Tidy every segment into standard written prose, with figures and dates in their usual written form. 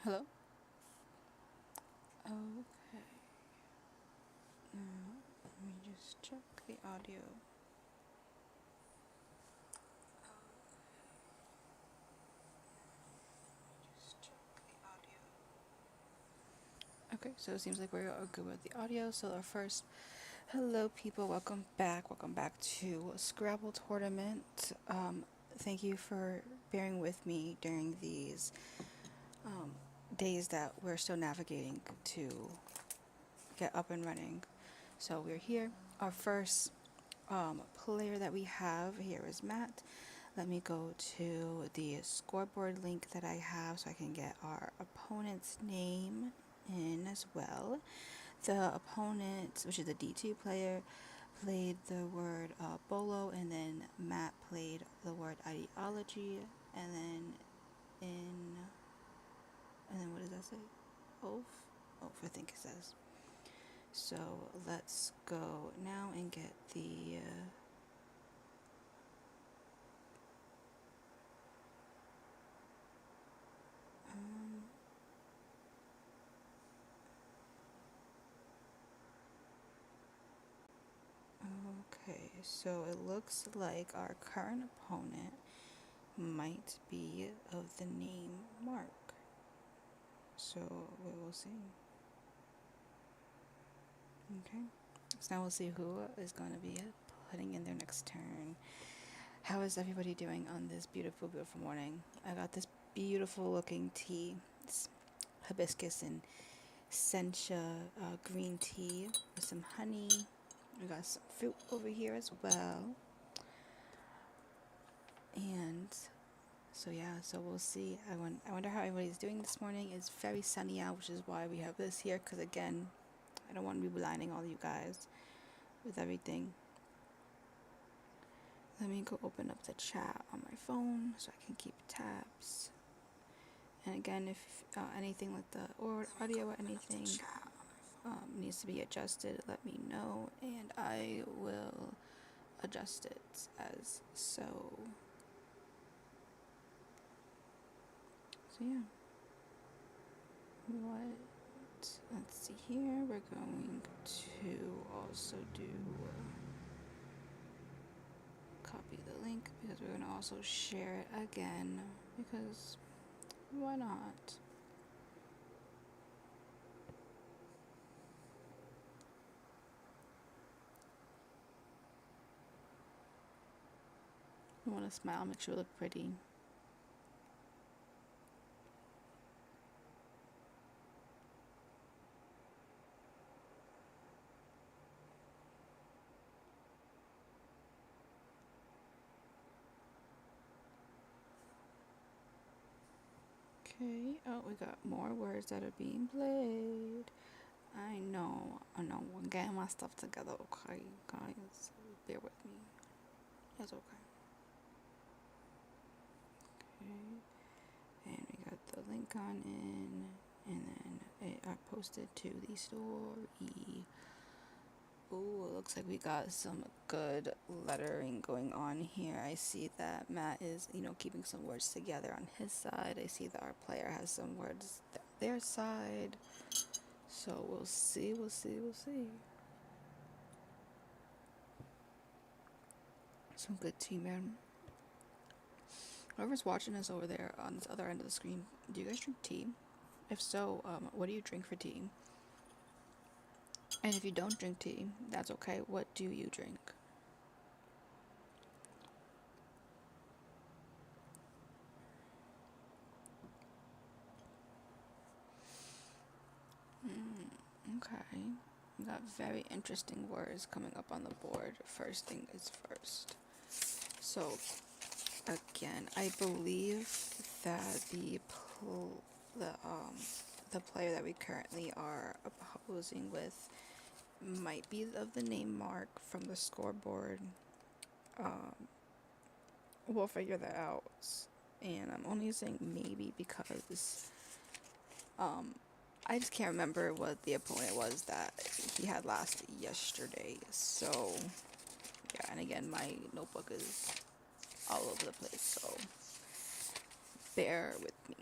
Hello? Okay. Now, let me just check the audio. Okay, so it seems like we're good with the audio. So our first, hello people, welcome back. Welcome back to Scrabble Tournament. Thank you for bearing with me during these days that we're still navigating to get up and running. So we're here. Our first player that we have here is Matt. Let me go to the scoreboard link that I have so I can get our opponent's name in as well. The opponent, which is a D2 player, played the word bolo, and then Matt played the word ideology, and then in, and then what does that say? Oath? Oath, I think it says. So let's go now and get the um, okay, so it looks like our current opponent might be of the name Mark. So we will see. Okay. So now we'll see who is going to be putting in their next turn. How is everybody doing on this beautiful, beautiful morning? I got this beautiful looking tea. It's hibiscus and sencha green tea with some honey. We got some fruit over here as well. And so yeah, so we'll see. I wonder how everybody's doing this morning. It's very sunny out, which is why we have this here. Because again, I don't want to be blinding all you guys with everything. Let me go open up the chat on my phone so I can keep tabs. And again, if anything like the audio or anything needs to be adjusted, let me know and I will adjust it as so. So yeah. Let's see here. We're going to also do copy the link because we're going to also share it again because why not? You want to smile, make sure you look pretty. Okay, oh, we got more words that are being played. I know, I'm getting my stuff together, okay, guys, bear with me. It's okay. Okay, and we got the link on in, and then I posted to the story. Ooh, it looks like we got some good lettering going on here. I see that Matt is, keeping some words together on his side. I see that our player has some words their side. So we'll see. Some good tea, man. Whoever's watching us over there on this other end of the screen, do you guys drink tea? If so, what do you drink for tea? And if you don't drink tea, that's okay. What do you drink? Okay. We got very interesting words coming up on the board. First thing is first. So, again, I believe that the um the player that we currently are opposing with might be of the name Mark from the scoreboard. We'll figure that out. And I'm only saying maybe because I just can't remember what the opponent was that he had last yesterday. So yeah, and again, my notebook is all over the place, so bear with me.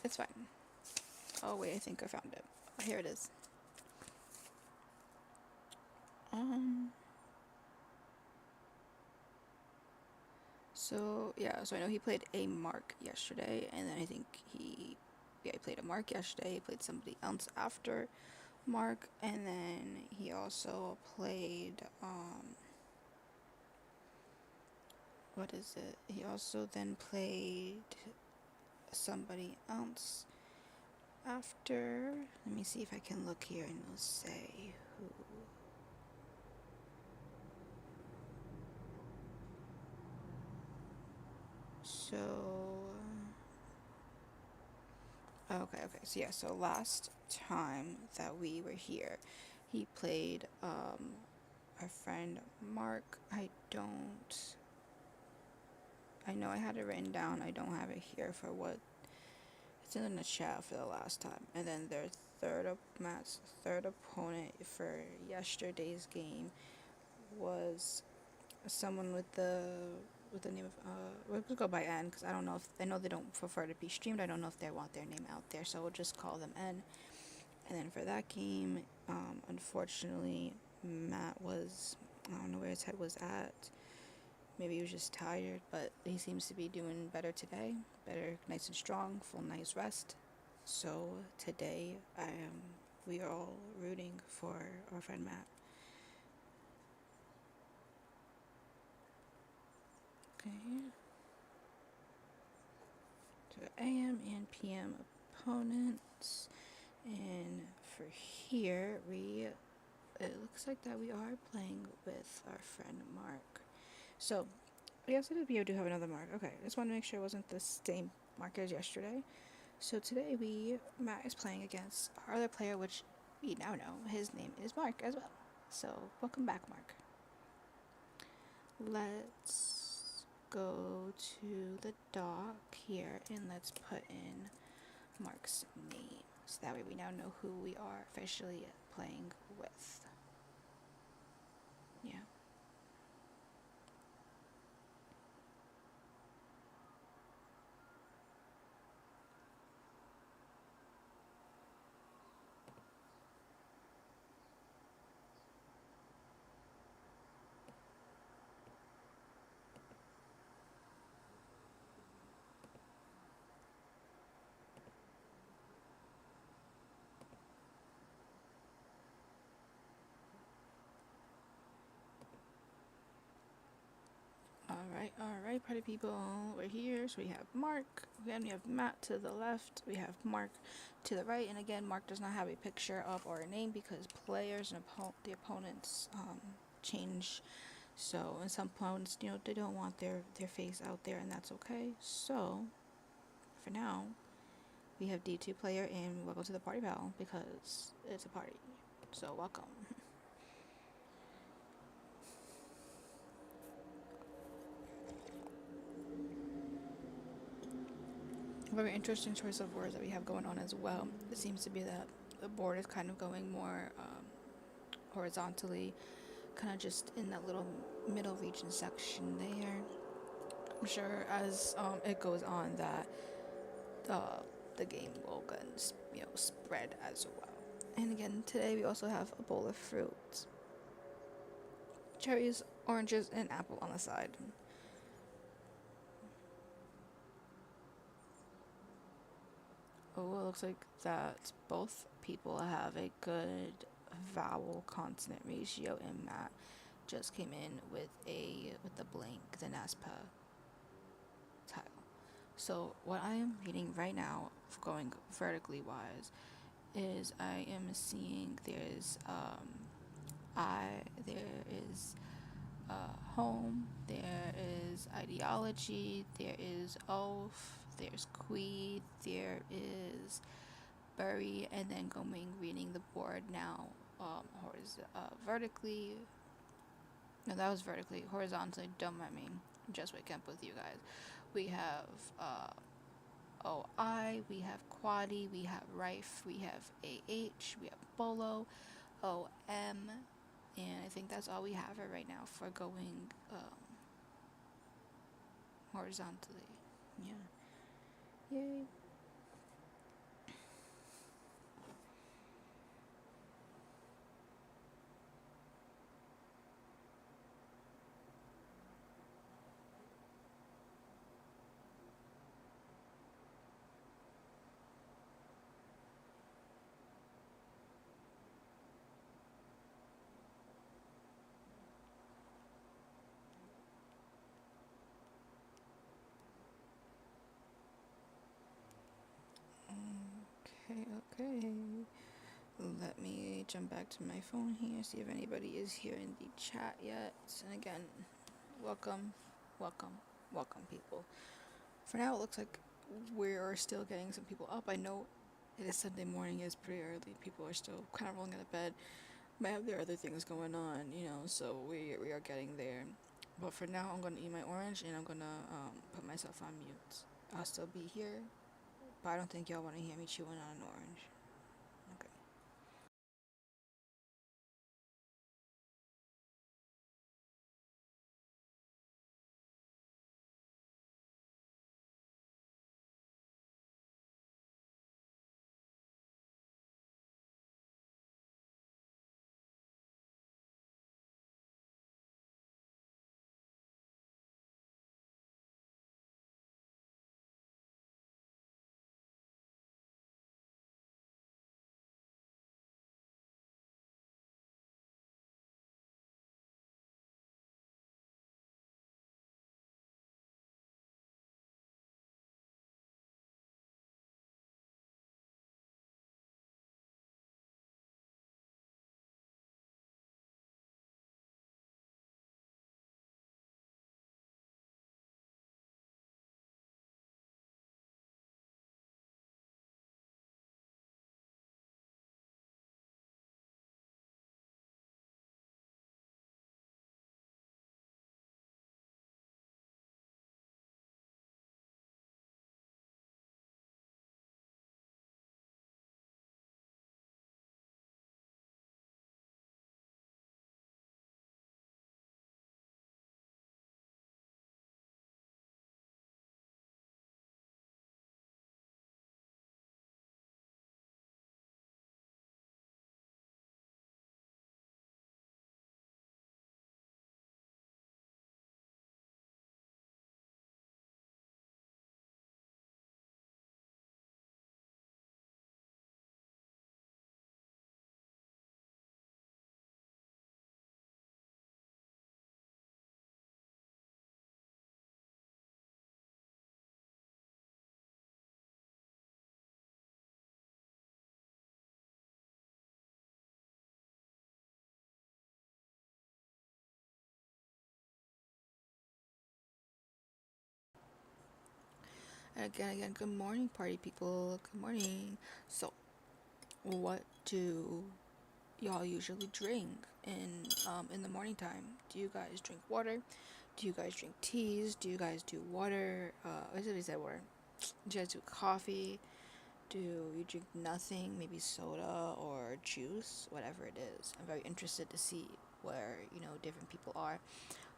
It's fine. Oh wait, I think I found it. Oh, here it is. Um. So yeah, so I know he played a Mark yesterday, and then I think he played a Mark yesterday. He played somebody else after Mark, and then he also played what is it? He also then played somebody else after. Let me see if I can look here and it'll say who. So okay. So yeah, so last time that we were here, he played our friend Mark. I know I had it written down. I don't have it here for what it's in the chat for the last time. And then their Matt's third opponent for yesterday's game was someone with the name of we'll go by N because I know they don't prefer to be streamed. I don't know if they want their name out there, so we'll just call them N. And then for that game, unfortunately, Matt was, I don't know where his head was at. Maybe he was just tired, but he seems to be doing better today. Better, nice and strong, full night's rest. So today, we are all rooting for our friend Matt. Okay. So AM and PM opponents, and for here it looks like that we are playing with our friend Mark. So yesterday we do have another Mark. Okay, I just want to make sure it wasn't the same Mark as yesterday. So today Matt is playing against our other player, which we now know his name is Mark as well. So welcome back, Mark. Let's go to the dock here and let's put in Mark's name. So that way we now know who we are officially playing with. Yeah. Alright, party people. We're here. So we have Mark. Then we have Matt to the left. We have Mark to the right. And again, Mark does not have a picture of or a name because players and the opponents change. So, and some opponents, they don't want their face out there, and that's okay. So, for now, we have D2 player, and welcome to the party, pal, because it's a party. So, welcome. Very interesting choice of words that we have going on as well. It seems to be that the board is kind of going more horizontally, kind of just in that little middle region section there. I'm sure as it goes on that the game will spread as well. And again, today we also have a bowl of fruit, cherries, oranges, and apple on the side. Oh, it looks like that both people have a good vowel consonant ratio, and Matt just came in with the blank, the NASPA tile. So what I am reading right now, going vertically wise, is I am seeing there is home, there is ideology, there is oath, there's creed, there is bury, and then reading the board now vertically. No, that was vertically. Horizontally, don't mind me. Just waking up with you guys. We have OI, we have Quadi, we have Rife, we have AH, we have Bolo, OM, and I think that's all we have right now for going horizontally. Yeah. Yay. Okay. Let me jump back to my phone here, see if anybody is here in the chat yet. And again, welcome, welcome, welcome, people. For now, it looks like we're still getting some people up. I know it is Sunday morning, it's pretty early. People are still kind of rolling out of bed. Might have their other things going on, so we are getting there. But for now, I'm going to eat my orange and I'm going to put myself on mute. I'll still be here, but I don't think y'all want to hear me chewing on an orange. Okay. And again, good morning, party people. Good morning. So, what do y'all usually drink in the morning time? Do you guys drink water? Do you guys drink teas? Do you guys do water? What did we say water? Do you guys do coffee? Do you drink nothing? Maybe soda or juice, whatever it is. I'm very interested to see where different people are.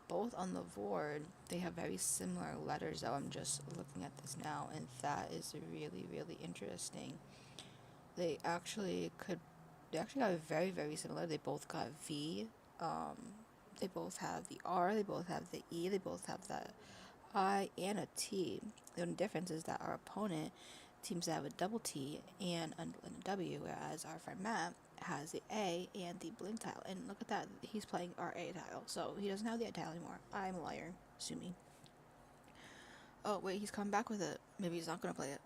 Both on the board, they have very similar letters. Though I'm just looking at this now, and that is really really interesting. They actually could. They actually got very very similar. They both got V. Um, they both have the R. They both have the E. They both have the I and a T. The only difference is that our opponent seems to have a double T and a W, whereas our friend Matt has the A and the blink tile. And look at that, he's playing our A tile, so he doesn't have the A tile anymore. I'm a liar, sue me. Oh wait, he's coming back with it. Maybe he's not gonna play it.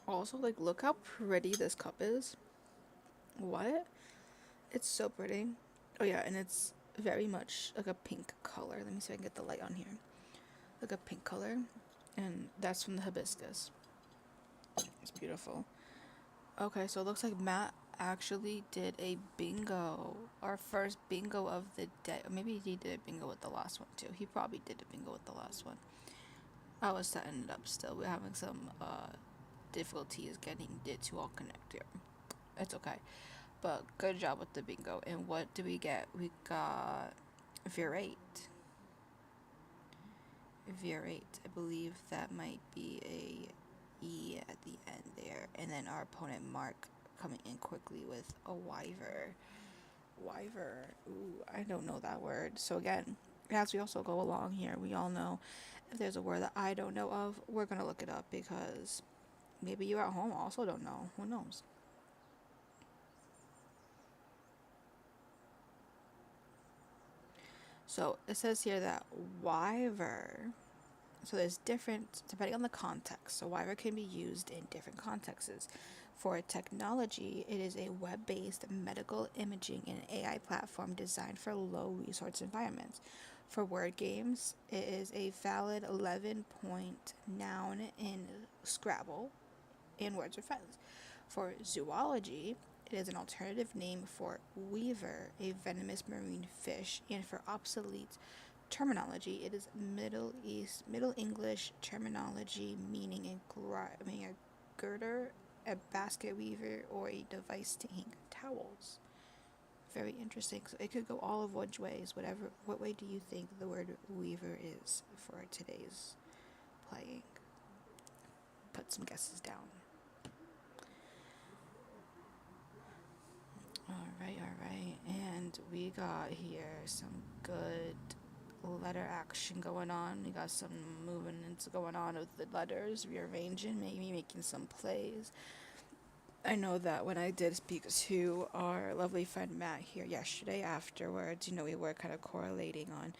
Also, like, look how pretty this cup is. What? It's so pretty. Oh yeah, and it's very much like a pink color. Let me see if I can get the light on here. Like a pink color, and that's from the hibiscus. It's beautiful. Okay, so it looks like Matt actually did a bingo. Our first bingo of the day. Or maybe he did a bingo with the last one too. He probably did a bingo with the last one. I was setting it up still. We're having some difficulties getting it to all connect here. It's okay. But good job with the bingo. And what do we get? We got Virate. Virate. I believe that might be a E at the end there. And then our opponent Mark coming in quickly with a Wyver. Wyver. Ooh, I don't know that word. So again, as we also go along here, we all know if there's a word that I don't know of, we're gonna look it up because maybe you at home also don't know. Who knows? So it says here that Wyver So there's different, depending on the context. So Wyver can be used in different contexts. For technology, it is a web-based medical imaging and AI platform designed for low-resource environments. For word games, it is a valid 11-point noun in Scrabble and Words with Friends. For zoology, it is an alternative name for weaver, a venomous marine fish, and for obsolete terminology, it is Middle English terminology meaning meaning a girder, a basket weaver, or a device to hang towels. Very interesting. So it could go all of which ways. What way do you think the word weaver is for today's playing? Put some guesses down. All right. And we got here some good letter action going on. We got some movements going on with the letters, rearranging, maybe making some plays. I know that when I did speak to our lovely friend Matt here yesterday afterwards, we were kind of correlating on,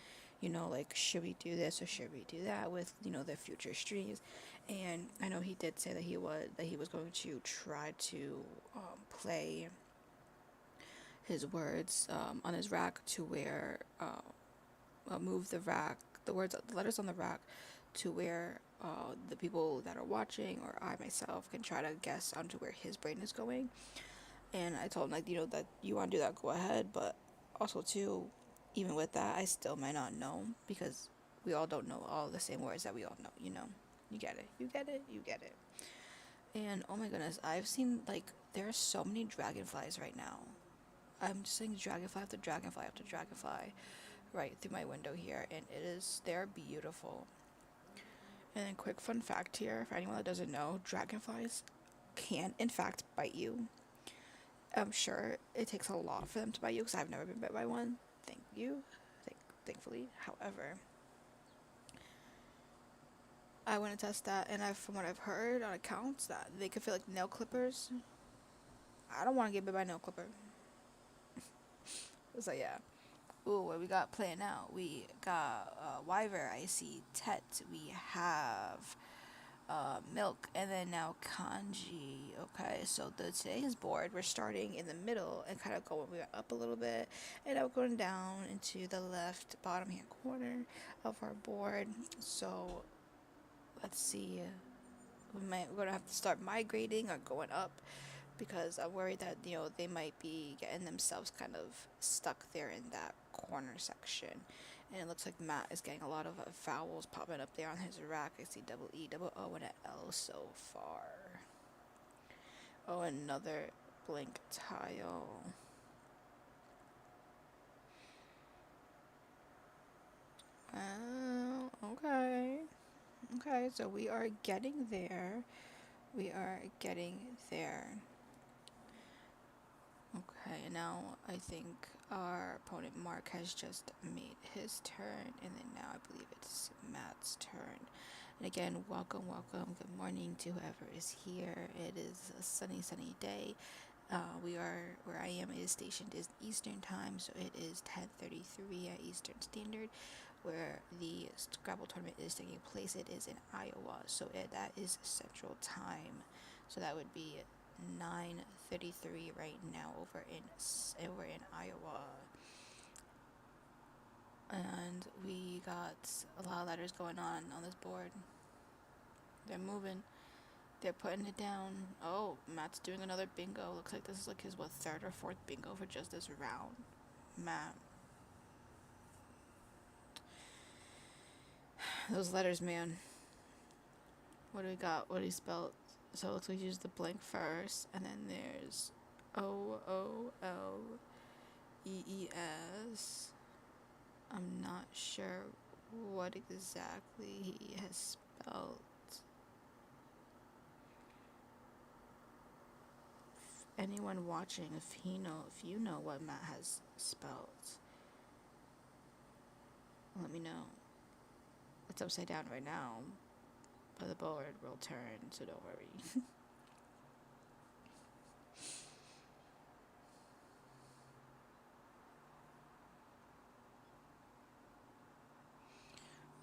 like, should we do this or should we do that with, the future streams. And I know he did say that he was going to try to play his words on his rack to where move the letters on the rack to where the people that are watching or I myself can try to guess onto where his brain is going. And I told him, like, that you want to do that, go ahead. But also, too, even with that, I still might not know because we all don't know all the same words that we all know, You get it. You get it. You get it. And, oh my goodness, I've seen, like, there are so many dragonflies right now. I'm just seeing dragonfly after dragonfly after dragonfly right through my window here, and they're beautiful. And then quick fun fact here, for anyone that doesn't know, dragonflies can in fact bite you. I'm sure it takes a lot for them to bite you because I've never been bit by one. Thankfully. However, I want to test that, and from what I've heard on accounts, that they could feel like nail clippers. I don't want to get bit by a nail clipper. So yeah. Ooh, what we got playing now? We got Wyver, I see Tet, we have Milk, and then now Kanji. Okay, so today's board, we're starting in the middle and kind of we're up a little bit, and now we're going down into the left bottom hand corner of our board. So let's see. We're going to have to start migrating or going up, because I'm worried that, they might be getting themselves kind of stuck there in that corner section. And it looks like Matt is getting a lot of vowels popping up there on his rack. I see double E, double O, and an L so far. Oh, another blank tile. Okay. Okay, so we are getting there. Okay, now I think our opponent Mark has just made his turn, and then now I believe it's Matt's turn. And again, welcome, good morning to whoever is here. It is a sunny day. We are, where I am, it is stationed is Eastern time, so it is 10:33 at Eastern Standard, where the Scrabble Tournament is taking place. It is in Iowa, so that is Central Time. So that would be 9:33 right now over in Iowa. And we got a lot of letters going on this board. They're moving. They're putting it down. Oh, Matt's doing another bingo. Looks like this is like his, third or fourth bingo for just this round. Matt. Those letters, man. What do we got? What do he spelled? So it looks like he used the blank first, and then there's OOLEES. I'm not sure what exactly he has spelled. Anyone watching, if you know what Matt has spelled, let me know. It's upside down right now, but the board will turn, so don't worry.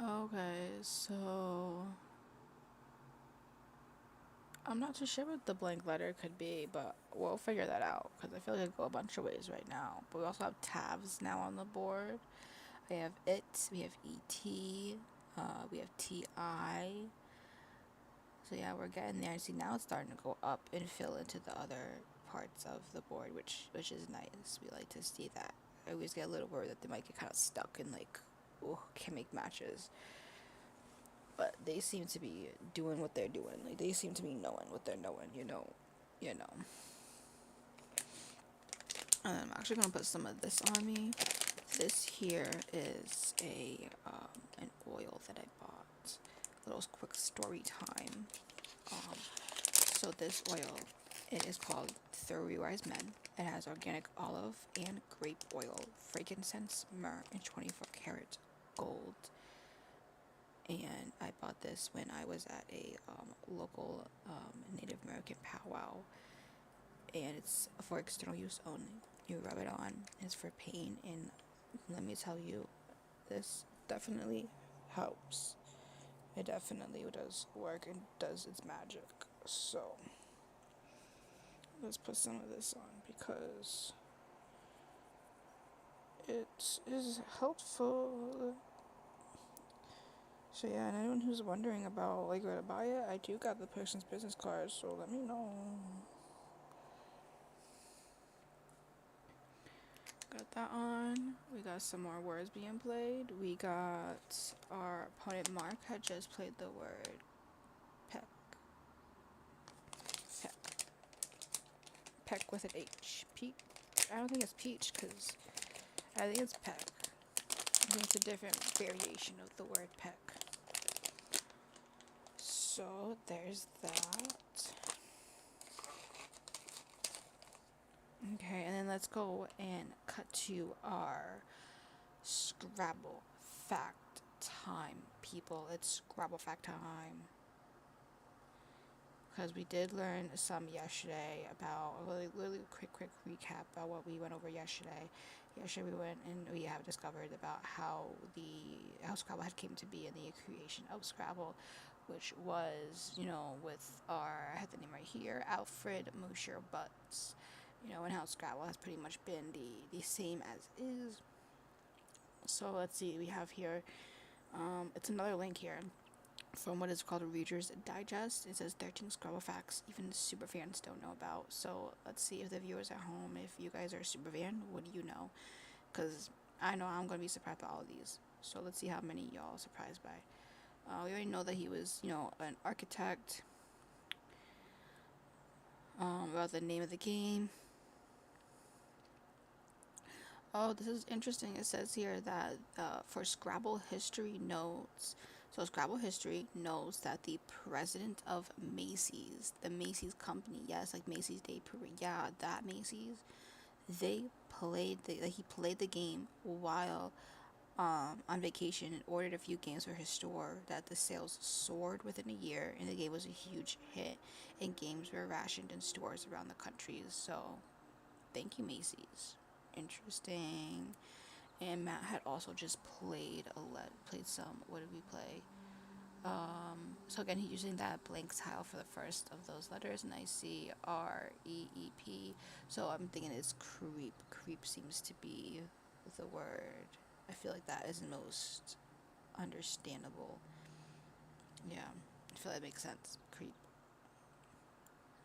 Okay, so I'm not too sure what the blank letter could be, but we'll figure that out because I feel like it could go a bunch of ways right now. But we also have tabs now on the board. I have it, we have ET, we have TI. So yeah, we're getting there. See, now it's starting to go up and fill into the other parts of the board, which is nice. We like to see that. I always get a little worried that they might get kind of stuck and like, oh, can't make matches. But they seem to be doing what they're doing. Like they seem to be knowing what they're knowing. You know. And I'm actually gonna put some of this on me. This here is an oil that I bought. A little quick story time. So this oil, it is called Thoroughly Wise Men. It has organic olive and grape oil, frankincense, myrrh, and 24 karat gold. And I bought this when I was at a local Native American powwow. And it's for external use only. You rub it on. It's for pain, and let me tell you, this definitely helps. It definitely does work and does its magic. So let's put some of this on because it is helpful. So yeah, and anyone who's wondering about like where to buy it, I do got the person's business card, so let me know. Got that on. We got some more words being played. We got our opponent Mark had just played the word peck. Peck. Peck with an H. Peach. I don't think it's peach because I think it's peck. I think it's a different variation of the word peck. So there's that. Okay, and then let's go and cut to our Scrabble fact time, people. It's Scrabble fact time. Because we did learn some yesterday about a really quick recap about what we went over yesterday. Yesterday we went and we have discovered about how Scrabble had came to be in the creation of Scrabble, which was, with I have the name right here, Alfred Mosher Butts. And how Scrabble has pretty much been the same as is. So let's see, we have here, it's another link here from what is called a Reader's Digest. It says 13 Scrabble facts even super fans don't know about. So let's see if the viewers at home, if you guys are a super fan, what do you know? Because I know I'm going to be surprised by all of these. So let's see how many y'all are surprised by. We already know that he was, an architect. About the name of the game. Oh, this is interesting. It says here that for Scrabble history notes, so Scrabble history knows that the president of Macy's, the Macy's company, yes, like Macy's Day Parade, yeah, that Macy's, he played the game while on vacation and ordered a few games for his store. That the sales soared within a year, and the game was a huge hit, and games were rationed in stores around the country. So, thank you, Macy's. Interesting. And Matt had also just played some. What did we play? So again, he's using that blank tile for the first of those letters, and I see REEP. So I'm thinking it's creep. Creep seems to be the word. I feel like that is most understandable. Yeah, I feel that makes sense. Creep.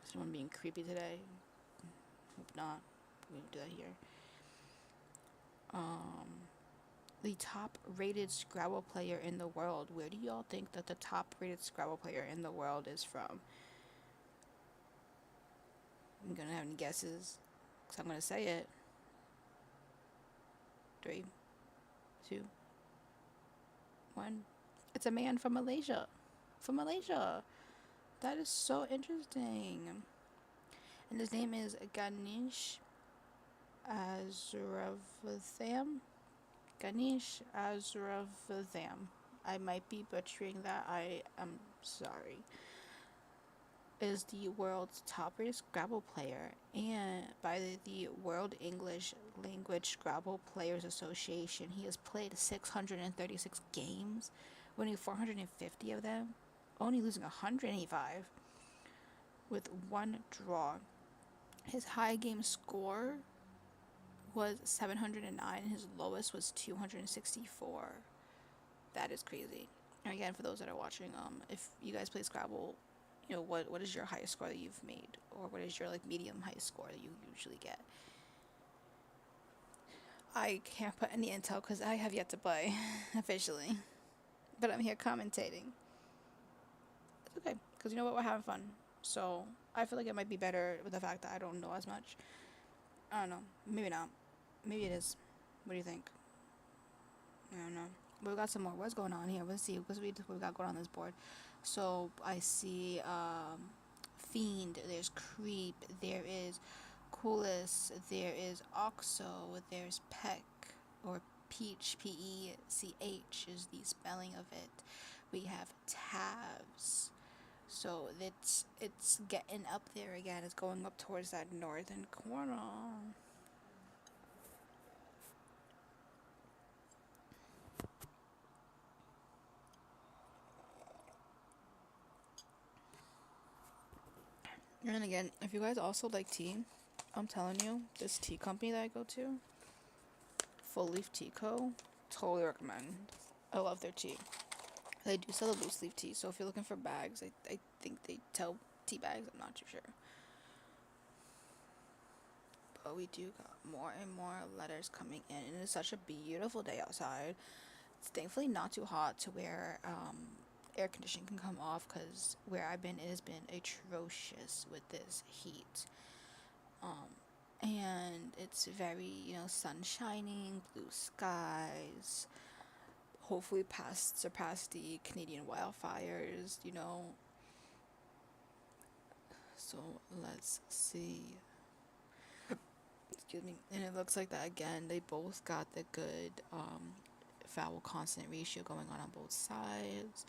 Is someone being creepy today? Hope not. We don't do that here. The top rated Scrabble player in the world. Where do y'all think that the top rated Scrabble player in the world is from? I'm gonna have any guesses, because I'm gonna say it. 3, 2, 1. It's a man from Malaysia. From Malaysia. That is so interesting. And his name is Ganesh Azravatham. Ganesh Azravatham. I might be butchering that. I am sorry. Is the world's top-rated Scrabble player, and by the World English Language Scrabble Players Association, he has played 636 games winning 450 of them, only losing 185 with one draw. His high game score was 709 and his lowest was 264. That is crazy. And again, for those that are watching, if you guys play Scrabble, you know, what is your highest score that you've made, or what is your like medium high score that you usually get? I can't put any intel because I have yet to play officially, but I'm here commentating. It's okay because you know what, we're having fun. So I feel like it might be better with the fact that I don't know as much. I don't know. Maybe not. Maybe it is. What do you think? I don't know. But we got some more. What's going on here? Let's see. What we got going on this board. So I see Fiend. There's Creep. There is Coolest. There is Oxo. There's Peck or Peach. Pech is the spelling of it. We have Tabs. So it's getting up there again. It's going up towards that northern corner. And then again, if you guys also like tea, I'm telling you, this tea company that I go to, Full Leaf Tea Co., totally recommend. I love their tea. They do sell a loose leaf tea, so if you're looking for bags, I think they sell tea bags. I'm not too sure. But we do got more and more letters coming in, and it's such a beautiful day outside. It's thankfully not too hot to where air conditioning can come off, because where I've been, it has been atrocious with this heat. And it's very, sun shining, blue skies, hopefully surpass the Canadian wildfires. So let's see. Excuse me. And it looks like that again, they both got the good vowel consonant ratio going on both sides.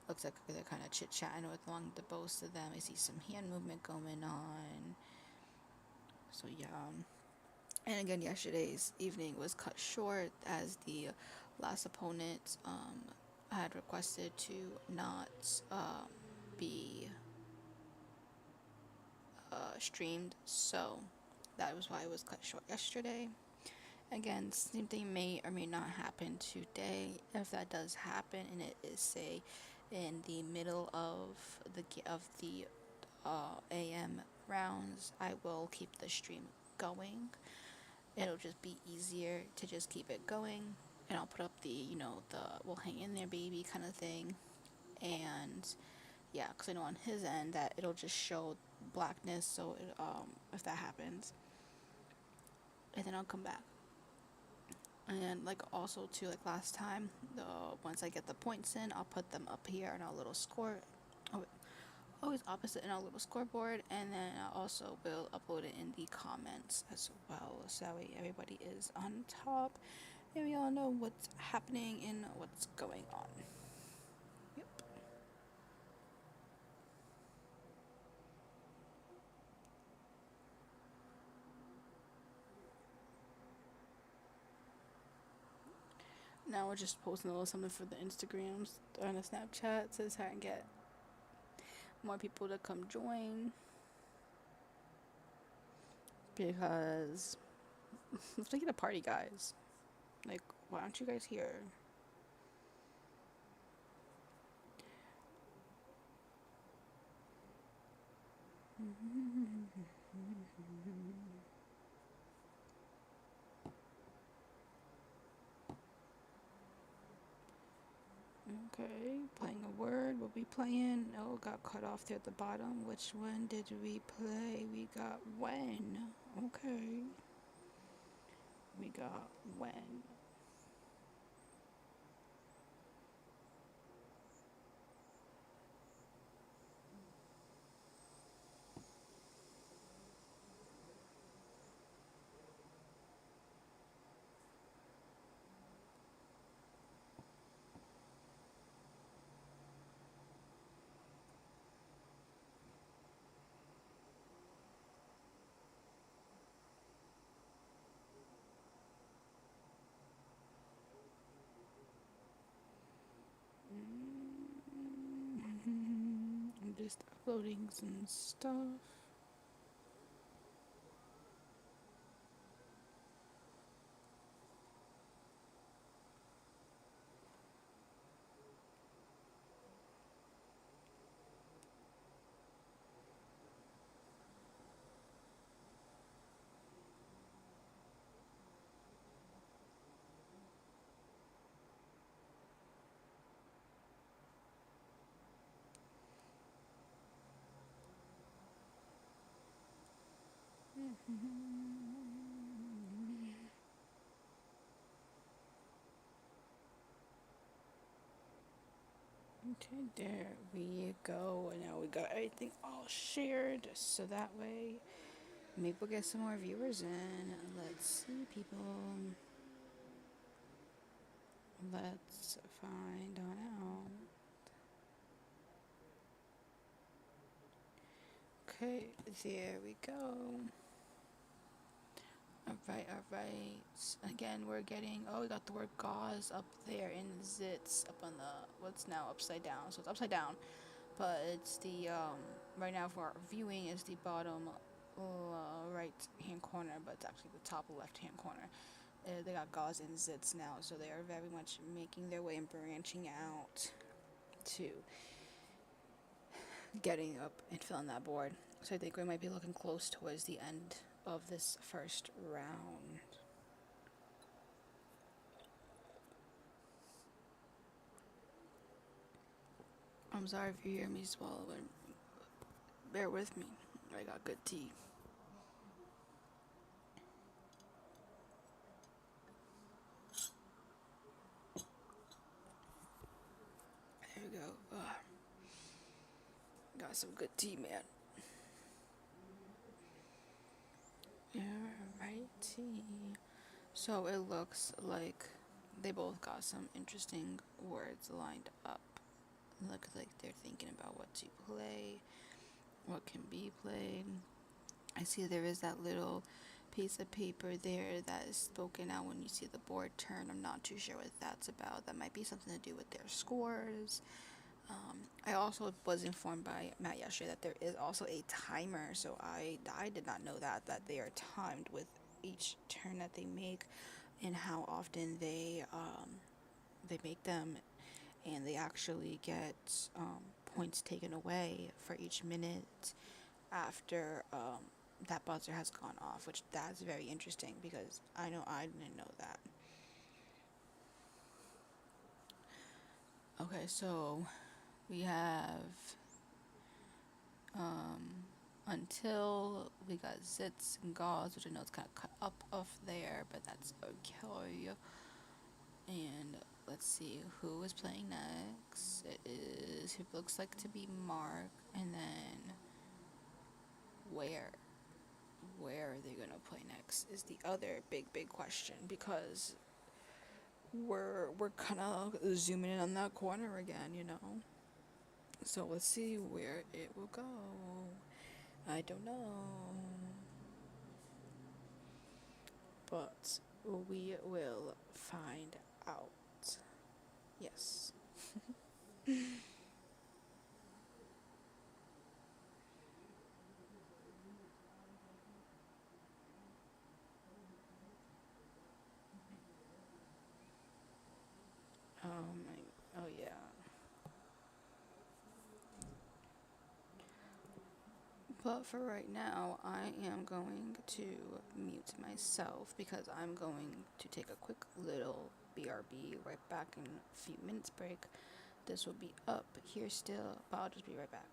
Looks like they're kind of chit-chatting with along the both of them. I see some hand movement going on. So yeah. And again, yesterday's evening was cut short as the last opponent had requested to not be streamed. So that was why it was cut short yesterday. Again, same thing may or may not happen today. If that does happen and it is, say, in the middle of the AM rounds, I will keep the stream going. It'll just be easier to just keep it going, and I'll put up the we'll hang in there baby kind of thing. And yeah, because I know on his end that it'll just show blackness, so if that happens, and then I'll come back. And like also too, like last time, once I get the points in, I'll put them up here in our little score. Always opposite in our little scoreboard, and then I also will upload it in the comments as well, so that way everybody is on top and we all know what's happening and what's going on. Yep. Now we're just posting a little something for the Instagrams or the Snapchat to try and get more people to come join, because let's make it a party, guys. Like, why aren't you guys here? Okay, playing a word. What we playing? Oh, got cut off there at the bottom. Which one did we play? We got when. Okay. We got when. just uploading some stuff. Okay, there we go. And now we got everything all shared, so that way maybe we'll get some more viewers in. Let's see, people. Let's find on out. Okay, there we go. Alright. Again, we're getting, oh, we got the word gauze up there in zits, up on the, what's now upside down. So it's upside down, but it's the, right now for our viewing is the bottom right hand corner, but it's actually the top left hand corner. They got gauze and zits now, so they are very much making their way and branching out to getting up and filling that board. So I think we might be looking close towards the end of this first round. I'm sorry if you hear me swallow, but bear with me. I got good tea. There we go. Got some good tea, man. Alrighty. So it looks like they both got some interesting words lined up. Looks like they're thinking about what to play, what can be played. I see there is that little piece of paper there that is spoken out when you see the board turn. I'm not too sure what that's about. That might be something to do with their scores. I also was informed by Matt yesterday that there is also a timer, so I did not know that they are timed with each turn that they make and how often they make them, and they actually get points taken away for each minute after that buzzer has gone off, which that's very interesting because I know I didn't know that. Okay, so we have until we got zits and gauze, which I know it's kind of cut up off there, but that's okay. And let's see who is playing next. It is who looks like to be Mark, and then where are they gonna play next is the other big question, because we're kind of zooming in on that corner again, you know. So let's see where it will go. I don't know, but we will find out. Yes. Oh yeah. But for right now, I am going to mute myself because I'm going to take a quick little BRB, right back in a few minutes break. This will be up here still, but I'll just be right back.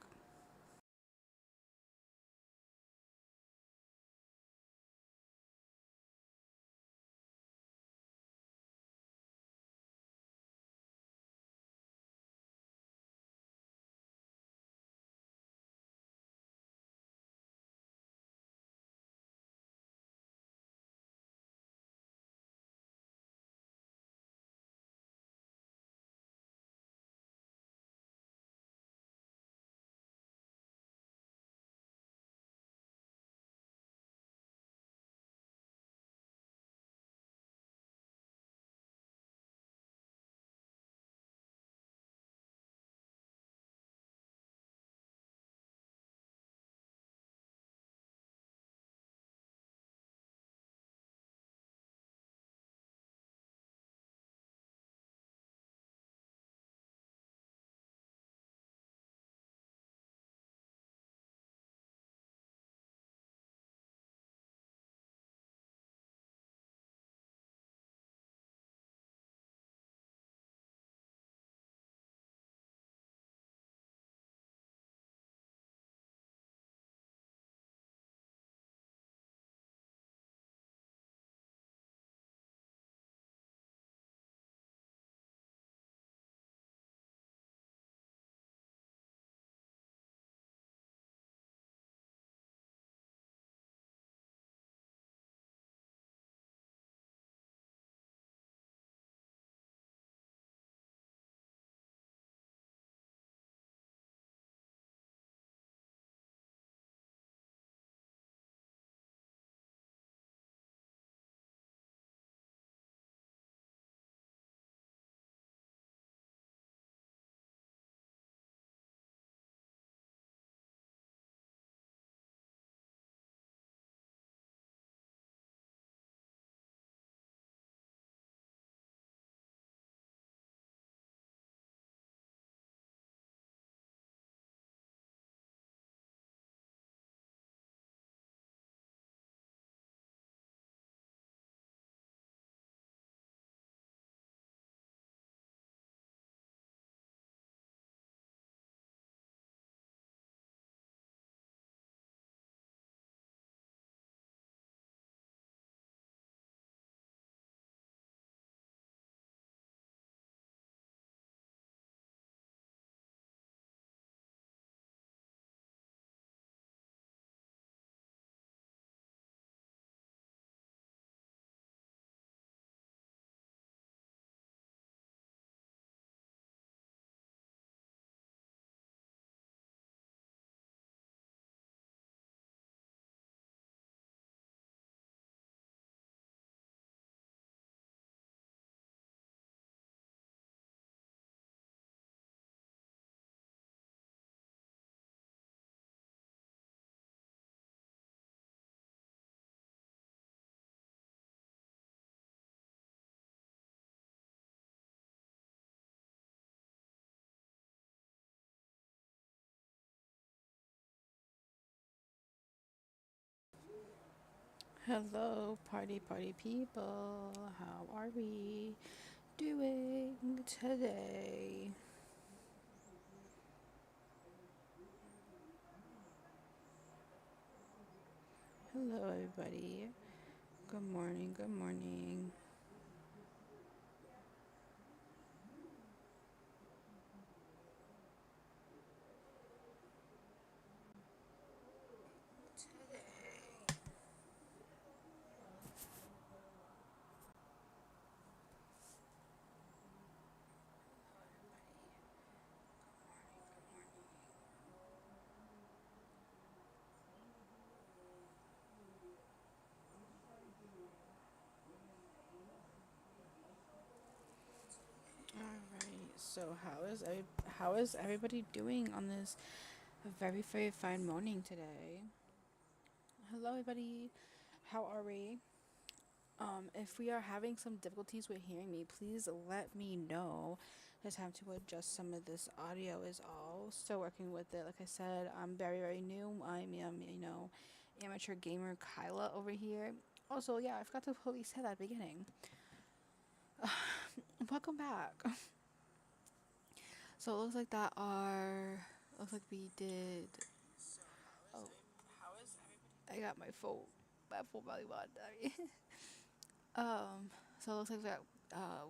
Hello, party people. How are we doing today? Hello, everybody. Good morning, good morning. Alright, so how is everybody doing on this very fine morning today? Hello, everybody. How are we? If we are having some difficulties with hearing me, please let me know. Just have to adjust some of this audio is all. Still working with it. Like I said, I'm very new. I'm amateur gamer Kyla over here. Also, yeah, I forgot to fully say that at the beginning. Welcome back. So it looks like looks like we did. Oh, I got my full belly button. Um, so it looks like that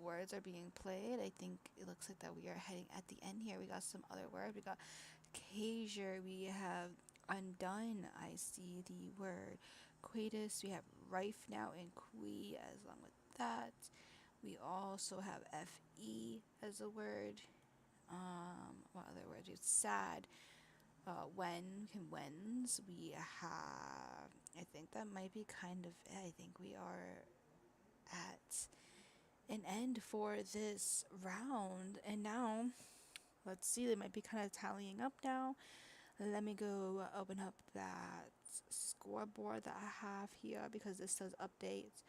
words are being played. I think it looks like that we are heading at the end here. We got some other words. We got Kajer. We have undone. I see the word quatus. We have rife now and qui as long with that. We also have fe as a word. What other words? It's sad. When and whens. We have. I think that might be kind of it. I think we are at an end for this round. And now, let's see, they might be kind of tallying up now. Let me go open up that scoreboard that I have here because this says updates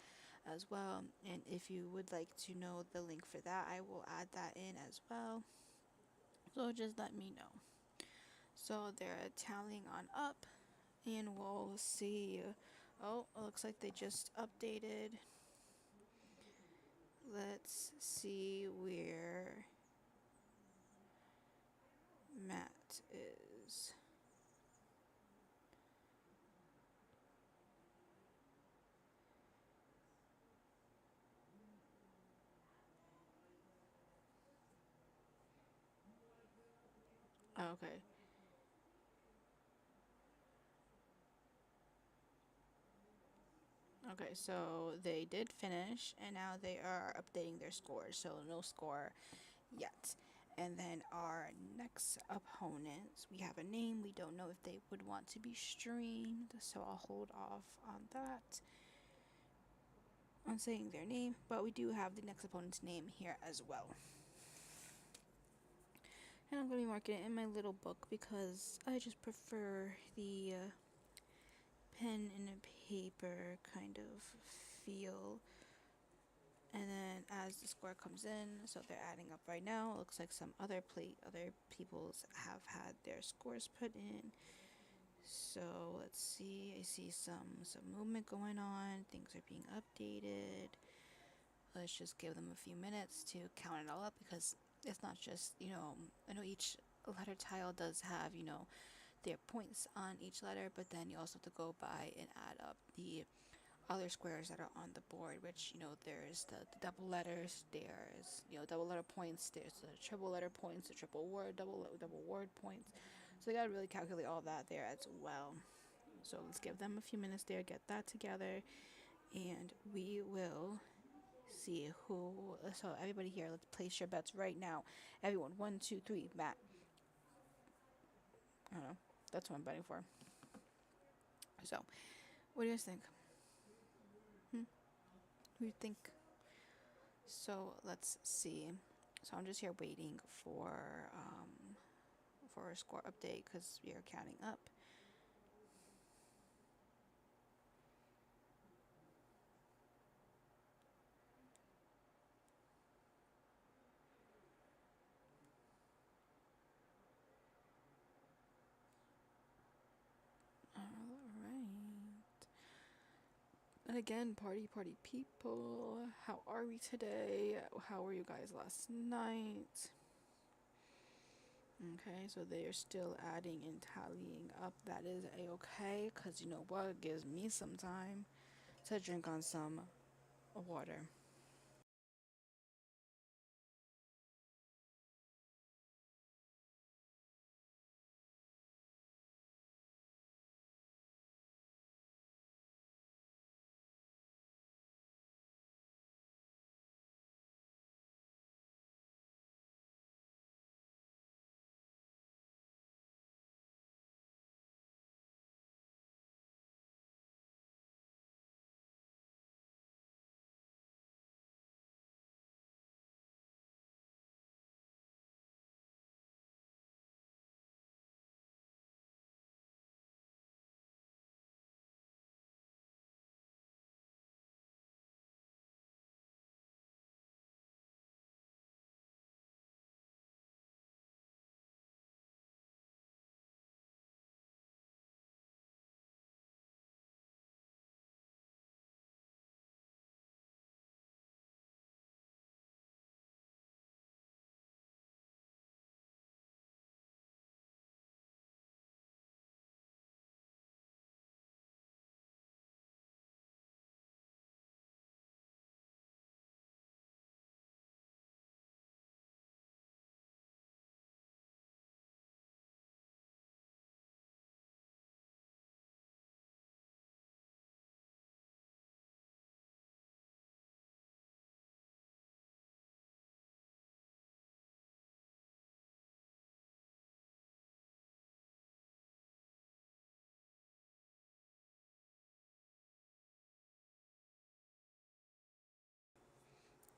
as well. And if you would like to know the link for that, I will add that in as well. So just let me know. So they're tallying on up, and we'll see. Oh, it looks like they just updated. Let's see where Matt is. Okay. Okay, so they did finish and now they are updating their scores. So no score yet. And then our next opponents, we have a name. We don't know if they would want to be streamed, so I'll hold off on that, on saying their name. But we do have the next opponent's name here as well. And I'm going to be marking it in my little book because I just prefer the pen and a paper kind of feel. And then as the score comes in, so they're adding up right now. It looks like some other people's have had their scores put in. So let's see. I see some movement going on. Things are being updated. Let's just give them a few minutes to count it all up because it's not just, I know each letter tile does have, their points on each letter, but then you also have to go by and add up the other squares that are on the board, which, there's the double letters, there's, double letter points, there's the triple letter points, the triple word, double word points. So they gotta really calculate all that there as well. So let's give them a few minutes there, get that together, and we will see who. So everybody here, let's place your bets right now. Everyone, 1, 2, 3, Matt. I don't know. That's what I'm betting for. So, what do you guys think? Who do you think? So let's see. So I'm just here waiting for a score update because we are counting up. All right. And again, party people, how are we today? How were you guys last night? Okay, so they are still adding and tallying up. That is a-okay, because you know what? It gives me some time to drink on some water.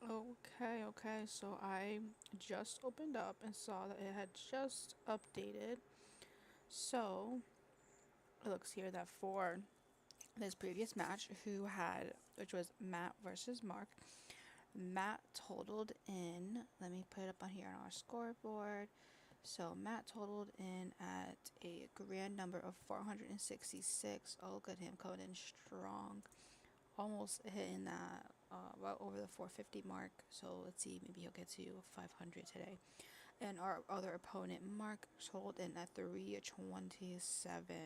Okay, so I just opened up and saw that it had just updated. So it looks here that for this previous match, which was Matt versus Mark, Matt totaled in, let me put it up on here on our scoreboard. So Matt totaled in at a grand number of 466. Oh, look at him coming in strong. Almost hitting that, well over the 450 mark. So let's see, maybe he'll get to 500 today. And our other opponent, Mark, totaled in at 327.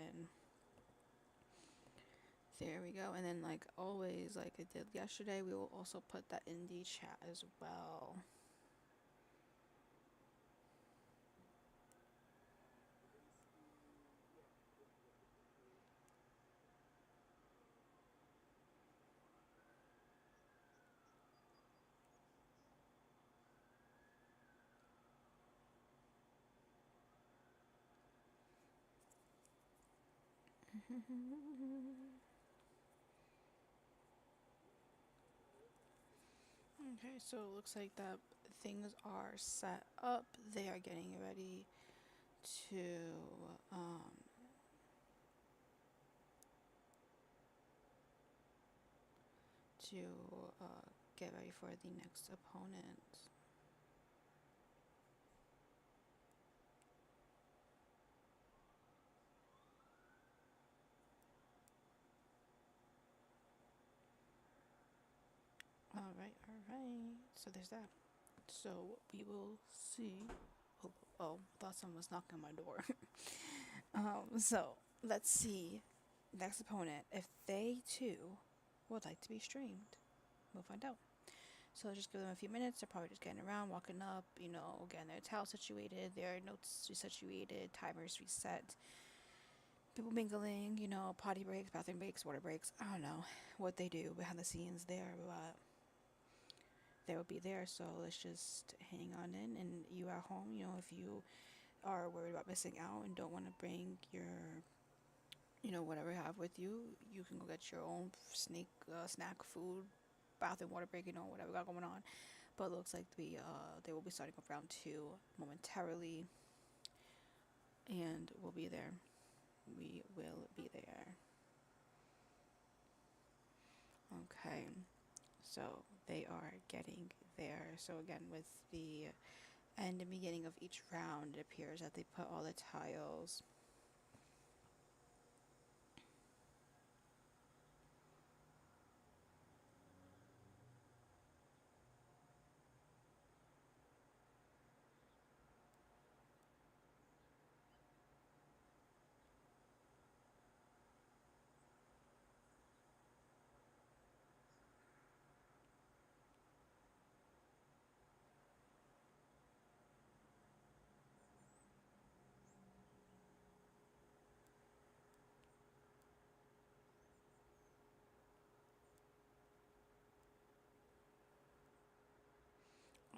There we go. And then, like always, like I did yesterday, we will also put that in the chat as well. Okay, so it looks like that things are set up. They are getting ready to um, to get ready for the next opponent. All right. So there's that. So we will see. Oh, I thought someone was knocking on my door. So let's see. Next opponent, if they too would like to be streamed, we'll find out. So just give them a few minutes. They're probably just getting around, walking up, getting their towel situated, their notes situated, timers reset, people mingling, potty breaks, bathroom breaks, water breaks. I don't know what they do behind the scenes there, but they will be there. So let's just hang on in. And you at home, if you are worried about missing out and don't want to bring your, whatever you have with you, you can go get your own snack, food, bathroom, water break, whatever we got going on. But it looks like they will be starting up round two momentarily, and we'll be there. We will be there. Okay, so they are getting there. So again, with the end and beginning of each round, it appears that they put all the tiles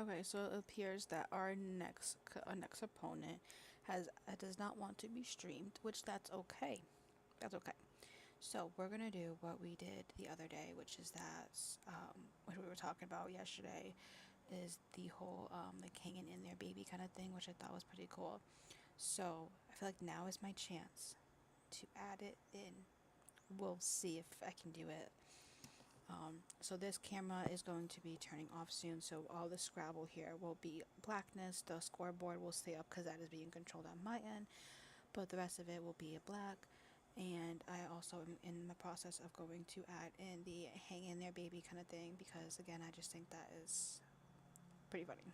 Okay, so it appears that our next opponent does not want to be streamed, which that's okay. That's okay. So we're gonna do what we did the other day, which is that what we were talking about yesterday, is the whole like hanging in there baby kind of thing, which I thought was pretty cool. So I feel like now is my chance to add it in. We'll see if I can do it. So this camera is going to be turning off soon, so all the Scrabble here will be blackness. The scoreboard will stay up because that is being controlled on my end, but the rest of it will be a black. And I also am in the process of going to add in the hang in there baby kind of thing because again I just think that is pretty funny.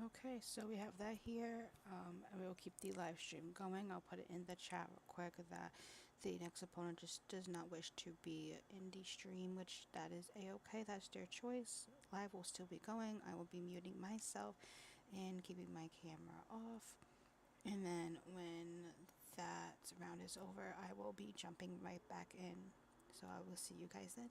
Okay, so we have that here. And we will keep the live stream going. I'll put it in the chat real quick that the next opponent just does not wish to be in the stream, which that is a-okay. That's their choice. Live will still be going. I will be muting myself and keeping my camera off. And then when that round is over, I will be jumping right back in. So I will see you guys then.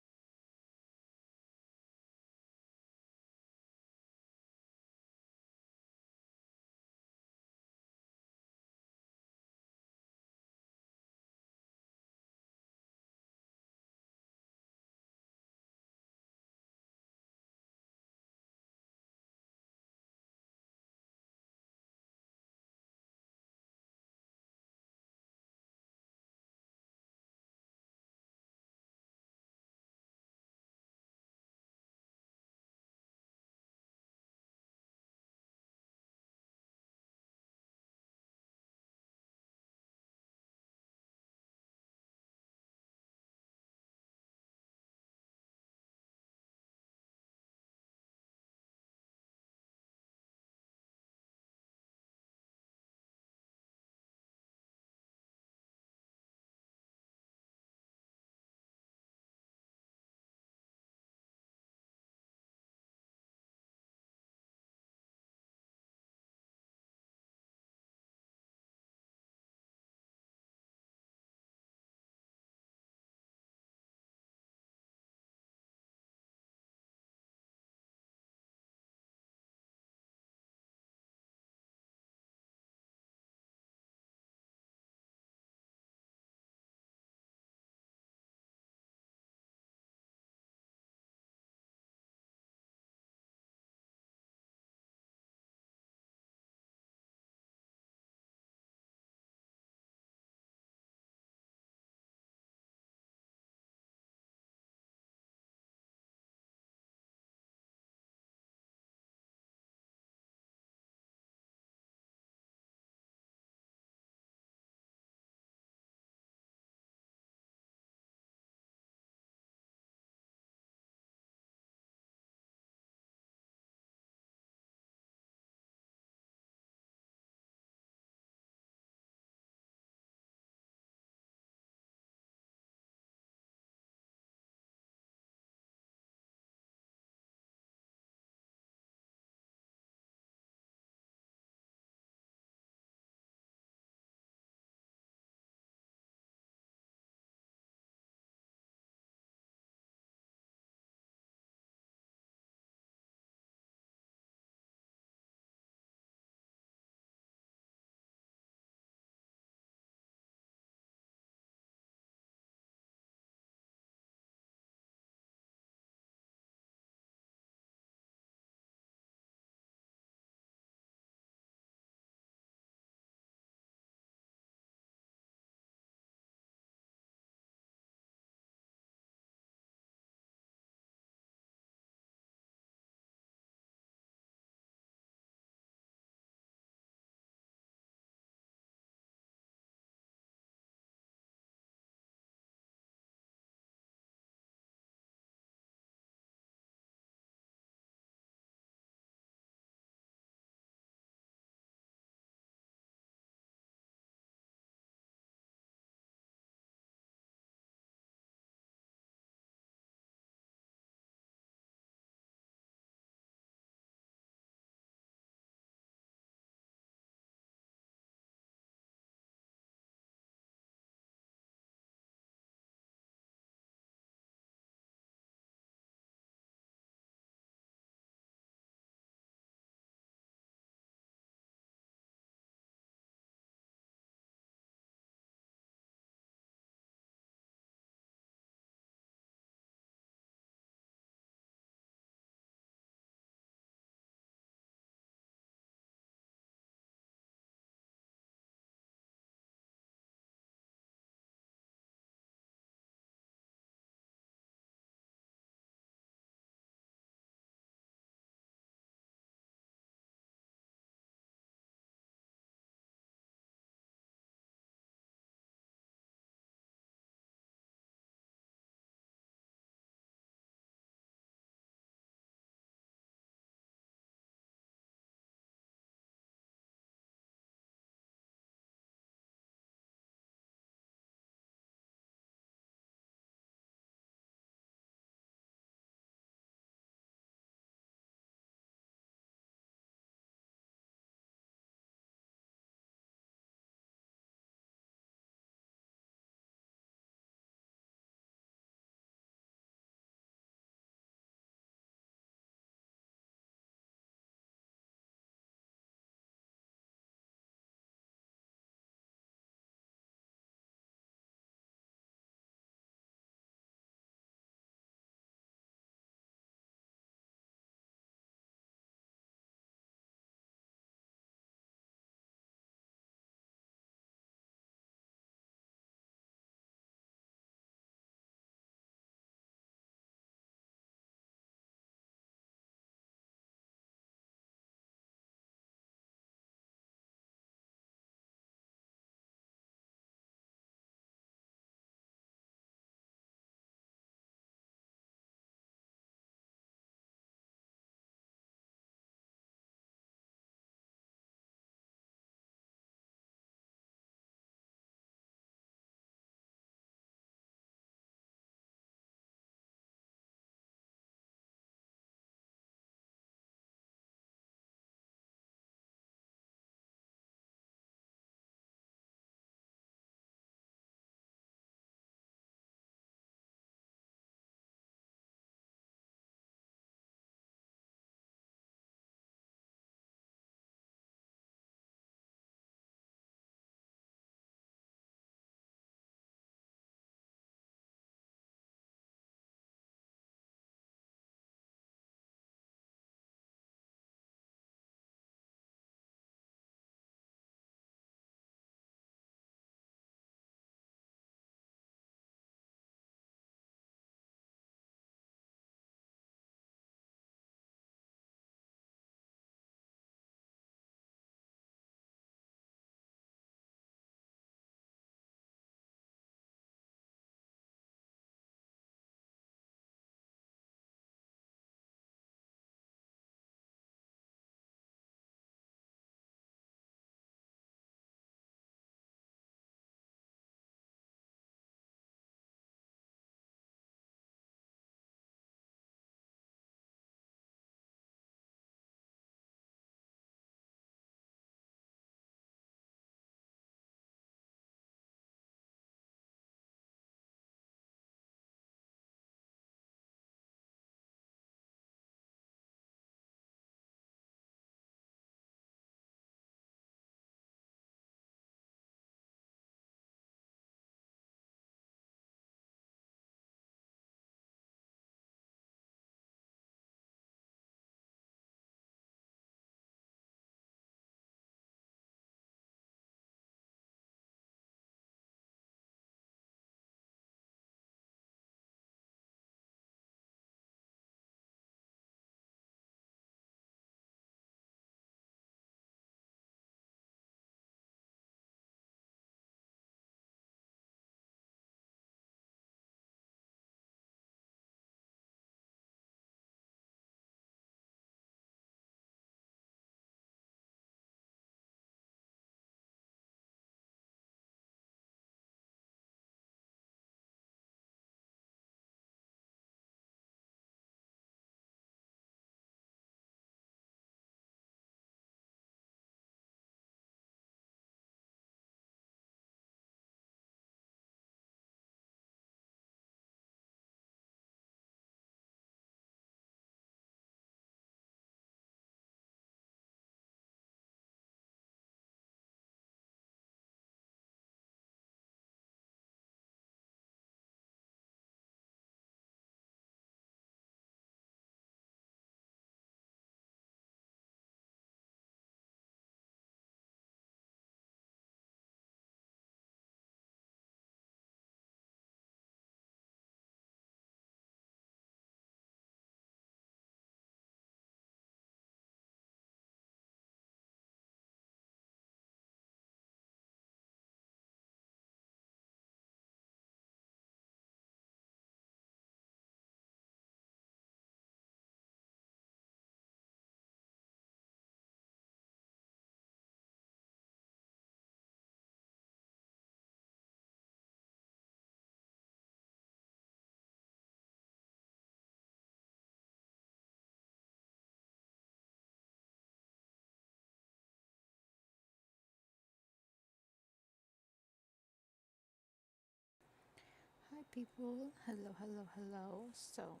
people? Hello, hello, hello. So,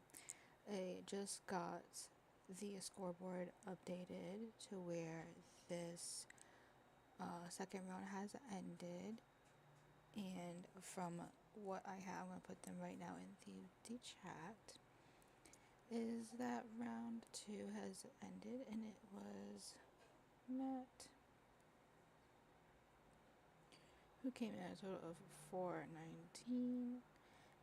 I just got the scoreboard updated to where this second round has ended. And from what I have, I'm going to put them right now in the chat, is that round 2 has ended and it was Matt, who came in at a total of 419.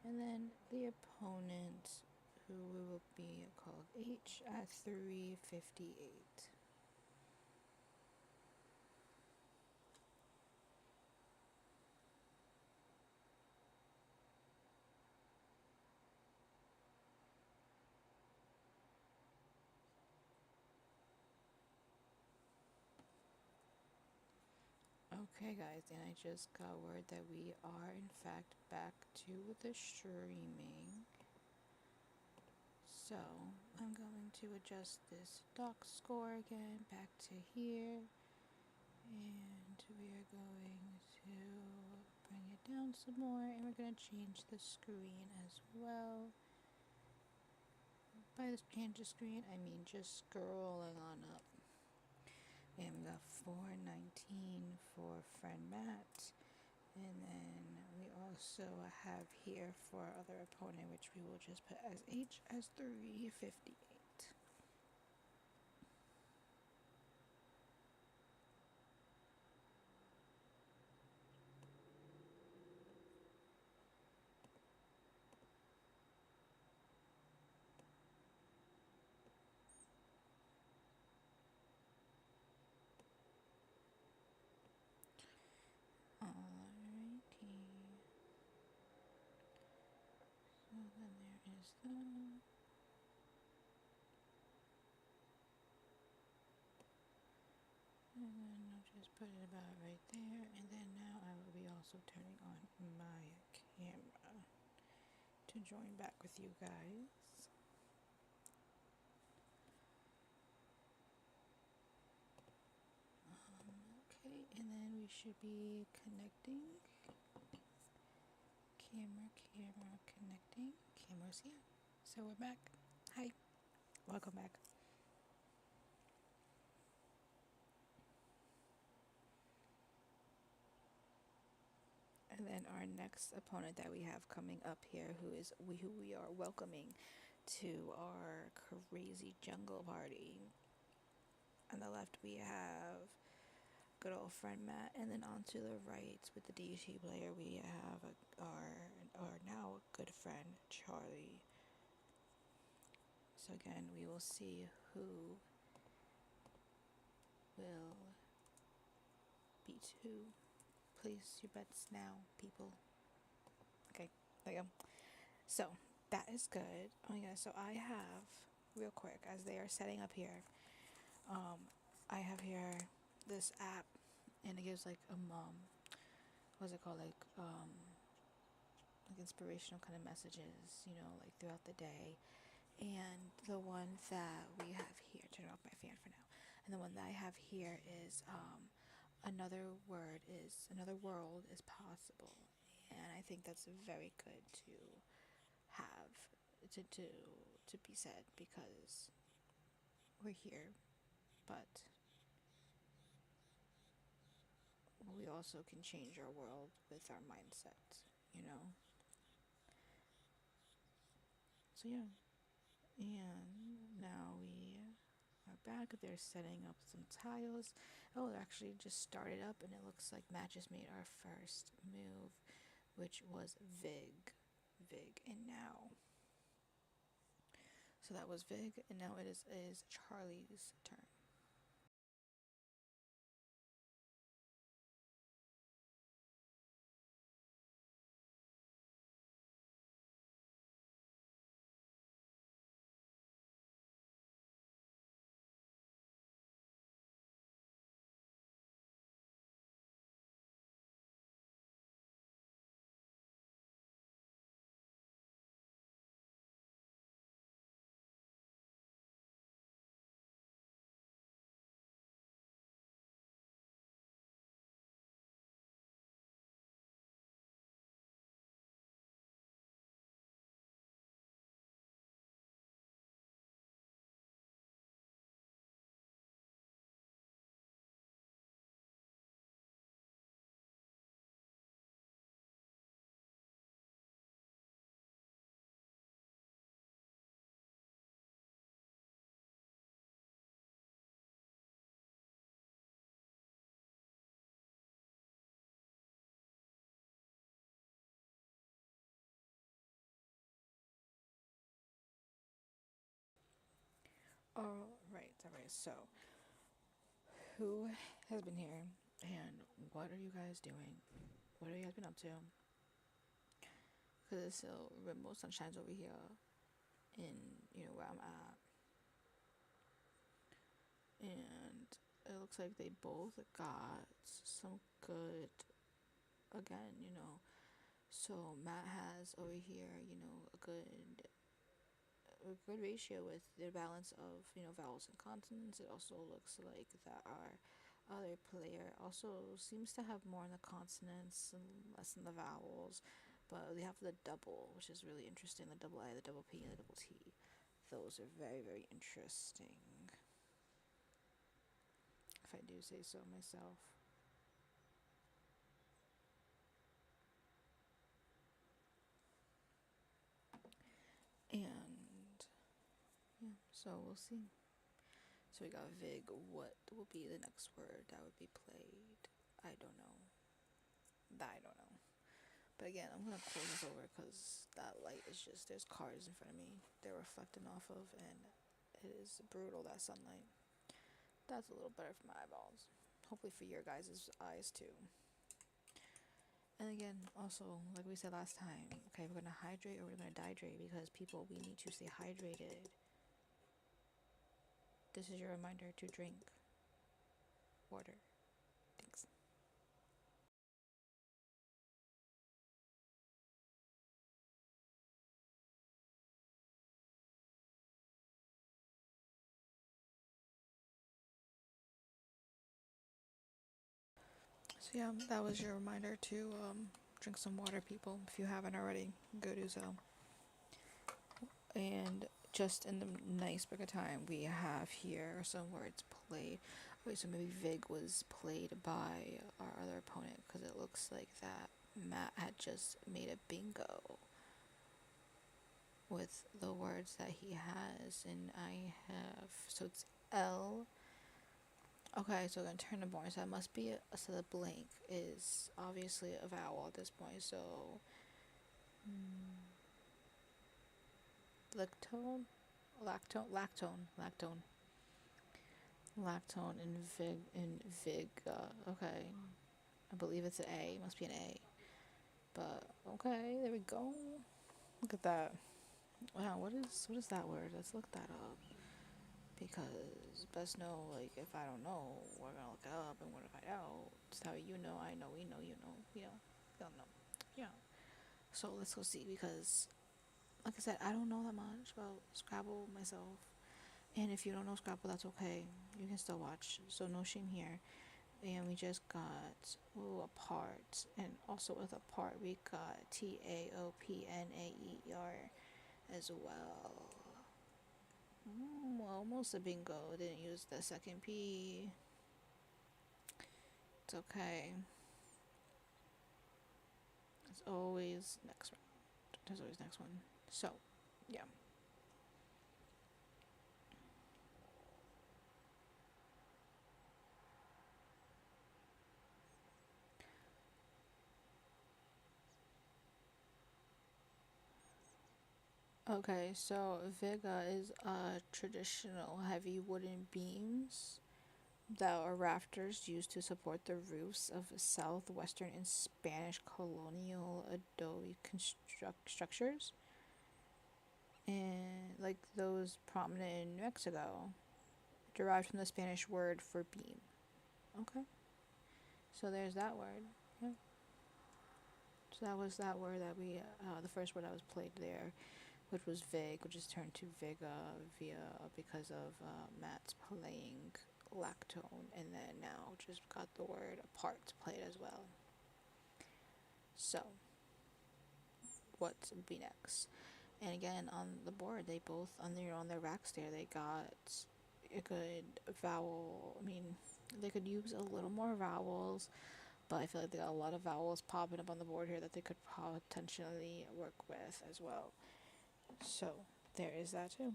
And then the opponent, who will be called H, at 358. Okay, guys, and I just got word that we are in fact back to the streaming. So I'm going to adjust this doc score again back to here. And we are going to bring it down some more, and we're going to change the screen as well. By this change the screen, I mean just scrolling on up. And we got 419 for friend Matt. And then we also have here for our other opponent, which we will just put as H as 358. Alrighty. So then there is that. And then I'll just put it about right there. And then now I will be also turning on my camera to join back with you guys. Okay, and then we should be connecting. Camera connecting. Camera's here. So we're back. Hi, welcome back. And then our next opponent that we have coming up here, who we are welcoming to our crazy jungle party. On the left we have good old friend Matt, and then on to the right with the DT player we have our now good friend Charlie. So again, we will see who will beat who. Place your bets now, people. Okay, there you go. So that is good. Oh yeah, so I have real quick as they are setting up here. I have here this app, and it gives like what's it called, like inspirational kind of messages, like throughout the day. And the one that we have here, turn off my fan for now. And the one that I have here is another world is possible. And I think that's very good to have to be said, because we're here, but we also can change our world with our mindset. So yeah. And now we are back. They're setting up some tiles. Oh, they're actually just started up, and it looks like Matt just made our first move, which was Vig. And now. So that was Vig, and now it is Charlie's turn. All right. So, who has been here, and what are you guys doing? What have you guys been up to? Because it's still rainbow sunshine's over here, in where I'm at, and it looks like they both got some good again. So Matt has over here, a good ratio with the balance of vowels and consonants. It also looks like that our other player also seems to have more in the consonants and less in the vowels, but they have the double, which is really interesting. The double I, the double P, and the double T. Those are very, very interesting, if I do say so myself. And yeah, so we'll see. So we got Vig. What will be the next word that would be played? I don't know. I don't know. But again, I'm gonna close this over because that light is just, there's cars in front of me they're reflecting off of, and it is brutal, that sunlight. That's a little better for my eyeballs. Hopefully for your guys' eyes too. And again, also, like we said last time, okay, we're gonna hydrate or we're gonna dehydrate because people, we need to stay hydrated. This is your reminder to drink water. Thanks. So yeah, that was your reminder to drink some water, people. If you haven't already, go do so. And just in the nice book of time, we have here some words played. Wait, so maybe Vig was played by our other opponent because it looks like that Matt had just made a bingo with the words that he has, and I have, so it's L. Okay, so we're gonna turn the board. So that must be so the blank is obviously a vowel at this point. So lactone, lactone in vig. Okay, I believe it's an A. It must be an A. But okay, there we go. Look at that. Wow, what is that word? Let's look that up. Because best know, like, if I don't know, we're gonna look it up and we're gonna find out. It's how you know, I know, we know, you know, we don't know. Yeah. So let's go see, because like I said, I don't know that much about Scrabble myself. And if you don't know Scrabble, that's okay. You can still watch. So no shame here. And we just got a part, and also with a part we got TAOPNAER as well. Almost a bingo. Didn't use the second P. It's okay. It's always next round. There's always next one. So, yeah. Okay, so Viga is traditional heavy wooden beams that are rafters used to support the roofs of southwestern and Spanish colonial adobe structures, and like those prominent in New Mexico, derived from the Spanish word for beam. Okay, so there's that word. Yeah. So that was that word that we, the first word that was played there, which was Vig, which is turned to Viga via because of Matt's playing lactone, and then now just got the word apart played as well. So, what would be next? And again, on the board, they both on their racks there, they got a good vowel. I mean, they could use a little more vowels, but I feel like they got a lot of vowels popping up on the board here that they could potentially work with as well. So there is that too.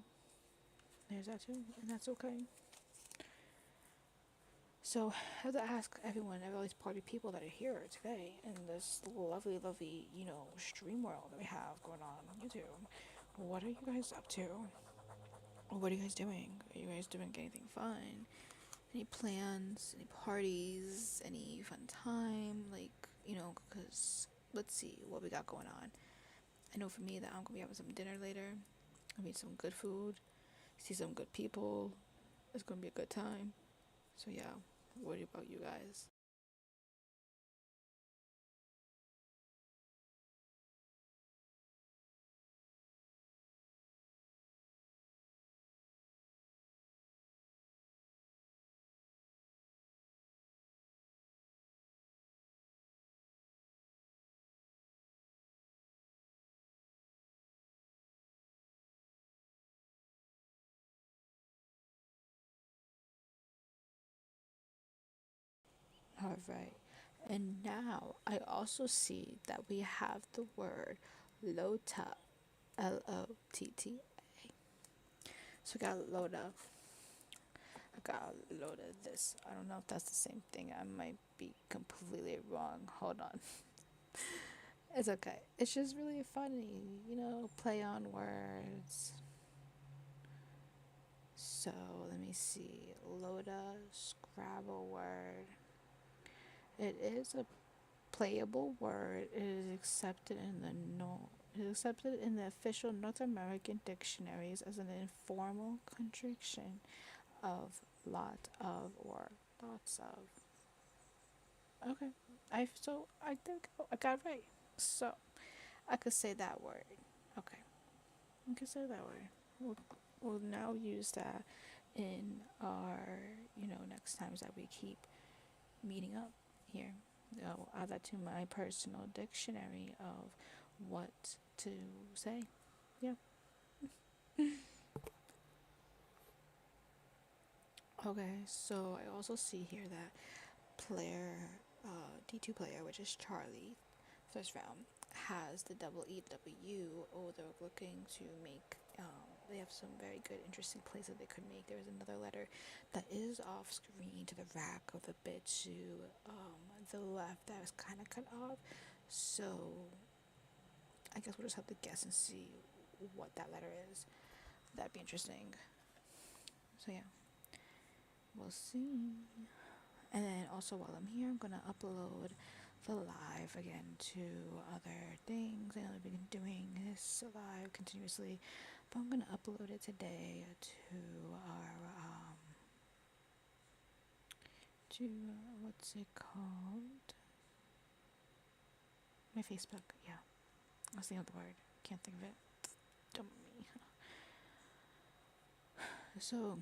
There's that too, and that's okay. So I have to ask everyone, all these party people that are here today in this lovely, lovely, stream world that we have going on YouTube, what are you guys up to? What are you guys doing? Are you guys doing anything fun? Any plans? Any parties? Any fun time? Like, because let's see what we got going on. I know for me that I'm gonna be having some dinner later. I mean, some good food, see some good people. It's gonna be a good time. So yeah, what about you guys? All right. And now I also see that we have the word Lota, Lotta. So we got Loda. I got a load of this. I don't know if that's the same thing. I might be completely wrong. Hold on. It's okay. It's just really funny, play on words. So let me see. Loda Scrabble word. It is a playable word. It is accepted in the no. It is accepted in the official North American dictionaries as an informal contraction of lot of or lots of. Okay. I think I got it right. So I could say that word. Okay. I could say that word. We'll now use that in our, next times that we keep meeting up here. I'll add that to my personal dictionary of what to say. Yeah. Okay, so I also see here that player, D2 player, which is Charlie, first round, has the double EW. Oh, they're looking to make. They have some very good, interesting plays that they could make. There is another letter that is off screen to the rack of the bit to the left that is kind of cut off. So I guess we'll just have to guess and see what that letter is. That'd be interesting. So yeah, we'll see. And then also while I'm here, I'm gonna upload the live again to other things. I know we've been doing this live continuously, but I'm gonna upload it today to our what's it called? My Facebook. Yeah, I was thinking of the word. Can't think of it. Dumb me. So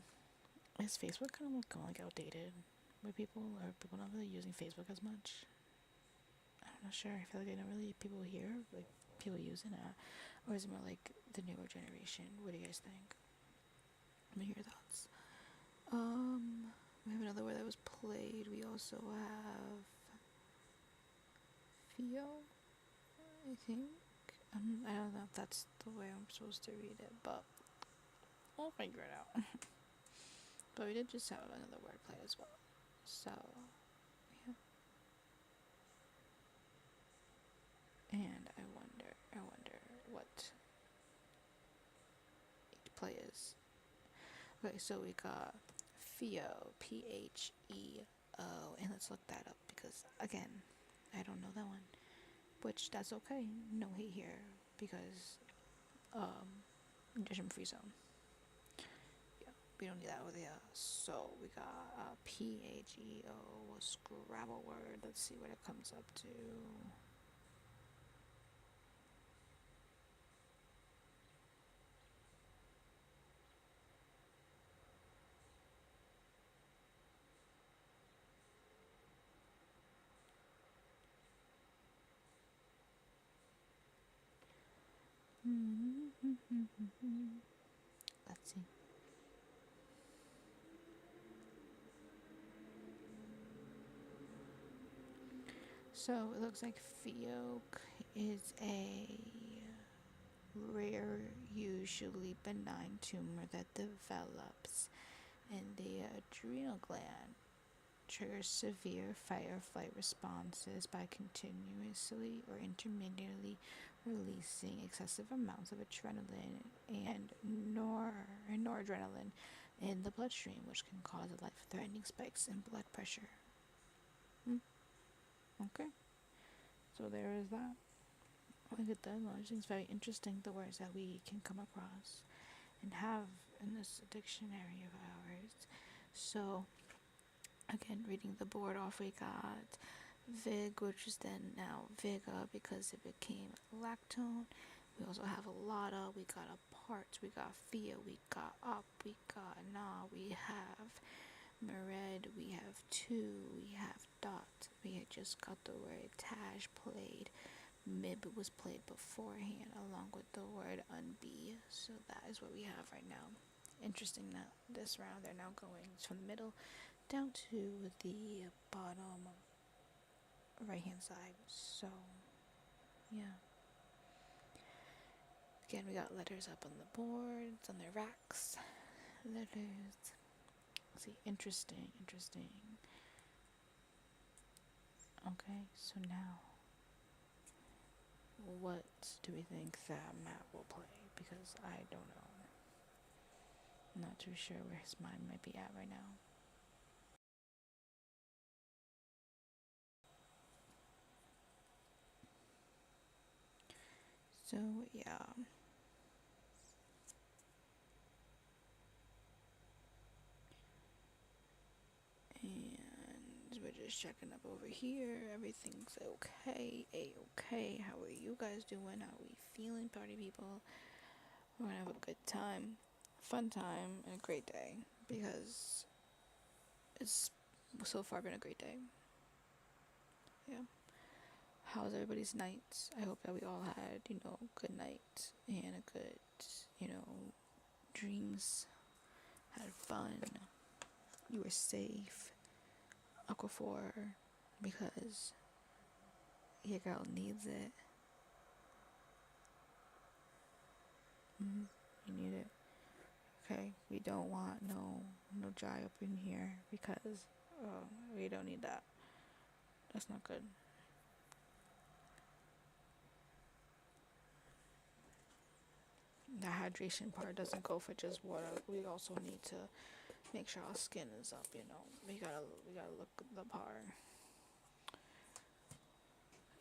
is Facebook kind of like going like outdated with people? Are people not really using Facebook as much? I'm not sure. I feel like I don't really people here like people using it, or is it more like the newer generation? What do you guys think? Let me hear your thoughts. We have another word that was played. We also have Theo, I think. I don't know if that's the way I'm supposed to read it, but I'll figure it out. But we did just have another word play as well. So, yeah. And I wonder what each play is. Okay, so we got Pheo, Pheo, and let's look that up because again, I don't know that one. Which that's okay. No hate here because judgment free zone. Yeah, we don't need that over there. So we got Pheo Scrabble word. Let's see what it comes up to. Let's see. So it looks like Pheo is a rare, usually benign tumor that develops in the adrenal gland. triggers severe fight or flight responses by continuously or intermittently releasing excessive amounts of adrenaline and noradrenaline in the bloodstream, which can cause life-threatening spikes in blood pressure. Okay, so there is that. Look at that. It seems very interesting, the words that we can come across and have in this dictionary of ours. So, again, reading the board off, we got Vig, which is then now Viga because it became lactone. We also have a lotta, we got a part, we got Fia, we got up, we got na, we have Mered, we have two, we have dot. We had just got the word Taj played. Mib was played beforehand along with the word unbe. So that is what we have right now. Interesting that this round they're now going from the middle down to the bottom right hand side. So yeah. Again, we got letters up on the boards, on their racks. Letters. See, interesting. Okay, so now, what do we think that Matt will play? Because I don't know. I'm not too sure where his mind might be at right now. So, yeah. And we're just checking up over here. Everything's okay. A-okay. How are you guys doing? How are we feeling, party people? We're gonna have a good time. Fun time and a great day. Because it's so far been a great day. Yeah. How's everybody's nights? I hope that we all had, good night and a good, dreams. Had fun. You were safe. Aquaphor, because your girl needs it. You need it. Okay, we don't want no dry up in here because we don't need that. That's not good. The hydration part doesn't go for just water. We also need to make sure our skin is up. We gotta look the part.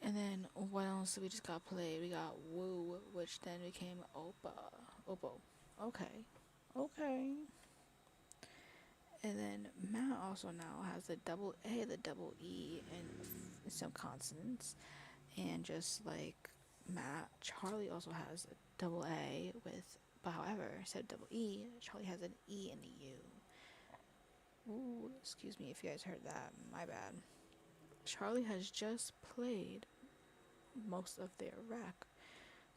And then what else we just got played? We got Woo, which then became Oppo. Okay. And then Matt also now has the double A, the double E, and some consonants. And just like Matt, Charlie also has a double A but however, instead of double E, Charlie has an E and a U. Ooh, excuse me if you guys heard that. My bad. Charlie has just played most of their rack,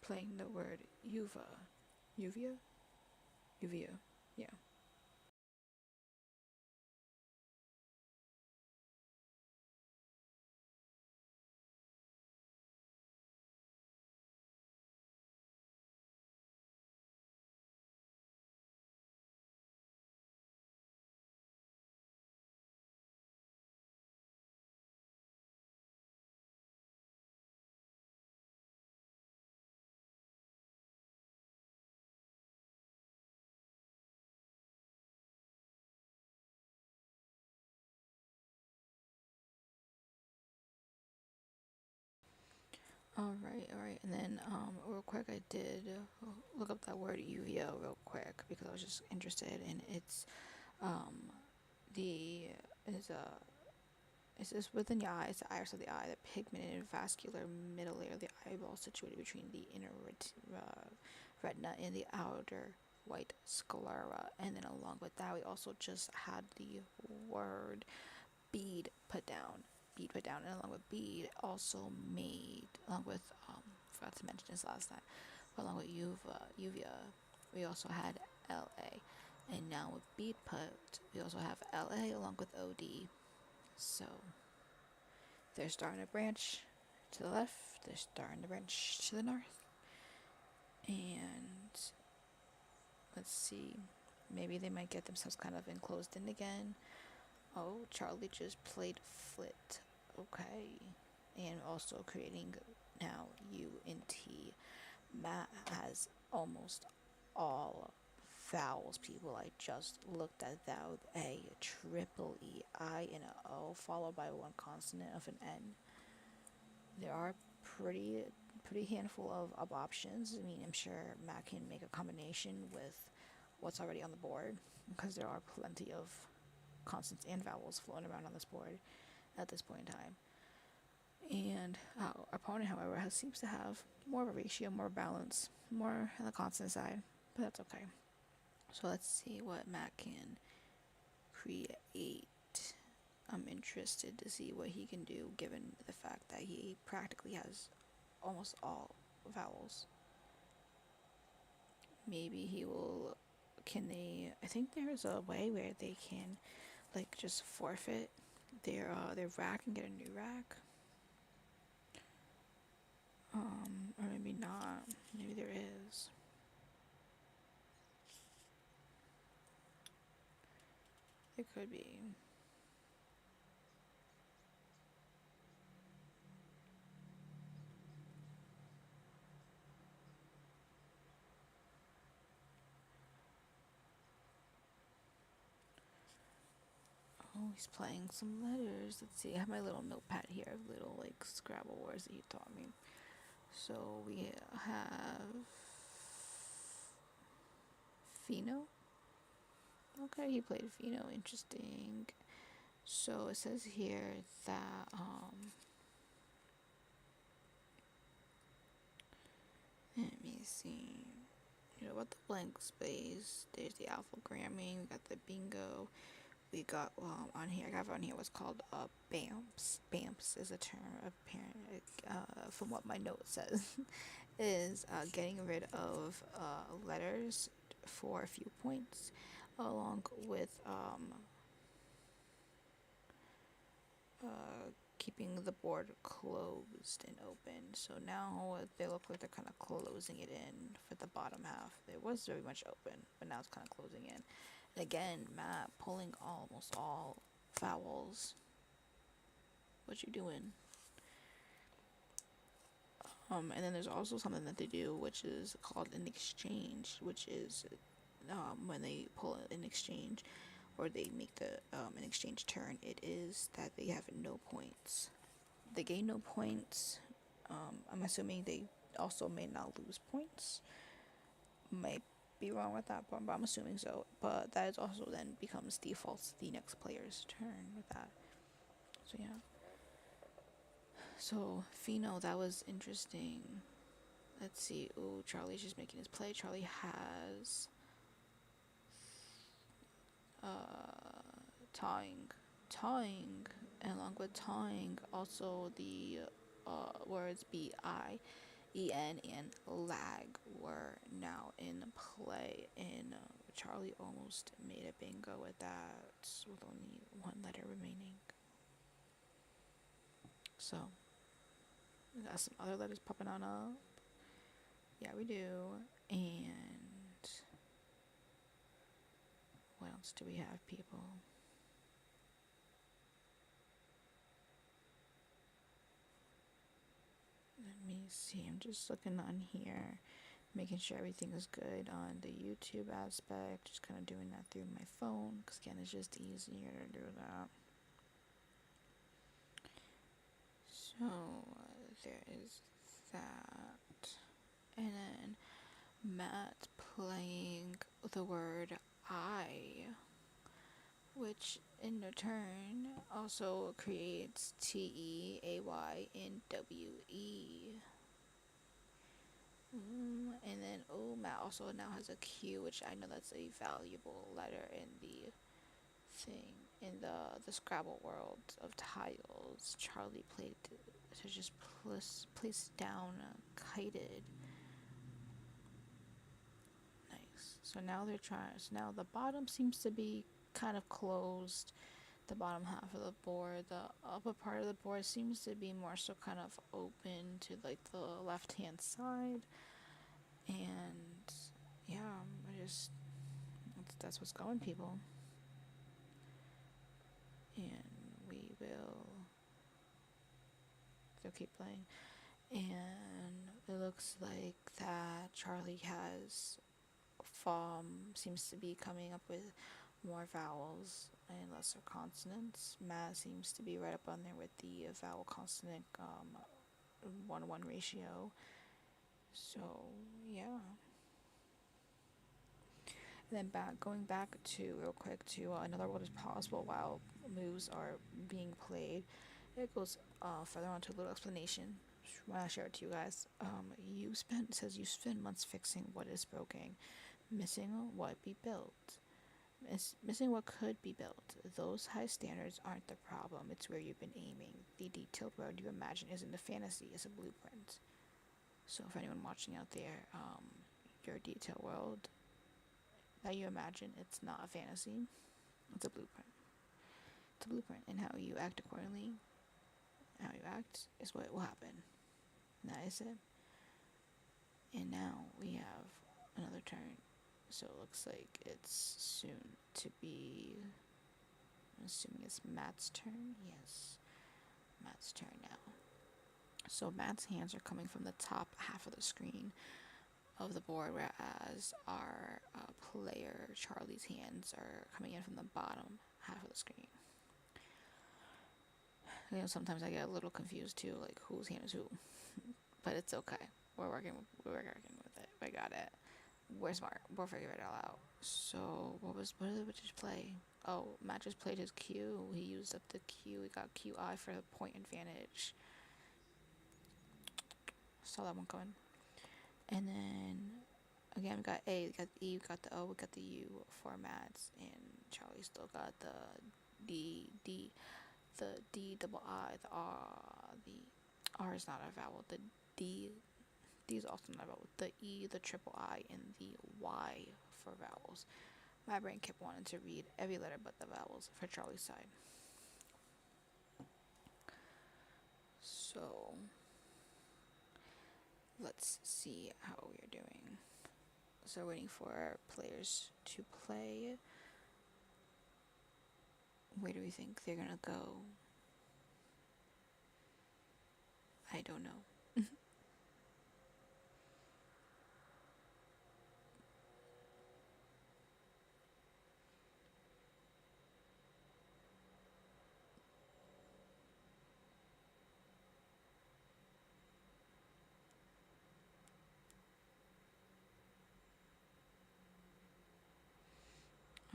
playing the word Uvia, yeah. All right. And then, real quick, I did look up that word Uvia real quick because I was just interested, and it's the is it's just within the eye. It's the iris of the eye, the pigmented vascular middle layer of the eyeball situated between the inner retina and the outer white sclera. And then along with that, we also just had the word bead put down. And along with bead, also made, along with, forgot to mention this last time, but along with Uvia, we also had LA. And now with bead put, we also have LA along with OD. So they're starting to branch to the left, they're starting to branch to the north. And let's see, maybe they might get themselves kind of enclosed in again. Oh, Charlie just played flit. Okay. And also creating now UNT. Matt has almost all vowels, people. I just looked at that with a triple E, I, and a O, followed by one consonant of an N. There are pretty handful of options. I mean, I'm sure Matt can make a combination with what's already on the board because there are plenty of consonants and vowels floating around on this board at this point in time. And our opponent, however, seems to have more of a ratio, more balance, more on the consonant side, but that's okay. So let's see what Matt can create. I'm interested to see what he can do given the fact that he practically has almost all vowels. Maybe he will. Can they? I think there's a way where they can, like, just forfeit their rack and get a new rack. Or maybe not. Maybe there is. It could be. Oh, he's playing some letters. Let's see. I have my little notepad here of little, like, Scrabble words that he taught me. So we have Fino. Okay, he played Fino. Interesting. So it says here that let me see. You know about the blank space? There's the alphagramming. We got the bingo. We got on here. I got on here what's called BAMPS. BAMPS is a term apparent from what my note says is getting rid of letters for a few points, along with keeping the board closed and open. So now they look like they're kind of closing it in for the bottom half. It was very much open, but now it's kind of closing in. And again, Matt pulling almost all vowels. What you doing? And then there's also something that they do, which is called an exchange, which is when they pull an exchange or they make an exchange turn, it is that they have no points. They gain no points. I'm assuming they also may not lose points. Might be wrong with that, but I'm assuming so. But that is also then becomes defaults the next player's turn with that. So yeah. So Fino, that was interesting. Let's see. Ooh, Charlie's just making his play. Charlie has tawing. Tawing, and along with tawing, also the words BIEN and lag were now in play, and Charlie almost made a bingo with that with only one letter remaining. So, we got some other letters popping on up. Yeah, we do. And what else do we have, people? Let me see. I'm just looking on here, making sure everything is good on the YouTube aspect. Just kind of doing that through my phone, because again, it's just easier to do that. So there is that, and then Matt playing the word I, which in turn also creates TEAY and WE. And then Matt also now has a Q, which I know that's a valuable letter in the thing in the Scrabble world of tiles. Charlie played to just place down kited. Nice. So now they're trying. So now the bottom seems to be kind of closed. The bottom half of the board, the upper part of the board seems to be more so kind of open to like the left hand side. And yeah, that's what's going, people. and we will still keep playing. And it looks like that Charlie has seems to be coming up with more vowels and lesser consonants. Matt seems to be right up on there with the vowel consonant 1-1 ratio. So yeah. And then going back to real quick to another world is possible while moves are being played. It goes further on to a little explanation. When I share it to you guys, you spend months fixing what is broken, missing what be built. Missing what could be built. Those high standards aren't the problem, it's where you've been aiming. The detailed world you imagine isn't a fantasy, it's a blueprint. So, for anyone watching out there, your detailed world that you imagine, it's not a fantasy, it's a blueprint. It's a blueprint, and how you act accordingly, how you act is what will happen. And that is it. And now we have another turn. So it looks like it's soon to be. I'm assuming it's Matt's turn. Yes, Matt's turn now. So Matt's hands are coming from the top half of the screen of the board, whereas our player Charlie's hands are coming in from the bottom half of the screen. You know, sometimes I get a little confused too, like whose hand is who, but it's okay. We're working with it. We got it. We're smart. We'll figure it all out. So what did we just play? Oh, Matt just played his Q. He used up the Q. He got QI for the point advantage. Saw that one coming. And then again we got A, we got the E, we got the O, we got the U for Matt's, and Charlie still got the D, the D double I, the R. The R is not a vowel. The D is also not a vowel. The E, the triple I, and the Y for vowels. My brain kept wanting to read every letter but the vowels for Charlie's side. So let's see how we are doing. So waiting for our players to play. Where do we think they're gonna go? I don't know.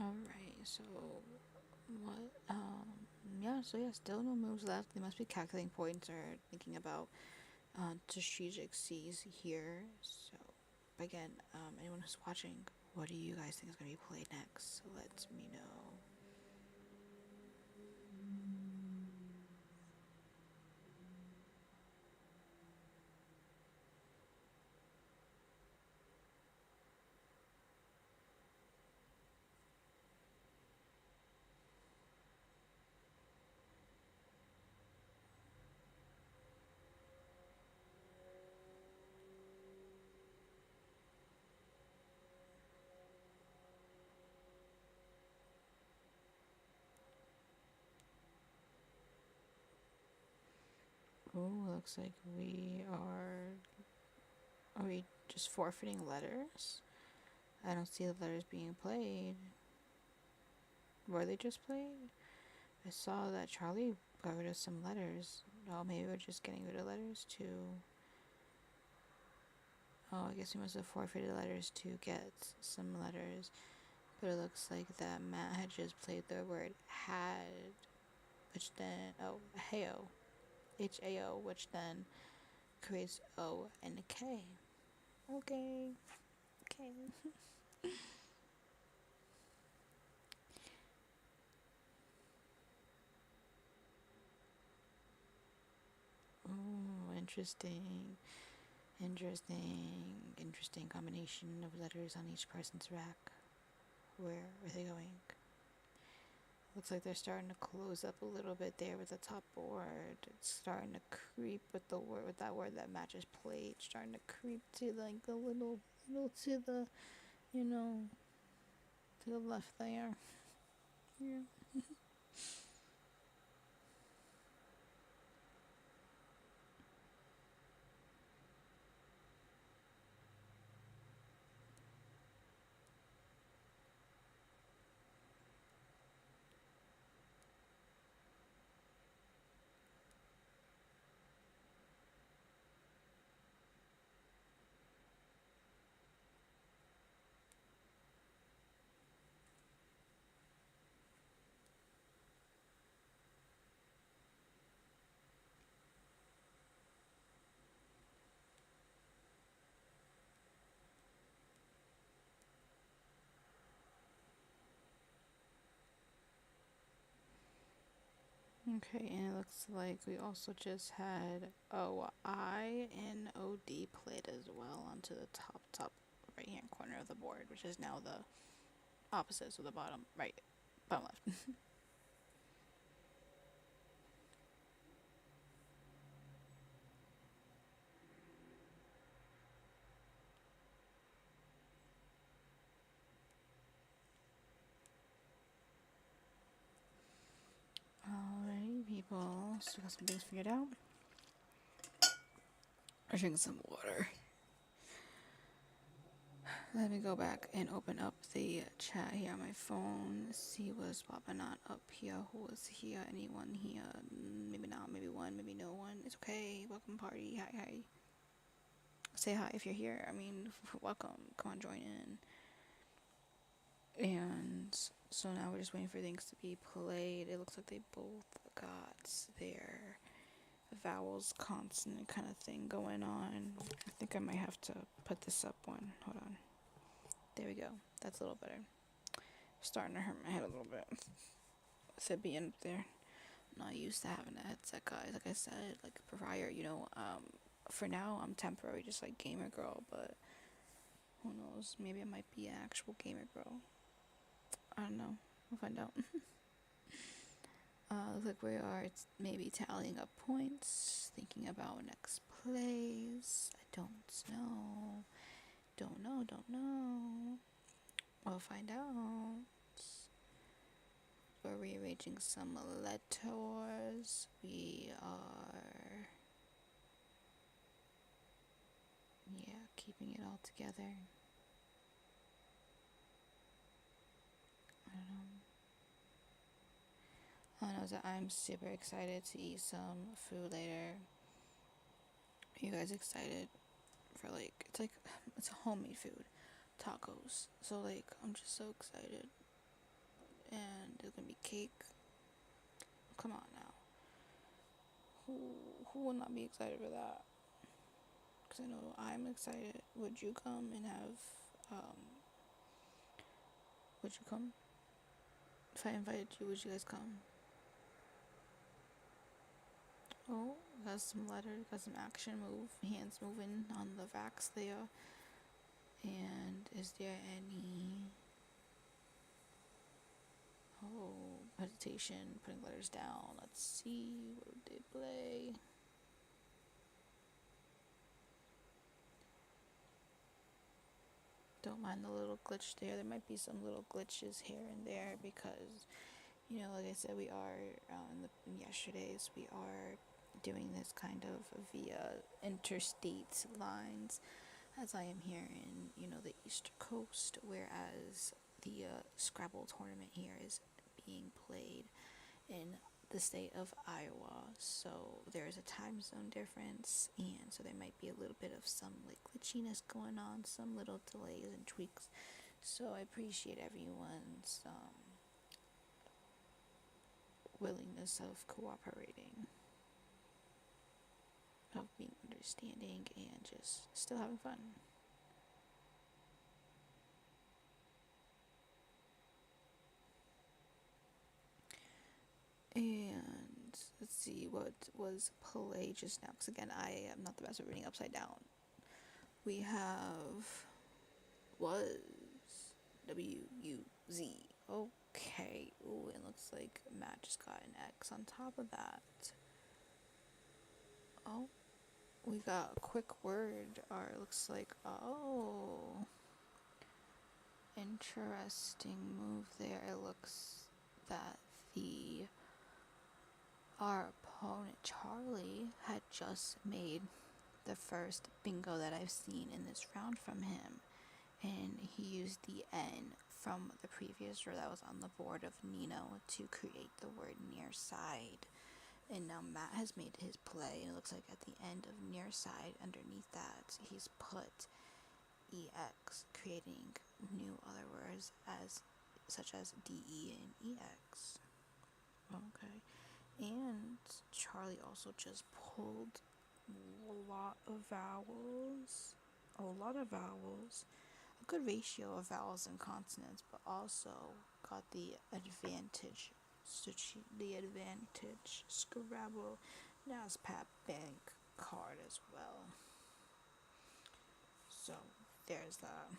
Alright, so what still no moves left. They must be calculating points or thinking about strategic C's here. So again, anyone who's watching, what do you guys think is gonna be played next? So let me know. Oh, looks like are we just forfeiting letters? I don't see the letters being played. Were they just played? I saw that Charlie got rid of some letters. Oh, maybe we're just getting rid of letters too. Oh, I guess we must have forfeited letters to get some letters. But it looks like that Matt had just played the word had, which then, Hao, Hao, which then creates O and a K. Okay. Oh, interesting combination of letters on each person's rack. Where are they going? Looks like they're starting to close up a little bit there with the top board. It's starting to creep with that word that matches played. Starting to creep to like a little to the, to the left there. Yeah. Okay, and it looks like we also just had OI and OD played as well onto the top right hand corner of the board, which is now the opposite, so the bottom right, bottom left. Alrighty, people. So got some things figured out. I drink some water. Let me go back and open up the chat here on my phone. See what's popping on up here. Who is here? Anyone here? Maybe not. Maybe one. Maybe no one. It's okay. Welcome party. Hi, hi. Say hi if you're here. I mean, welcome. Come on, join in. And so now we're just waiting for things to be played. It looks like they both got their vowels, consonant kind of thing going on. I think I might have to put this up one. Hold on. There we go. That's a little better. Starting to hurt my head a little bit with it being up there. I'm not used to having a headset, guys. Like I said, like prior, for now I'm temporary, just like gamer girl, but who knows? Maybe I might be an actual gamer girl. I don't know. We'll find out. Looks like we are maybe tallying up points, thinking about next plays. I don't know. Don't know. We'll find out. We're rearranging some letters. We are, keeping it all together. I don't know. All I know is that I'm super excited to eat some food later. Are you guys excited for it's homemade food, tacos. So I'm just so excited. And there's gonna be cake. Come on now. Who will not be excited for that? Because I know I'm excited. Would you come and have, would you come? If I invited you, would you guys come? Oh, got some letters, got some action move, hands moving on the vax there. And is there any, hesitation, putting letters down? Let's see, what did they play? Don't mind the little glitch there. There might be some little glitches here and there because, like I said, we are, in yesterday's, we are doing this kind of via interstate lines, as I am here in, the East Coast, whereas the Scrabble tournament here is being played in the state of Iowa, so there is a time zone difference, and so there might be a little bit of some glitchiness going on, some little delays and tweaks. So I appreciate everyone's willingness of cooperating, of being understanding, and just still having fun. And let's see what was play just now, because again, I am not the best at reading upside down. We have was W-U-Z. Okay. Ooh, it looks like Matt just got an X on top of that. Oh, we got a quick word. Or it looks like, interesting move there. It looks that our opponent Charlie had just made the first bingo that I've seen in this round from him, and he used the N from the previous row that was on the board of Nino to create the word near side. And now Matt has made his play, and it looks like at the end of near side, underneath that, he's put EX, creating new other words such as DE and EX. Okay. And Charlie also just pulled a lot of vowels. A good ratio of vowels and consonants, but also got the advantage the Advantage Scrabble NASPAP Bank card as well. So there's that.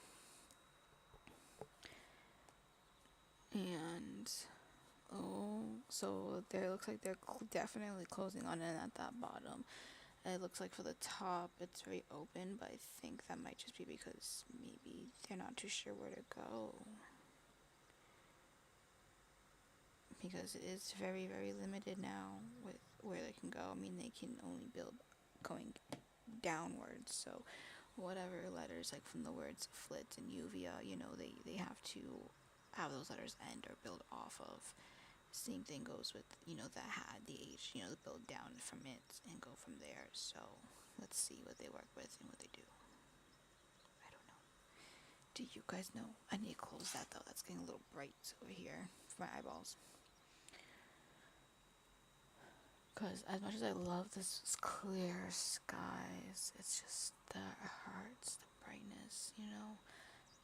And so there looks like they're definitely closing on it at that bottom. It looks like for the top it's very open, but I think that might just be because maybe they're not too sure where to go. Because it is very, very limited now with where they can go. I mean, they can only build going downwards, so whatever letters, like from the words flit and uvia, they have to have those letters end or build off of. Same thing goes with, the had, the H, build down from it and go from there. So let's see what they work with and what they do. I don't know. Do you guys know? I need to close that though. That's getting a little bright over here for my eyeballs. Because as much as I love this clear skies, it's just the hurts, the brightness,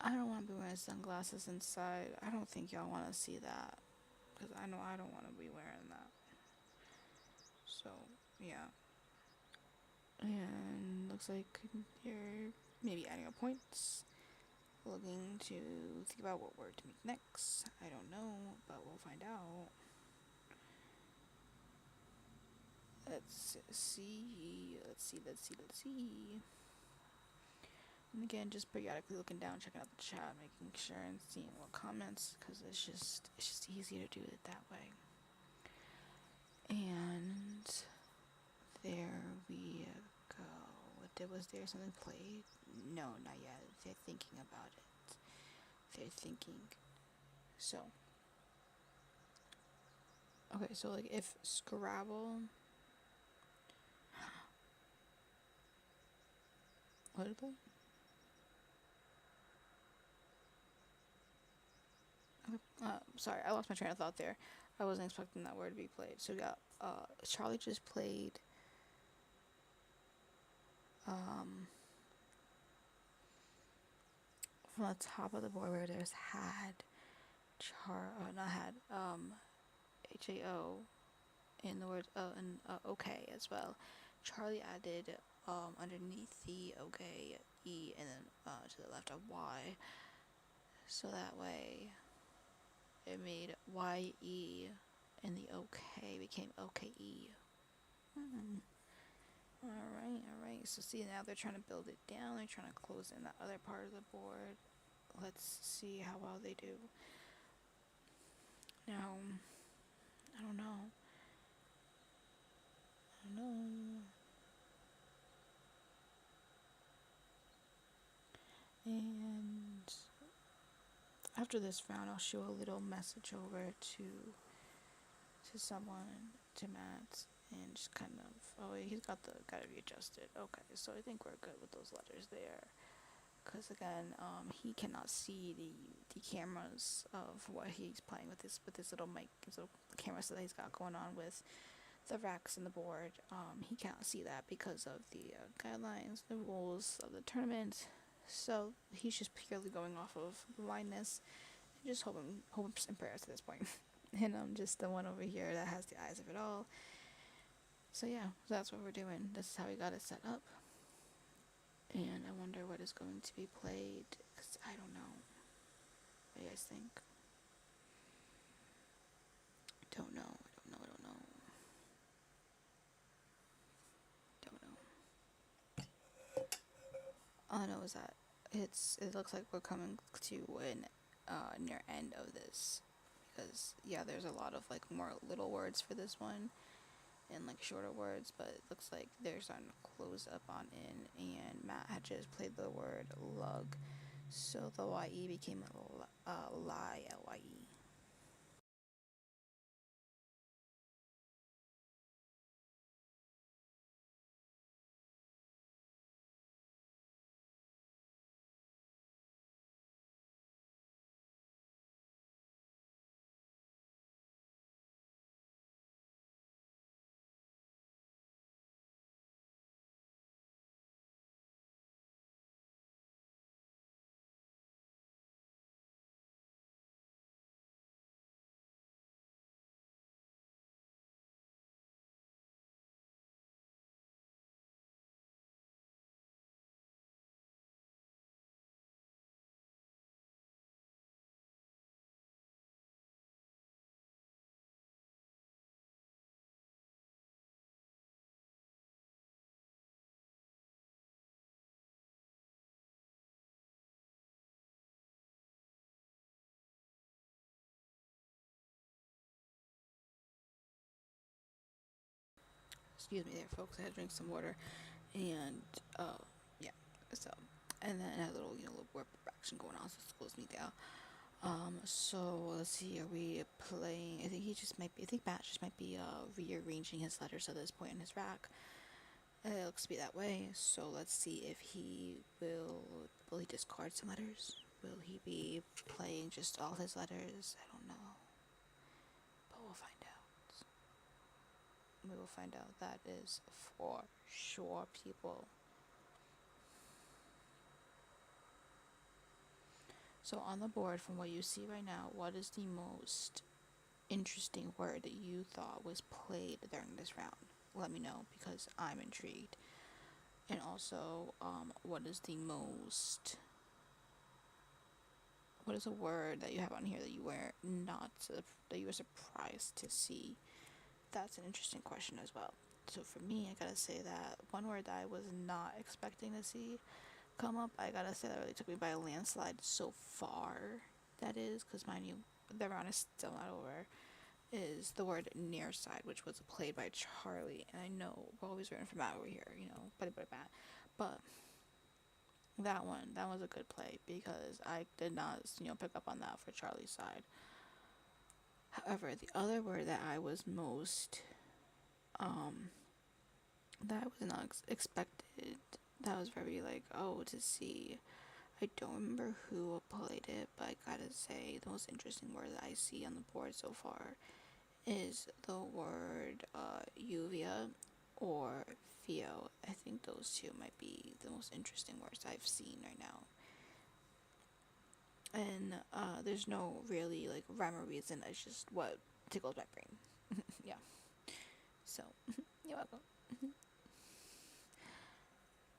I don't want to be wearing sunglasses inside. I don't think y'all want to see that. Because I know I don't want to be wearing that. So, yeah. And looks like you're maybe adding up points. Looking to think about what word to make next. I don't know, but we'll find out. Let's see. And again, just periodically looking down, checking out the chat, making sure and seeing what comments, because it's just easier to do it that way. And there we go. Was there something played? No, not yet. They're thinking about it. They're thinking. So. Okay, so like if Scrabble. What did it play? Sorry, I lost my train of thought there. I wasn't expecting that word to be played. So we got Charlie just played from the top of the board where there's had HAO in the words and okay as well. Charlie added underneath the okay E and then to the left of Y, so that way it made YE and the okay became OKE. Alright. So see, now they're trying to build it down. They're trying to close in that other part of the board. Let's see how well they do. Now, I don't know. And after this round, I'll show a little message over to someone, to Matt, and just kind of, he's gotta be adjusted. Okay, so I think we're good with those letters there. Because again, he cannot see the cameras of what he's playing with this little mic, his little camera that he's got going on with the racks and the board. He cannot see that because of the guidelines, the rules of the tournament. So he's just purely going off of blindness. Just hoping and prayers at this point. And I'm just the one over here that has the eyes of it all. So yeah, that's what we're doing. This is how we got it set up. And I wonder what is going to be played, because I don't know. What do you guys think? Don't know. All I know is that it looks like we're coming to an near end of this, because yeah, there's a lot of like more little words for this one and like shorter words, but it looks like they're starting to close up on in, and Matt had just played the word lug, so the YE became lie, LYE. Excuse me there, folks. I had to drink some water. And, yeah. So, and then a little, little word action going on, so it slows me down. So let's see, are we playing? I think Matt just might be, rearranging his letters at this point in his rack. It looks to be that way, so let's see if will he discard some letters? Will he be playing just all his letters? I don't know. But we'll find out. We will find out, that is for sure, people. So on the board, from what you see right now, what is the most interesting word that you thought was played during this round? Let me know, because I'm intrigued. And also, what is a word that you have on here that you were not that you were surprised to see? That's an interesting question as well. So for me, I gotta say that one word that I was not expecting to see come up, I gotta say that really took me by a landslide so far. That is, because mind you, the round is still not over. Is the word near side, which was played by Charlie, and I know we're always rooting for Matt over here, but that was a good play, because I did not, pick up on that for Charlie's side. However, the other word that I was most, that I was not expected, that was very like, oh, to see. I don't remember who played it, but I gotta say, the most interesting word that I see on the board so far is the word Uvia or Theo. I think those two might be the most interesting words I've seen right now. And there's no really like rhyme or reason. It's just what tickles my brain. Yeah. So you're welcome.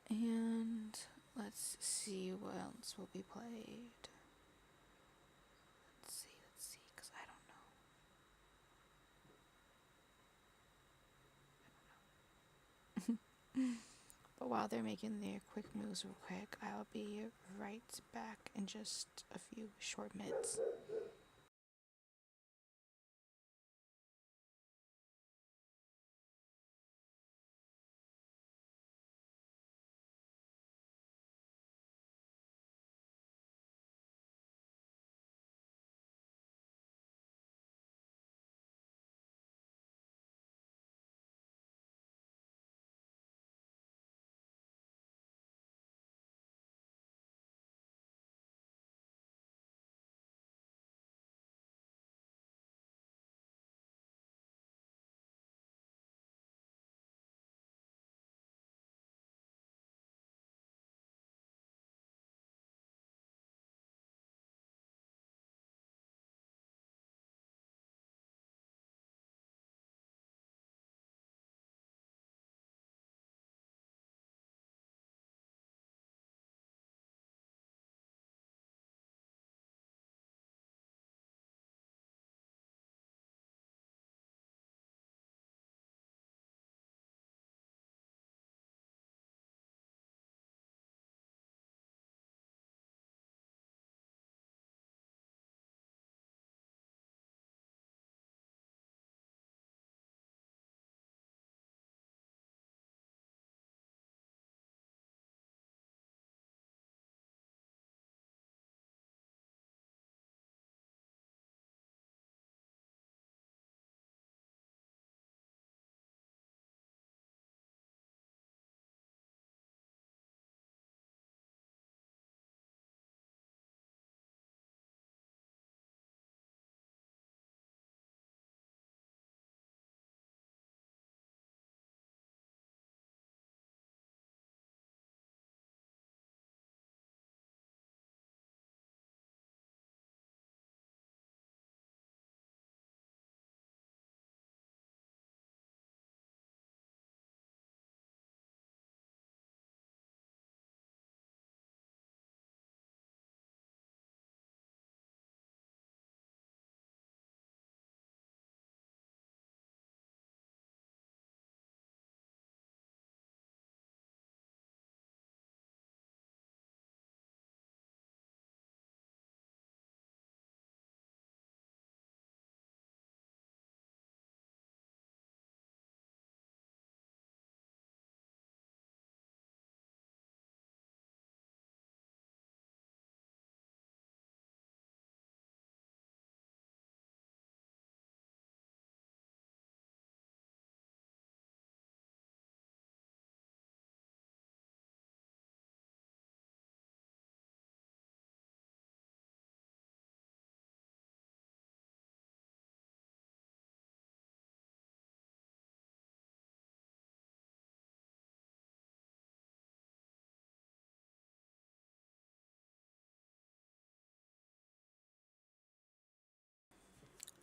And let's see what else will be played. Let's see, because I don't know. But while they're making their quick moves real quick, I'll be right back in just a few short minutes.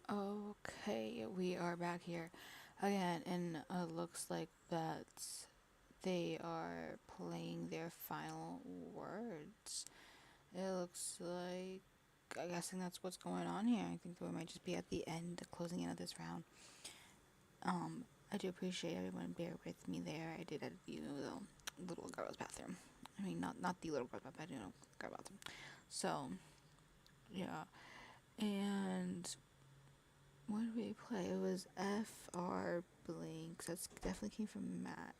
Okay, we are back here again, and looks like that they are playing their final words. It looks like, I guessing that's what's going on here. I think we might just be at the end, the closing in of this round. I do appreciate everyone bear with me there. I did edit the little girl's bathroom. I mean, not the little girl's bathroom, girl bathroom. So, yeah. And what did we play? It was FR Blinks. That's definitely came from Matt.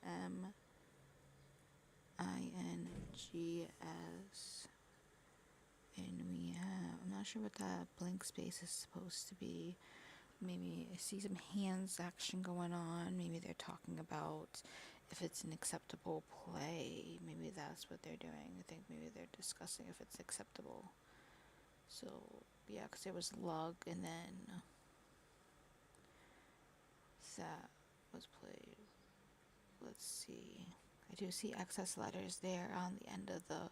MINGS. And we have, I'm not sure what that blank space is supposed to be. Maybe I see some hands action going on. Maybe they're talking about if it's an acceptable play. Maybe that's what they're doing. I think maybe they're discussing if it's acceptable. So, yeah, because there was lug and then that was played. Let's see. I do see excess letters there on the end of the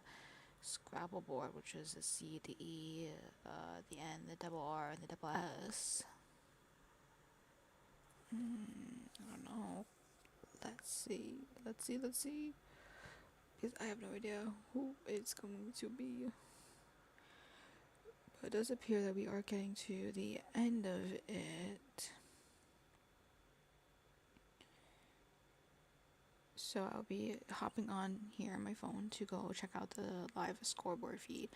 Scrabble board, which is the C, the E, the N, the double R, and the double S. I don't know. Let's see. Because I have no idea who it's going to be. But it does appear that we are getting to the end of it. So I'll be hopping on here on my phone to go check out the live scoreboard feed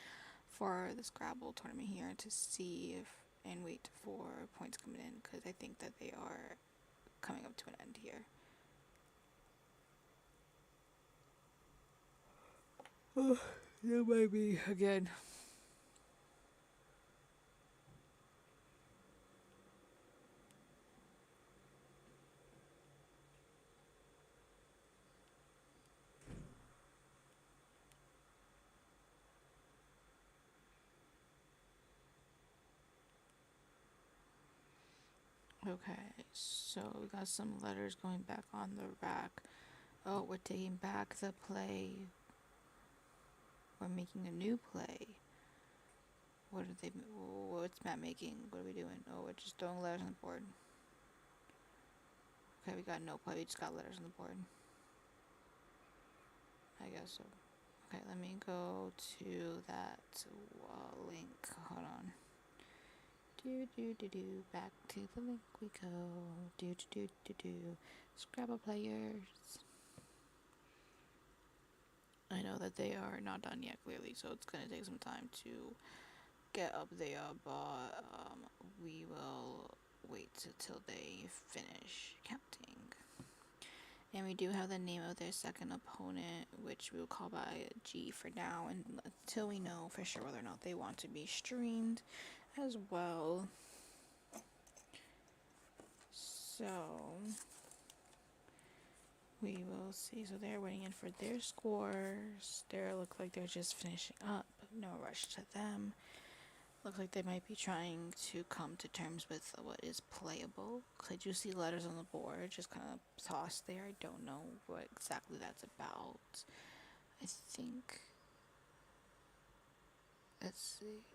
for the Scrabble tournament here to see if and wait for points coming in, because I think that they are coming up to an end here. That might be again. Okay, so we got some letters going back on the rack. Oh, we're taking back the play. We're making a new play. What's Matt making? What are we doing? Oh, we're just throwing letters on the board. Okay, we got no play. We just got letters on the board. I guess so. Okay, let me go to that link. Hold on. Back to the link we go. Scrabble players. I know that they are not done yet, clearly, so it's gonna take some time to get up there, but we will wait till they finish counting. And we do have the name of their second opponent, which we will call by G for now, and until we know for sure whether or not they want to be streamed as well. So we will see. So they're waiting in for their scores. They look like they're just finishing up. No rush to them. Looks like they might be trying to come to terms with what is playable. Because I do see letters on the board just kind of tossed there. I don't know what exactly that's about. I think... Let's see.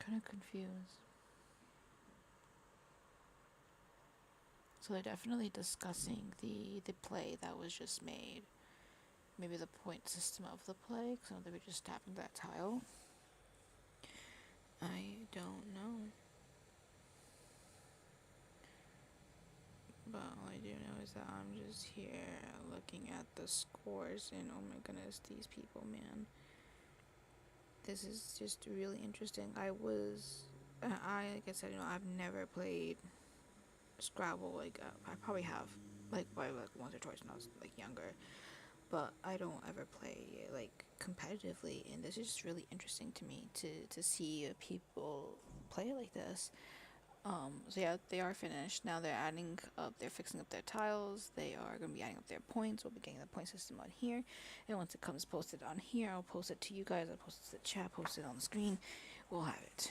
Kind of confused. So they're definitely discussing the play that was just made. Maybe the point system of the play, because they were just tapping that tile. I don't know. But all I do know is that I'm just here looking at the scores, and oh my goodness, these people, man. This is just really interesting. Like I said, I've never played Scrabble. I probably have, probably once or twice when I was younger, but I don't ever play competitively, and this is just really interesting to me to see people play it like this. So yeah, they are finished. Now they're fixing up their tiles. They are going to be adding up their points. We'll be getting the point system on here. And once it comes posted on here, I'll post it to you guys. I'll post it to the chat, post it on the screen. We'll have it.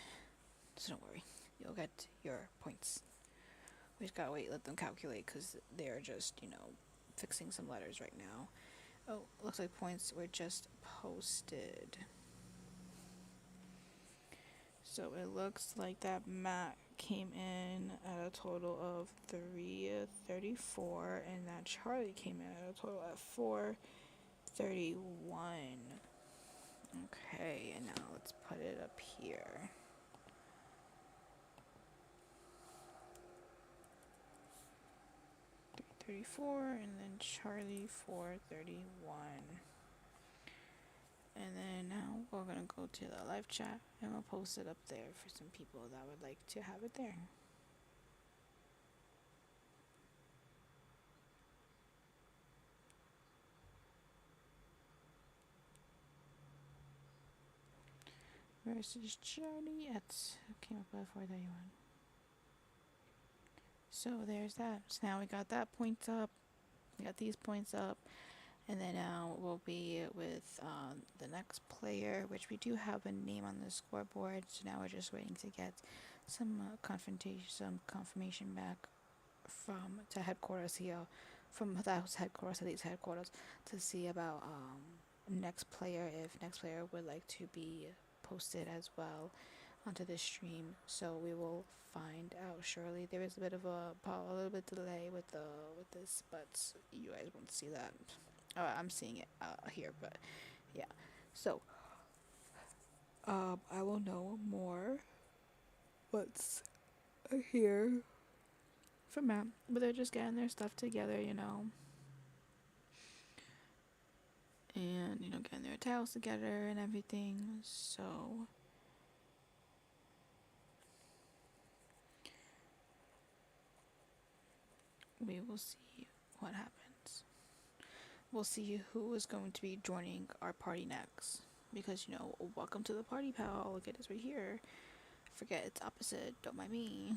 So don't worry. You'll get your points. We just gotta wait, let them calculate, because they're just, fixing some letters right now. Oh, looks like points were just posted. So it looks like that Matt came in at a total of 334, and that Charlie came in at a total of 431. Okay, and now let's put it up here. $34, and then Charlie 431. And then now we're gonna go to the live chat and we'll post it up there for some people that would like to have it there. Versus Charlie at came up with 431. So there's that. So now we got that points up. We got these points up. And then now we'll be with the next player, which we do have a name on the scoreboard. So now we're just waiting to get some confirmation back from to headquarters here, from that headquarters to these headquarters, to see about next player, if next player would like to be posted as well onto this stream. So we will find out shortly. There is a bit of a little bit delay with this, but you guys won't see that. I'm seeing it here, but yeah. So I will know more what's here from Matt, but they're just getting their stuff together, and getting their towels together and everything. So we will see what happens. We'll see who is going to be joining our party next, because welcome to the party, pal. Look at this right here. Forget it's opposite. Don't mind me.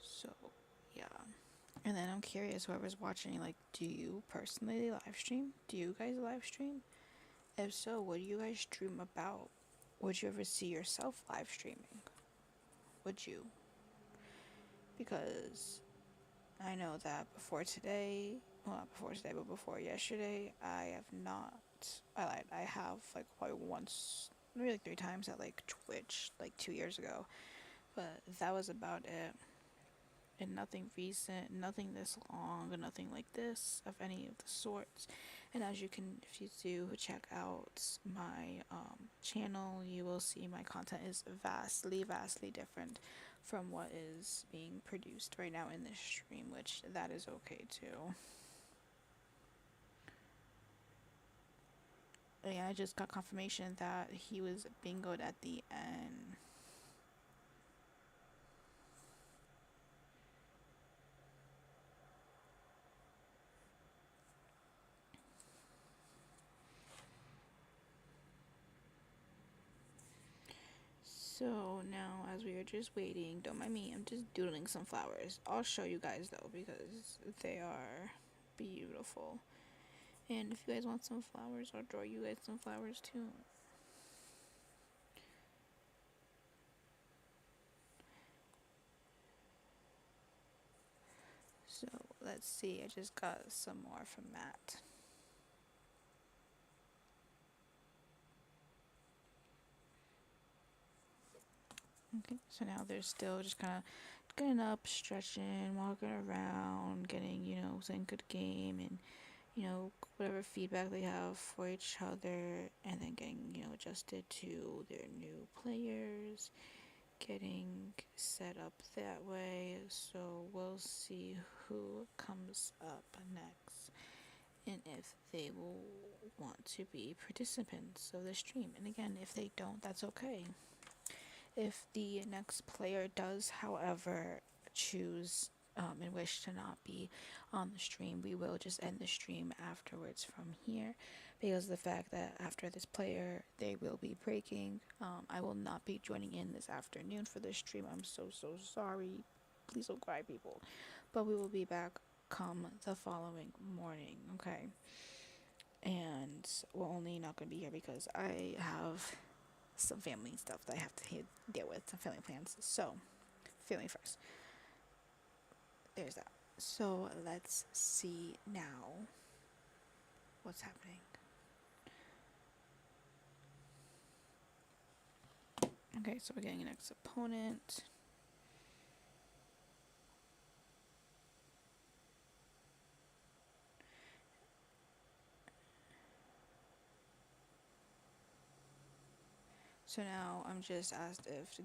So yeah. And then I'm curious, whoever's watching, like, do you personally live stream? Do you guys live stream? If so, what do you guys stream about? Would you ever see yourself live streaming? Would you? Because I know that before today, well, not before today, but before yesterday, I have not. I lied. I have, like, probably once, maybe like 3 times at, like, Twitch, like 2 years ago. But that was about it. And nothing recent, nothing this long, nothing like this of any of the sorts. And as you can, if you do check out my channel, you will see my content is vastly different from what is being produced right now in this stream, which that is okay too. And I just got confirmation that he was bingoed at the end. So now, as we are just waiting, don't mind me, I'm just doodling some flowers. I'll show you guys though, because they are beautiful. And if you guys want some flowers, I'll draw you guys some flowers too. So let's see, I just got some more from Matt. Okay, so now they're still just kind of getting up, stretching, walking around, getting, saying good game, and, whatever feedback they have for each other, and then getting, adjusted to their new players, getting set up that way. So we'll see who comes up next, and if they will want to be participants of the stream. And again, if they don't, that's okay. If the next player does, however, choose and wish to not be on the stream, we will just end the stream afterwards from here, because of the fact that after this player, they will be breaking. I will not be joining in this afternoon for this stream. I'm so sorry. Please don't cry, people. But we will be back come the following morning, okay? And we're only not going to be here because I have some family stuff that I have to deal with, some family plans. So, family first. There's that. So let's see now what's happening. Okay, so we're getting an next opponent. So now I'm just asked if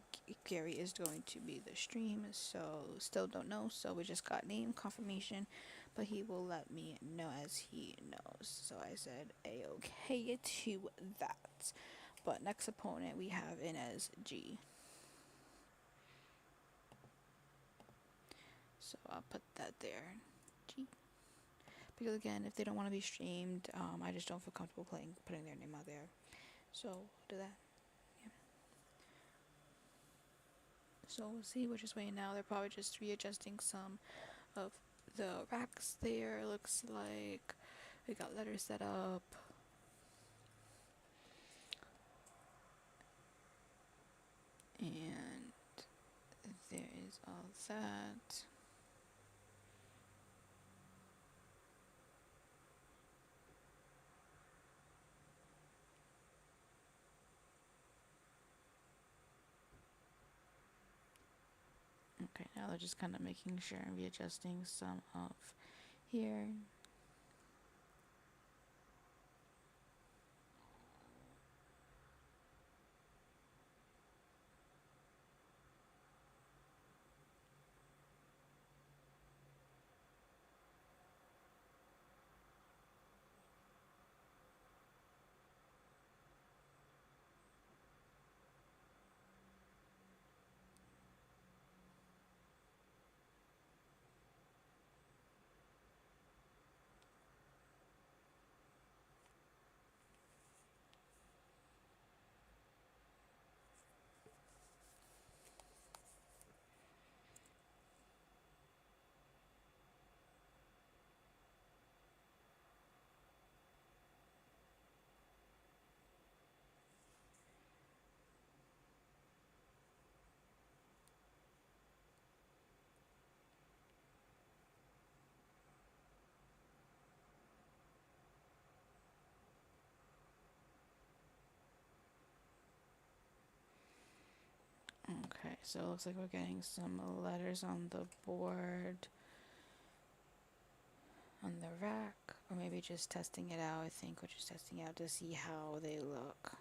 Gary is going to be the stream, so still don't know. So we just got name confirmation, but he will let me know as he knows. So I said a-okay to that. But next opponent we have in as G. So I'll put that there. G. Because again, if they don't want to be streamed, I just don't feel comfortable putting their name out there. So do that. So we'll see. We're just waiting now. They're probably just readjusting some of the racks there. Looks like we got letters set up. And there is all that. Okay, now they're just kind of making sure and readjusting some of here. Okay, so it looks like we're getting some letters on the board, on the rack, or maybe just testing it out. I think we're just testing out to see how they look.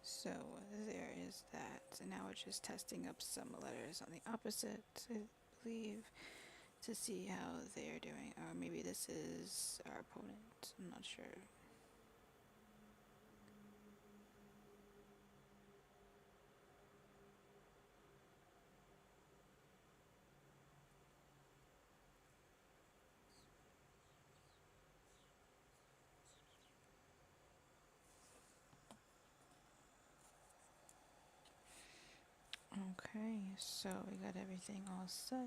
So there is that. And now we're just testing up some letters on the opposite, I believe, to see how they're doing. Or maybe this is our opponent. I'm not sure. Okay, so we got everything all set.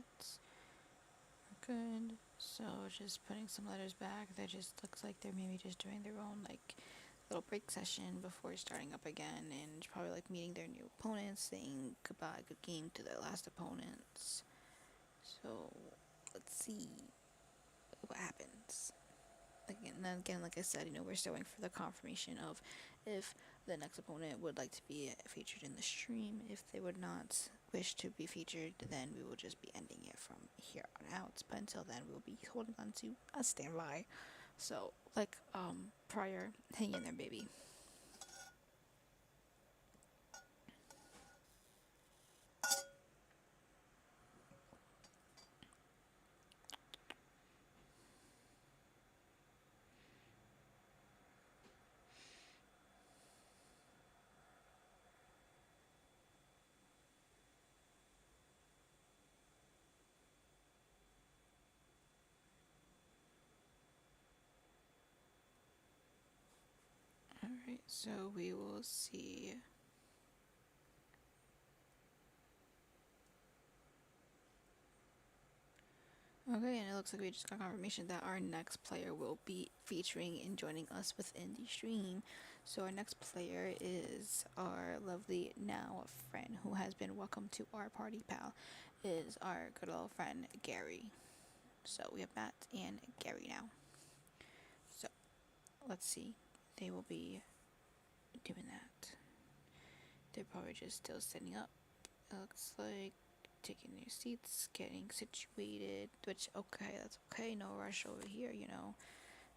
We're good. So just putting some letters back. That just looks like they're maybe just doing their own like little break session before starting up again, and probably like meeting their new opponents, saying goodbye, good game to their last opponents. So let's see what happens. Again, like I said, we're still waiting for the confirmation of if the next opponent would like to be featured in the stream. If they would not wish to be featured, then we will just be ending it from here on out. But until then, we'll be holding on to a standby. So, like prior, hang in there, baby. Alright, so we will see. Okay, and it looks like we just got confirmation that our next player will be featuring and joining us within the stream. So our next player is our lovely now friend who has been welcomed to our party pal, is our good old friend Gary. So we have Matt and Gary now. So let's see. They will be doing that. They're probably just still setting up. It looks like taking their seats, getting situated, which, okay, that's okay, no rush over here,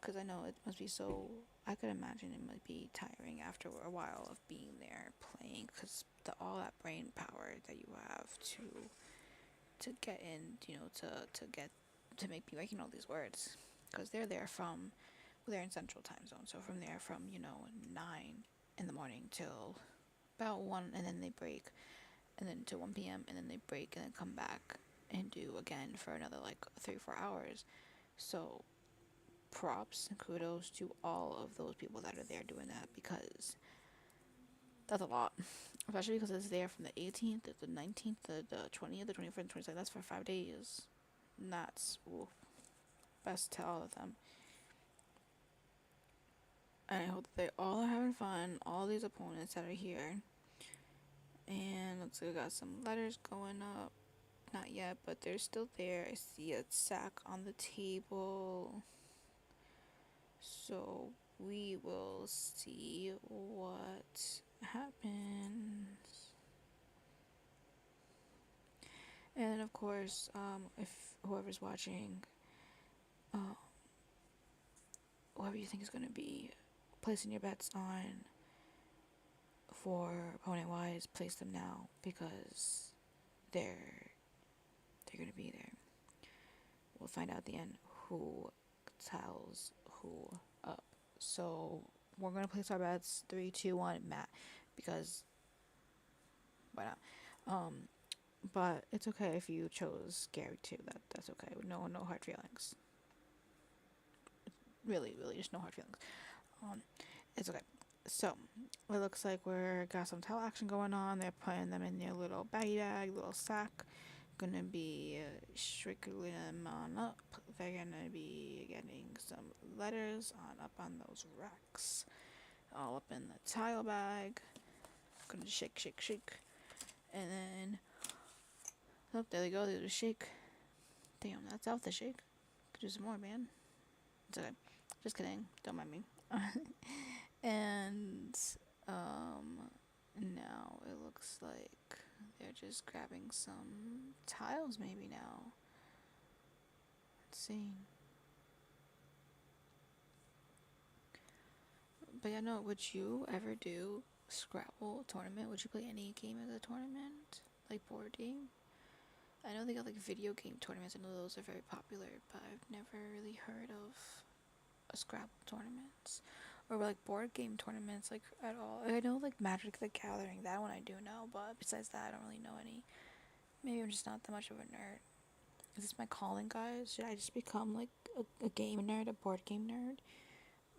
because I know it must be so, I could imagine it might be tiring after a while of being there playing, because all that brain power that you have to get in, to make me making all these words, because they're in Central Time Zone, so from there, from 9 in the morning till about 1, and then they break, and then to 1 p.m., and then they break and then come back and do again for another like 3 or 4 hours. So props and kudos to all of those people that are there doing that, because that's a lot, especially because it's there from the 18th to the 19th to the 20th, the 21st, and 22nd. That's for 5 days. And that's best to all of them. And I hope that they all are having fun, all these opponents that are here. And looks like we got some letters going up. Not yet, but they're still there. I see a sack on the table. So we will see what happens. And of course, if whoever's watching, uh, whoever you think is going to be placing your bets on for opponent wise, place them now, because they're going to be there. We'll find out at the end who tells who up. So we're going to place our bets 3, 2, 1, Matt, because why not? But it's okay if you chose Gary too. That's okay. No hard feelings. Really, just no hard feelings. It's okay. So it looks like we're got some towel action going on. They're putting them in their little baggy bag, little sack. Gonna be shrinkling them on up. They're gonna be getting some letters on those racks, all up in the tile bag. Gonna shake, and then there they go. They just shake. Damn, that's out the shake. Could do some more, man. It's okay. Just kidding. Don't mind me. And now it looks like they're just grabbing some tiles maybe now. Let's see. But yeah, no, would you ever do Scrabble Tournament? Would you play any game of the tournament? Like board game? I know they got like video game tournaments. I know those are very popular, but I've never really heard of a Scrabble tournaments or like board game tournaments like at all. I know like Magic the Gathering, that one I do know, but besides that I don't really know any. Maybe I'm just not that much of a nerd. Is this my calling, guys? Should I just become like a game nerd, a board game nerd?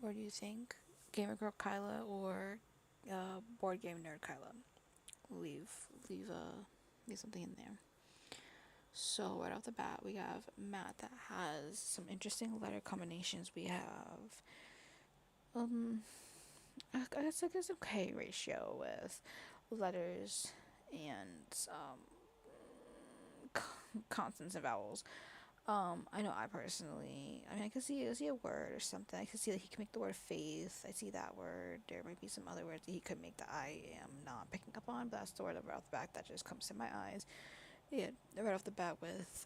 Or do you think Gamer Girl Kyla or board game nerd Kyla? Leave something in there. So right off the bat, we have Matt that has some interesting letter combinations. We have I guess like it's okay ratio with letters and consonants and vowels. I know I personally, I mean, I could see a word or something. I could see that he can make the word faith. I see that word. There might be some other words that he could make that I am not picking up on, but that's the word right off the bat that just comes to my eyes. Yeah, right off the bat with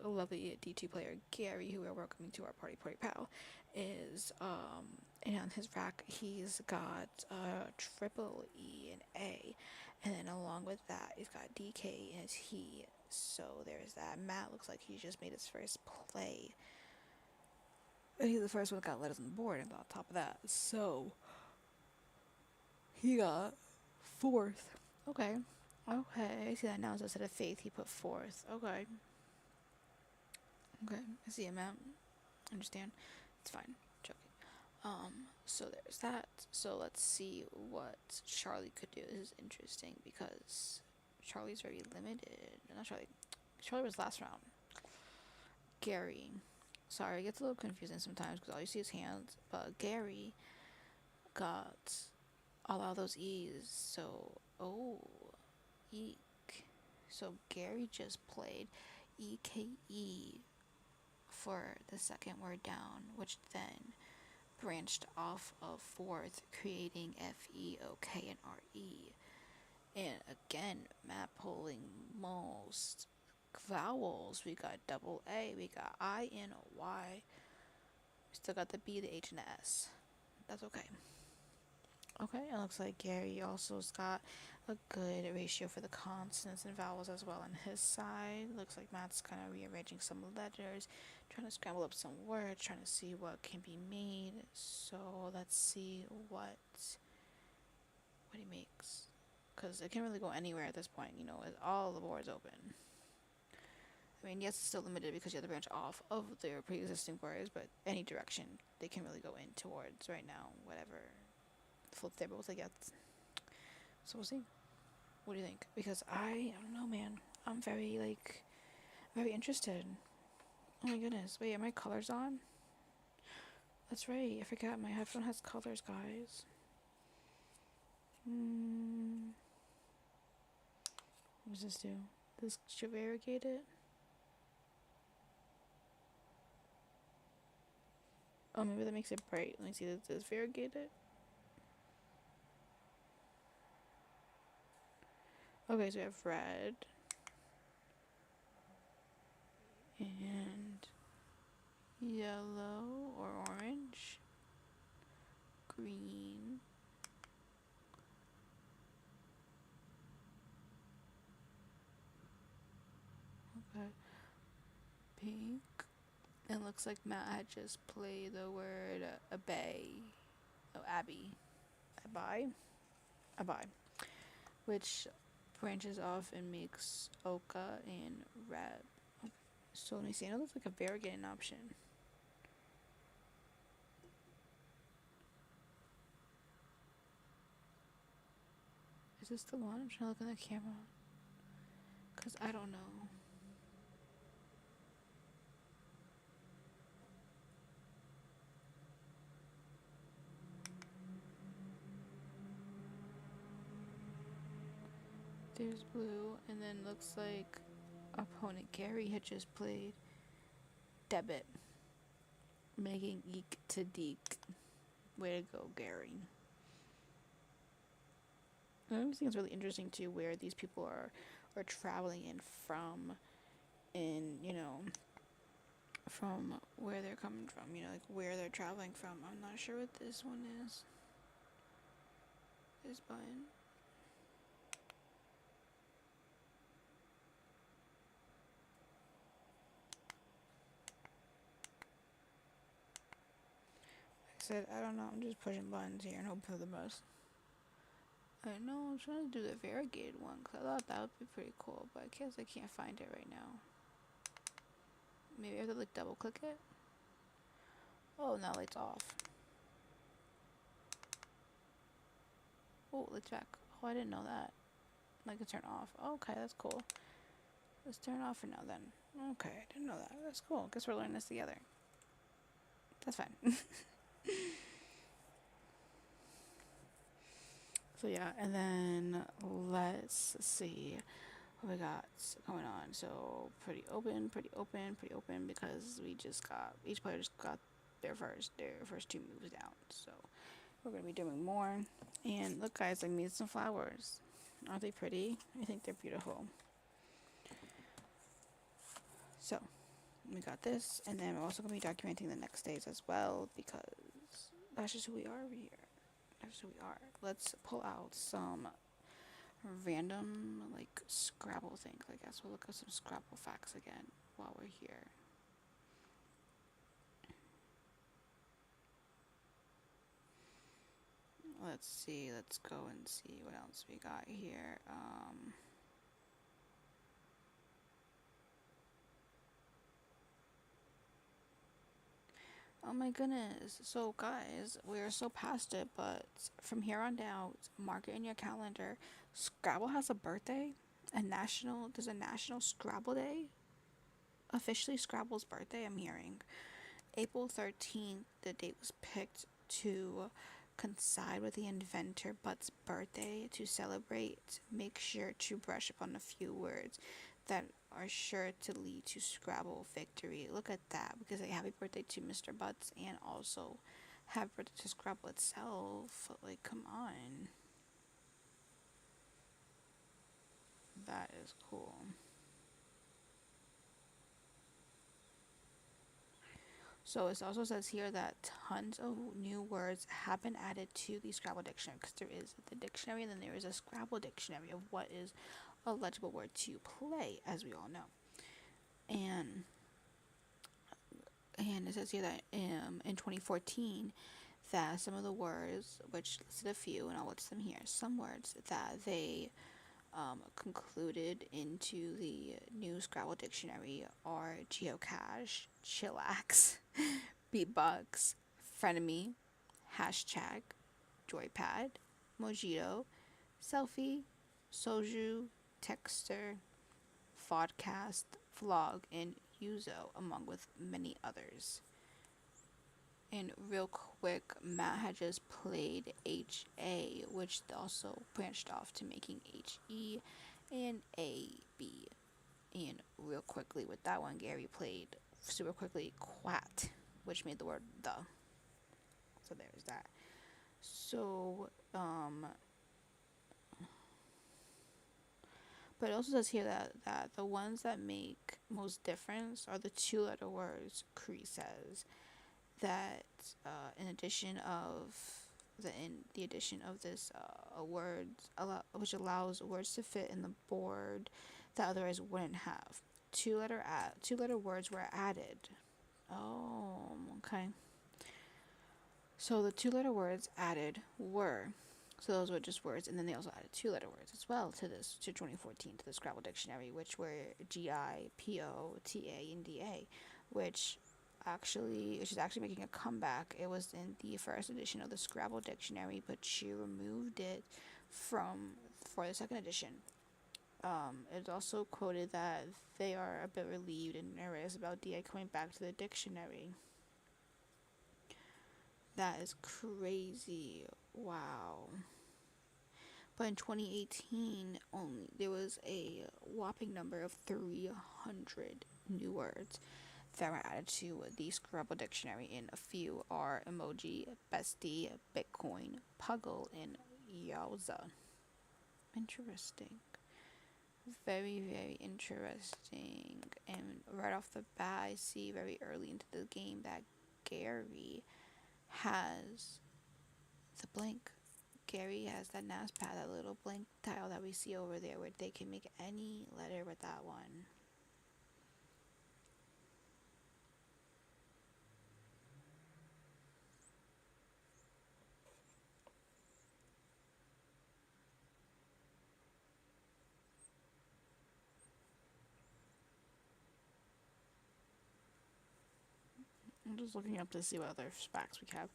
a lovely D2 player, Gary, who we're welcoming to our party pal, is, and on his rack, he's got triple E and A, and then along with that, he's got DK and T, so there's that. Matt looks like he just made his first play. And he's the first one that got letters on the board, and on top of that, so he got fourth. Okay. Okay, I see that now. So instead of faith, he put fourth. Okay. Okay, I see him out. Understand. It's fine. Joking. So there's that. So let's see what Charlie could do. This is interesting because Charlie's very limited. Not Charlie. Charlie was last round. Gary. Sorry, it gets a little confusing sometimes because all you see is hands, but Gary got all of those E's. So, oh, eek. So Gary just played EKE for the second word down, which then branched off of fourth, creating FEOK and RE. And again, map pulling most vowels. We got double A, we got I and Y. We still got the B, the H, and the S. That's okay. Okay, it looks like Gary also's got a good ratio for the consonants and vowels as well on his side. Looks like Matt's kind of rearranging some letters, trying to scramble up some words, trying to see what can be made. So let's see what he makes, because it can really go anywhere at this point. You know, with all the boards open. I mean, yes, it's still limited because you have to branch off of their pre-existing words, but any direction they can really go in towards right now, whatever flip their both, I guess. So we'll see. What do you think? Because I don't know, man. I'm very interested. Oh my goodness. Wait, are my colors on? That's right. I forgot my headphone has colors, guys. What does this do? This should variegate it? Oh, maybe that makes it bright. Let me see. Does this variegate it? Okay, so we have red. And yellow or orange. Green. Okay. Pink. It looks like Matt had just played the word abay. Oh, Abby. Abai. Which branches off and makes Oka and Reb. So let me see. I know that's like a variegated option. Is this the one? I'm trying to look in the camera. Because I don't know. There's blue, and then looks like opponent Gary had just played debit, making eek to deek. Way to go, Gary. I always think it's really interesting too where these people are traveling in from, and you know, from where they're coming from. You know, like where they're traveling from. I'm not sure what this one is. This button. Said, I don't know, I'm just pushing buttons here and hoping for the best. I know, I'm trying to do the variegated one because I thought that would be pretty cool, but I guess I can't find it right now. Maybe I have to like double click it? Oh, now light's off. Oh, lights back. Oh, I didn't know that. Like it turn off. Oh, okay, that's cool. Let's turn it off for now then. Okay, I didn't know that. That's cool. Guess we're learning this together. That's fine. So yeah, and then let's see what we got going on. So pretty open because each player just got their first two moves down. So we're gonna be doing more. And look, guys, I made some flowers. Aren't they pretty? I think they're beautiful. So we got this, and then we're also gonna be documenting the next days as well because that's just who we are over here. That's who we are. Let's pull out some random like Scrabble things. I guess we'll look at some Scrabble facts again while we're here. Let's see. Let's go and see what else we got here. Oh my goodness. So guys, we're so past it, but from here on out, mark it in your calendar. Scrabble has a birthday. There's a national Scrabble Day. officially Scrabble's birthday, I'm hearing. April 13th, the date was picked to coincide with the inventor But's birthday. To celebrate, make sure to brush up on a few words that are sure to lead to Scrabble victory. Look at that, because a happy birthday to Mr. Butts and also happy birthday to Scrabble itself. Like, come on. That is cool. So it also says here that tons of new words have been added to the Scrabble dictionary, because there is the dictionary and then there is a Scrabble dictionary of what is a legible word to play, as we all know. And it says here that in 2014 that some of the words, which listed a few, and I'll list them here, some words that they concluded into the new Scrabble dictionary are geocache, chillax, beatbox, frenemy, hashtag, joypad, mojito, selfie, soju, texter, vodcast, vlog, and Yuzo, among with many others. And real quick, Matt had just played HA, which also branched off to making HE and AB. And real quickly with that one, Gary played super quickly quat, which made the word the. So there's that. So, but it also says here that the ones that make most difference are the two-letter words, Cree says. That in addition of the addition of this words which allows words to fit in the board that otherwise wouldn't have. Two letter words were added. Oh, okay. So the two-letter words added were, so those were just words, and then they also added two-letter words as well to 2014 to the Scrabble dictionary, which were GI, PO, TA, and DA, which is actually making a comeback. It was in the first edition of the Scrabble dictionary, but she removed it for the second edition. It's also quoted that they are a bit relieved and nervous about DA coming back to the dictionary. That is crazy. Wow. But in 2018, only there was a whopping number of 300 new words that were added to the Scrabble dictionary, and a few are emoji, bestie, Bitcoin, puggle, and yowza. Interesting. Very, very interesting. And right off the bat, I see very early into the game that Gary has the blank. Gary has that NASPad, that little blank tile that we see over there where they can make any letter with that one. I'm just looking up to see what other facts we have.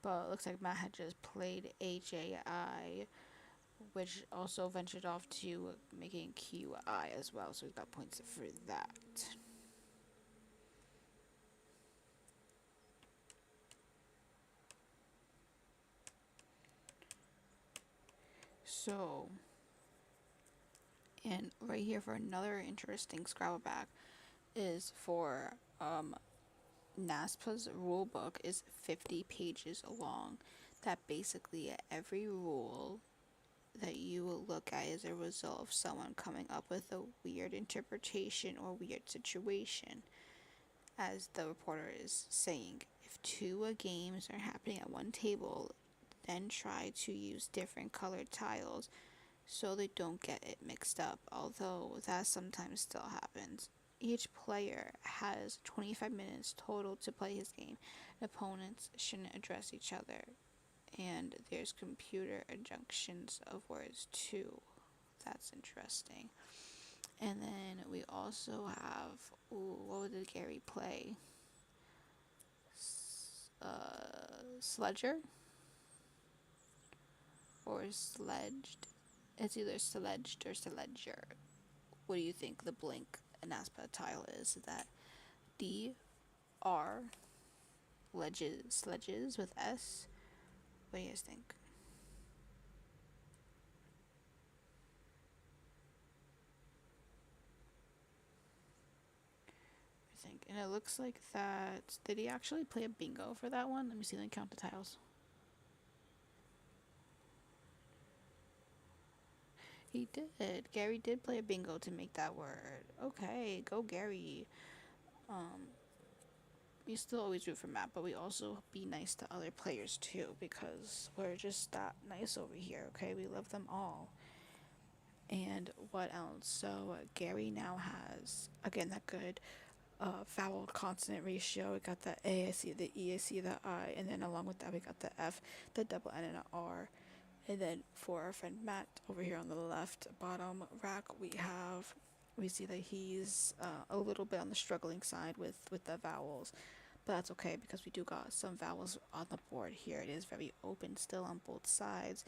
But it looks like Matt had just played HAI, which also ventured off to making QI as well. So he's got points for that. So, and right here for another interesting Scrabble back is for NASPA's rule book is 50 pages long. That basically every rule that you will look at is a result of someone coming up with a weird interpretation or weird situation. As the reporter is saying, if two games are happening at one table, then try to use different colored tiles so they don't get it mixed up, although that sometimes still happens. Each player has 25 minutes total to play his game. Opponents shouldn't address each other, and there's computer adjunctions of words too. That's interesting. And then we also have, what did Gary play? Sledger? Or sledged? It's either sledged or sledger. What do you think the blank Anaspa tile is? Is that D-R, sledges with S. What do you guys think? I think. And it looks like that. Did he actually play a bingo for that one? Let me see. Let me count the tiles. He did. Gary did play a bingo to make that word. Okay, go Gary. Um, we still always root for Matt, but we also be nice to other players too because we're just that nice over here. Okay, we love them all. And what else? So Gary now has again that good vowel consonant ratio. We got the A, I see the E, I see the I, and then along with that we got the F, the double N, and an R. And then for our friend Matt over here on the left bottom rack, we see that he's a little bit on the struggling side with the vowels, but that's okay because we do got some vowels on the board here. It is very open still on both sides.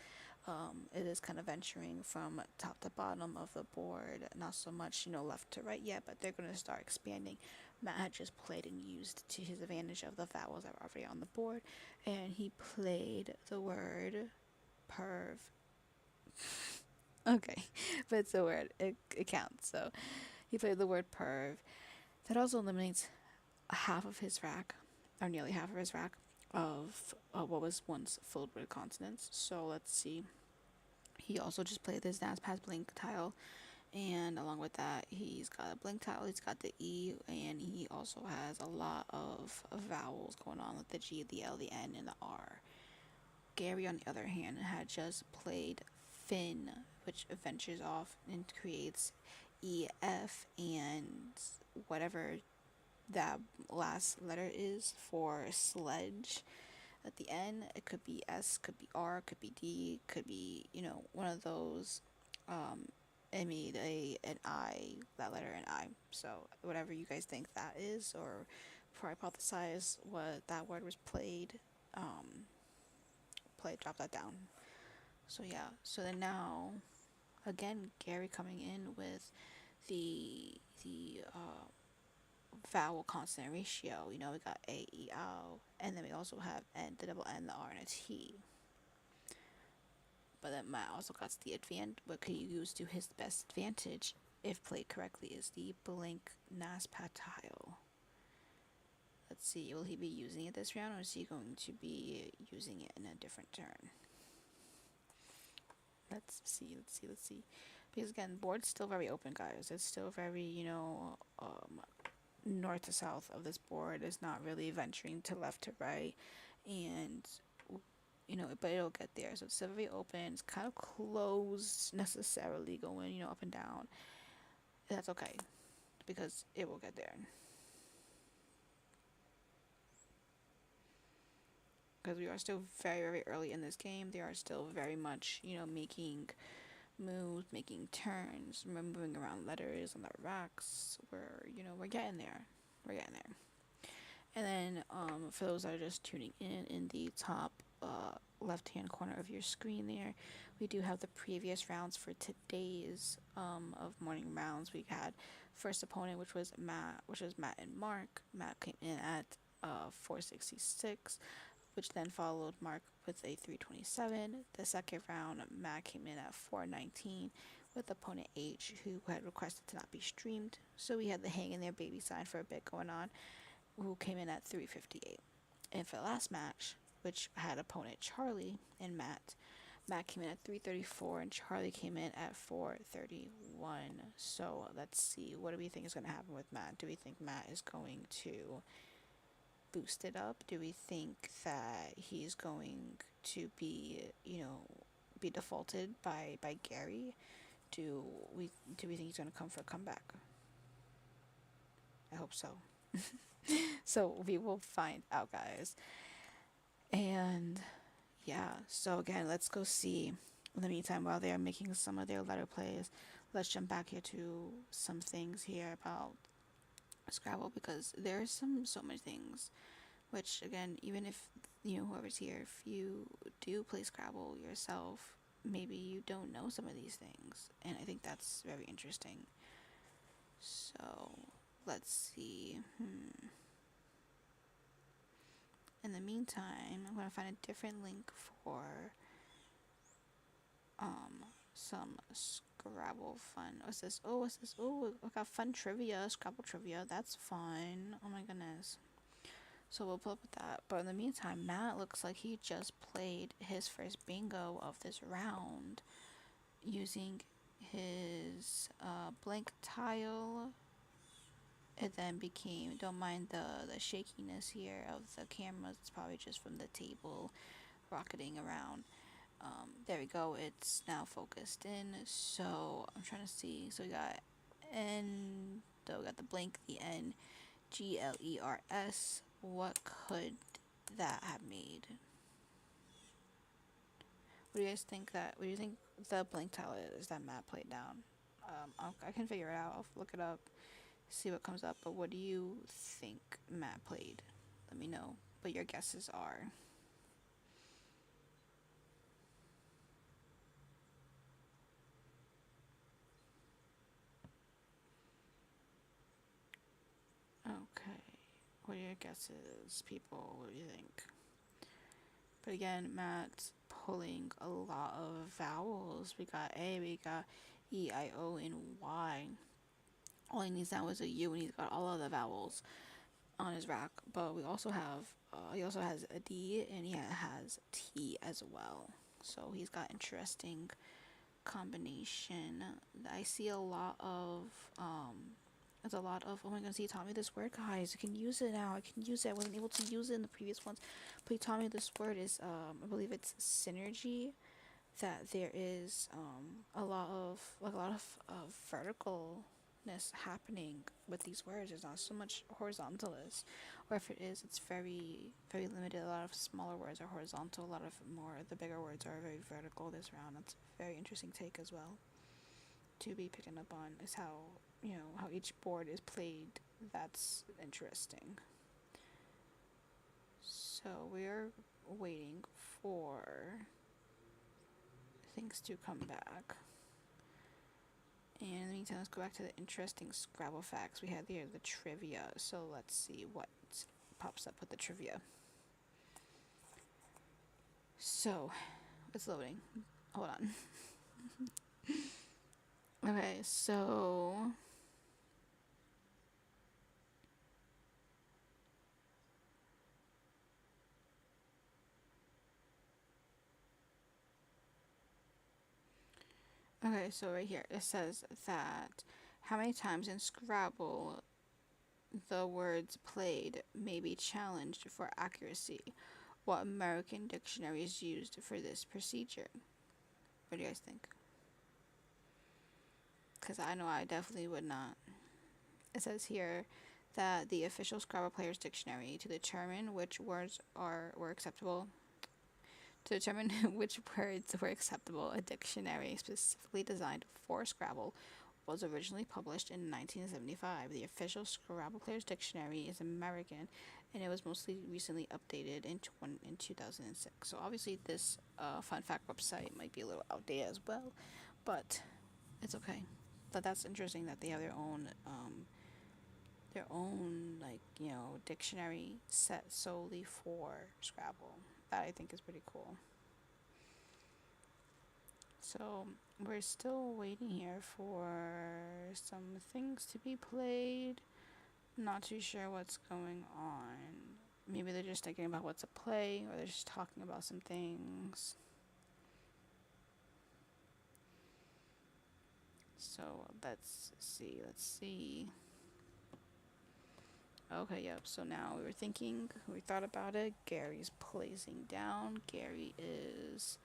It is kind of venturing from top to bottom of the board, not so much left to right yet, but they're going to start expanding. Matt had just played and used to his advantage of the vowels that were already on the board, and he played the word perv. Okay, but it's a word. It counts. So he played the word perv. That also eliminates half of his rack, or nearly half of his rack, of what was once filled with consonants. So let's see. He also just played this NASPAS blink tile, and along with that, he's got a blink tile. He's got the E, and he also has a lot of vowels going on with the G, the L, the N, and the R. Gary, on the other hand, had just played Finn, which ventures off and creates EF and whatever that last letter is for sledge at the end. It could be S, could be R, could be D, could be, one of those. It made an I, that letter an I. So whatever you guys think that is, or hypothesize what that word was played, drop that down. So yeah, so then now, again, Gary coming in with the vowel consonant ratio. We got A, E, O, and then we also have N, the double N, the R, and a T. But then Matt also got the advantage. What could you use to his best advantage, if played correctly, is the blink NASPAT tile. Let's see, will he be using it this round, or is he going to be using it in a different turn? Let's see. Because again, board's still very open, guys. It's still very, north to south of this board. It's not really venturing to left to right. And, but it'll get there. So it's still very open. It's kind of closed necessarily going, up and down. That's okay. Because it will get there. Because we are still very, very early in this game. They are still very much, making moves, making turns, moving around letters on the racks. We're getting there. We're getting there. And then for those that are just tuning in the top left-hand corner of your screen there, we do have the previous rounds for today's of morning rounds. We had first opponent, which was Matt and Mark. Matt came in at 466, which then followed Mark with a 327. The second round, Matt came in at 419 with opponent H, who had requested to not be streamed. So we had the hang in there baby sign for a bit going on, who came in at 358. And for the last match, which had opponent Charlie and Matt came in at 334 and Charlie came in at 431. So let's see, what do we think is going to happen with Matt? Do we think Matt is going to boost it up? Do we think that he's going to be, be defaulted by Gary? Do we think he's going to come for a comeback? I hope so. So we will find out, guys. And yeah, so again, let's go see. In the meantime, while they are making some of their letter plays, let's jump back here to some things here about Scrabble, because there's so many things, which again, even if whoever's here, if you do play Scrabble yourself, maybe you don't know some of these things, and I think that's very interesting. So let's see. In the meantime, I'm gonna find a different link for um some Scrabble fun. What's this? Oh, what's this? Oh, I got fun trivia, Scrabble trivia. That's fun. Oh my goodness. So we'll pull up with that. But in the meantime, Matt looks like he just played his first bingo of this round using his blank tile. It then became, don't mind the shakiness here of the camera, it's probably just from the table rocketing around. There we go, it's now focused in. So I'm trying to see. So we got N, though we got the blank, the N, GLERS. What could that have made? What do you guys think that? What do you think the blank tile is that Matt played down? I can figure it out. I'll look it up, see what comes up. But what do you think Matt played? Let me know what your guesses are. Okay, what are your guesses, people? What do you think? But again, Matt's pulling a lot of vowels. We got A, we got E, I, O, and Y. All he needs now is a U, and he's got all of the vowels on his rack. But we also have, he also has a D, and he has T as well. So he's got interesting combination. I see a lot of, there's a lot of, oh my goodness, he taught me this word, guys. I can use it now. I can use it. I wasn't able to use it in the previous ones, but he taught me this word is, I believe it's synergy. That there is a lot of verticalness happening with these words. There's not so much horizontalness, or if it is, it's very very limited. A lot of smaller words are horizontal. A lot of more the bigger words are very vertical this round. That's a very interesting take as well to be picking up on. Is how how each board is played. That's interesting. So we're waiting for things to come back. And in the meantime, let's go back to the interesting Scrabble facts. We had here the trivia. So let's see what pops up with the trivia. So it's loading. Hold on. Okay, so right here it says that how many times in Scrabble the words played may be challenged for accuracy. What American dictionary is used for this procedure? What do you guys think? Because I know I definitely would not. It says here that the official Scrabble Players Dictionary to determine which words were acceptable. To determine which words were acceptable, a dictionary specifically designed for Scrabble was originally published in 1975. The official Scrabble Players Dictionary is American, and it was mostly recently updated in 2006. So obviously, this fun fact website might be a little outdated as well, but it's okay. But that's interesting that they have their own like dictionary set solely for Scrabble. That I think is pretty cool. So we're still waiting here for some things to be played. Not too sure what's going on. Maybe they're just thinking about what to play, or they're just talking about some things. So let's see. Okay, yep. So now we thought about it. Gary's placing down. Gary is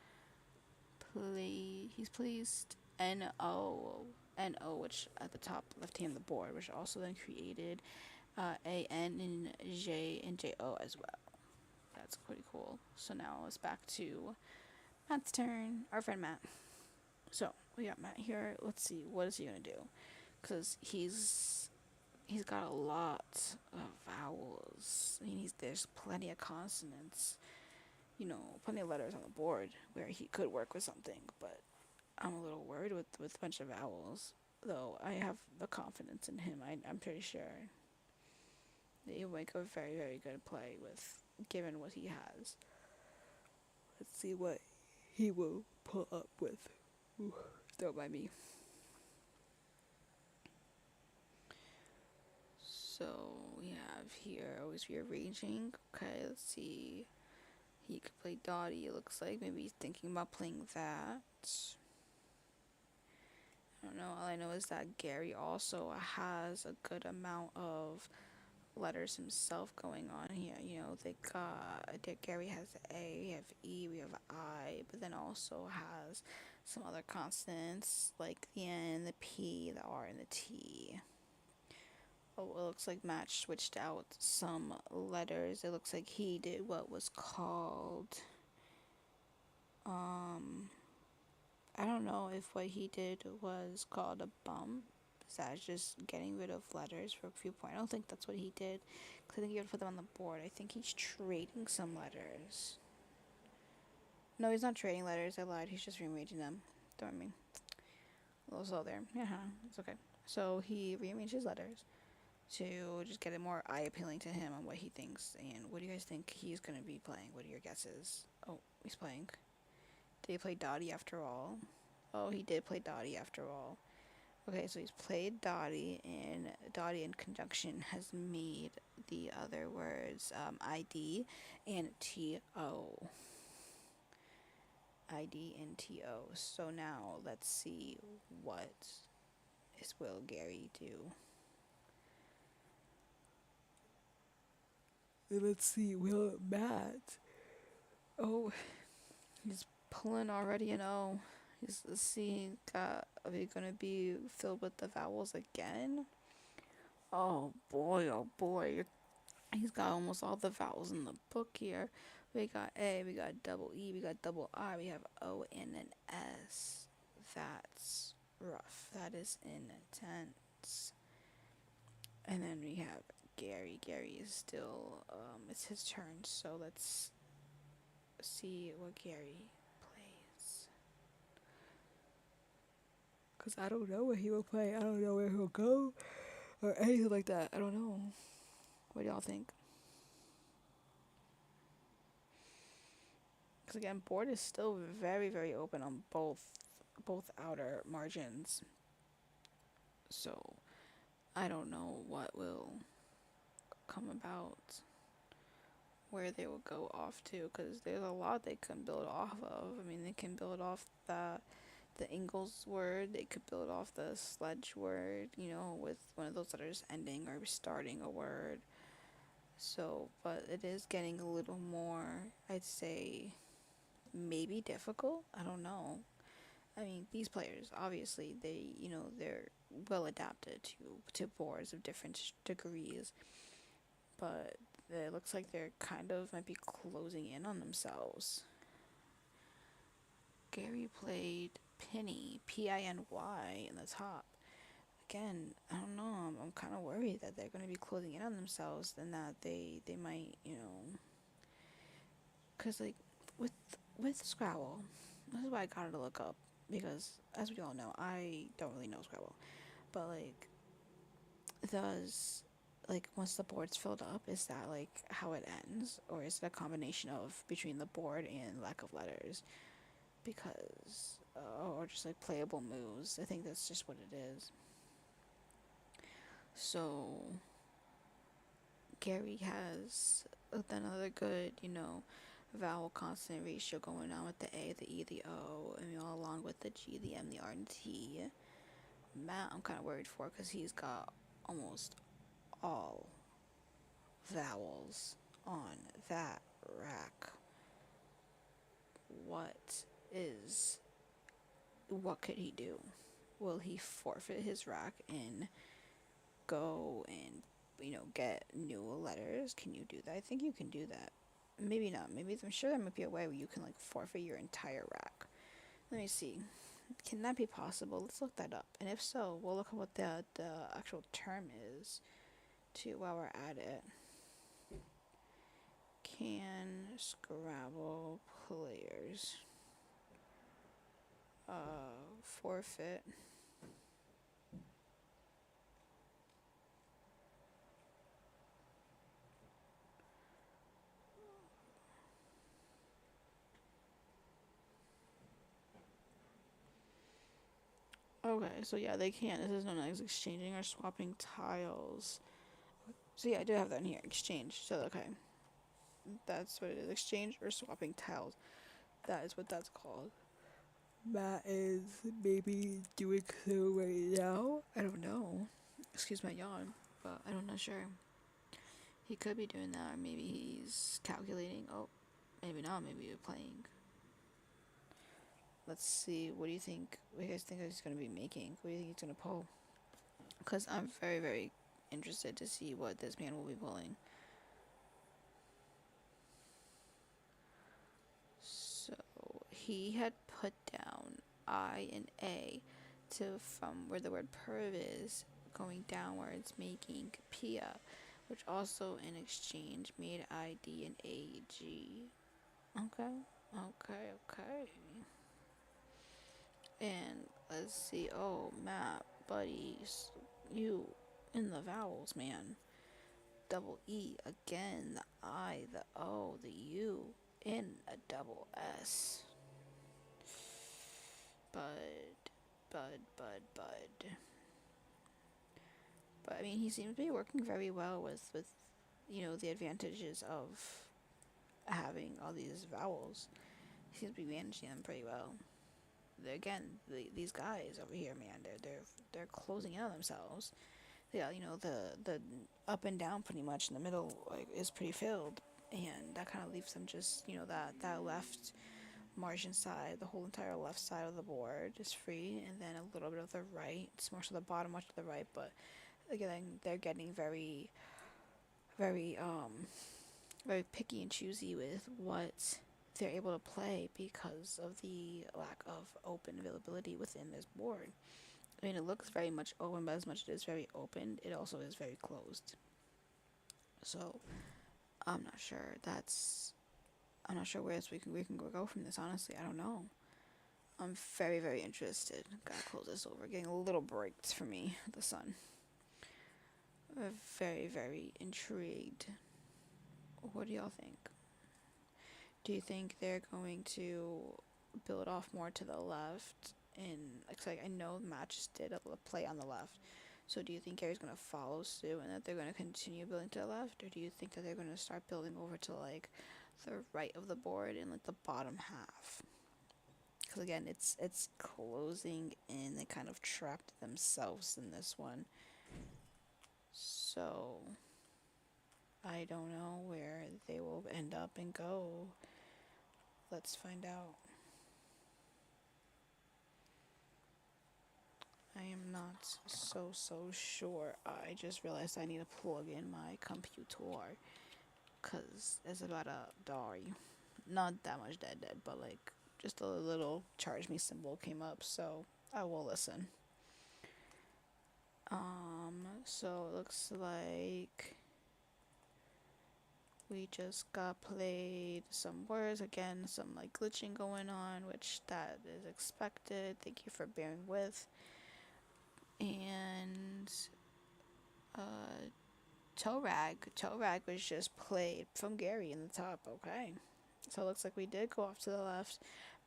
he's placed NO, which at the top left hand of the board, which also then created AN and JO as well. That's pretty cool. So now it's back to Matt's turn. Our friend Matt. So we got Matt here. Let's see, what is he gonna do? Because he's got a lot of vowels. I mean, there's plenty of consonants. Plenty of letters on the board where he could work with something, but I'm a little worried with a bunch of vowels. though I have the confidence in him. I'm pretty sure that he'll make a very, very good play with given what he has. Let's see what he will pull up with. Ooh, don't mind me. So we have here always rearranging. Okay, let's see. He could play Dottie, it looks like. Maybe he's thinking about playing that. I don't know. All I know is that Gary also has a good amount of letters himself going on here. You know, Gary has A, we have E, we have I, but then also has some other consonants like the N, the P, the R, and the T. Oh, it looks like Match switched out some letters. It looks like he did what was called, I don't know if what he did was called a bump. Is that just getting rid of letters for a few points? I don't think that's what he did. Because I think he would put them on the board. I think he's trading some letters. No, he's not trading letters. I lied. He's just rearranging them. Don't mind me. A little slow there. Yeah, it's okay. So he rearranged his letters to just get it more eye appealing to him on what he thinks. And what do you guys think he's going to be playing? What are your guesses? Oh, he's playing. Did he play Dottie after all? Oh, he did play Dottie after all. Okay, so he's played Dottie, and Dottie in conjunction has made the other words ID and TO. ID and TO. So now let's see what will Gary do. Let's see, will Matt. Oh, he's pulling already an O. Let's see, are we gonna be filled with the vowels again? Oh boy. He's got almost all the vowels in the book here. We got A, we got double E, we got double I, we have O and an S. That's rough. That is intense. And then we have Gary. Gary is still, it's his turn. So let's see what Gary plays. Because I don't know what he will play. I don't know where he'll go or anything like that. I don't know. What do y'all think? Because again, board is still very, very open on both outer margins. So I don't know what will come about, where they will go off to, because there's a lot they can build off of. I mean, they can build off the Ingalls word. They could build off the Sledge word, you know, with one of those letters ending or starting a word. So, but it is getting a little more, I'd say, maybe difficult. I don't know. I mean, these players, obviously, they're well adapted to boards of different degrees, but it looks like they're kind of might be closing in on themselves. Gary played Pinny, Piny, in the top. Again, I don't know. I'm kind of worried that they're going to be closing in on themselves, and that they might, because like with Scrabble, this is why I got to look up, because as we all know, I don't really know Scrabble, but like, does like once the board's filled up, is that like how it ends, or is it a combination of between the board and lack of letters? Because or just like playable moves. I think that's just what it is. So Gary has another good, vowel consonant ratio going on with the A, the E, the O, and along with the G, the M, the R, and the T. Matt, I'm kind of worried for, because he's got almost all vowels on that rack. What could he do? Will he forfeit his rack and go and, get new letters? Can you do that? I think you can do that. Maybe not. Maybe I'm sure there might be a way where you can like forfeit your entire rack. Let me see. Can that be possible? Let's look that up. And if so, we'll look at what the actual term is too while we're at it. Can Scrabble players forfeit Okay, so yeah, they can't. This is known as exchanging or swapping tiles. So yeah, I do have that in here. Exchange. So okay, that's what it is. Exchange or swapping tiles. That is what that's called. Matt is maybe doing so right now. I don't know. Excuse my yawn, but I'm not sure. He could be doing that, or maybe he's calculating. Oh, maybe not. Maybe you're playing. Let's see. What do you think? What do you guys think he's going to be making? What do you think he's going to pull? Because I'm very, very interested to see what this man will be pulling. So he had put down I and A to from where the word perv is going downwards, making Pia, which also in exchange made ID and AG. Okay, okay. And let's see. Oh, Matt, buddies, you in the vowels, man. Double E again, the I, the O, the U, in a double S. Bud. But I mean, he seems to be working very well with the advantages of having all these vowels. He seems to be managing them pretty well. These guys over here, man, they're closing in on themselves. Yeah, the up and down pretty much in the middle is pretty filled, and that kind of leaves them just that left margin side, the whole entire left side of the board is free, and then a little bit of the right. It's more so the bottom, much to the right, but again, they're getting very, very, very picky and choosy with what they're able to play because of the lack of open availability within this board. I mean, it looks very much open, but as much as it is very open, it also is very closed. So, I'm not sure. I'm not sure where else we can go from this. Honestly, I don't know. I'm very, very interested. Gotta close this over. Getting a little breaks for me, the sun. Very, very intrigued. What do y'all think? Do you think they're going to build off more to the left? And like I know matches did a play on the left. So do you think Gary's going to follow suit and that they're going to continue building to the left? Or do you think that they're going to start building over to like the right of the board and like the bottom half? Because again, it's closing in. They kind of trapped themselves in this one. So I don't know where they will end up and go. Let's find out. I am not so sure. I just realized I need to plug in my computer because it's about to die. Not that much dead, but like just a little charge me symbol came up, so I will listen. So it looks like we just got played some words again, some like glitching going on, which that is expected. Thank you for bearing with. And toe rag was just played from Gary in the top. Okay, so it looks like we did go off to the left.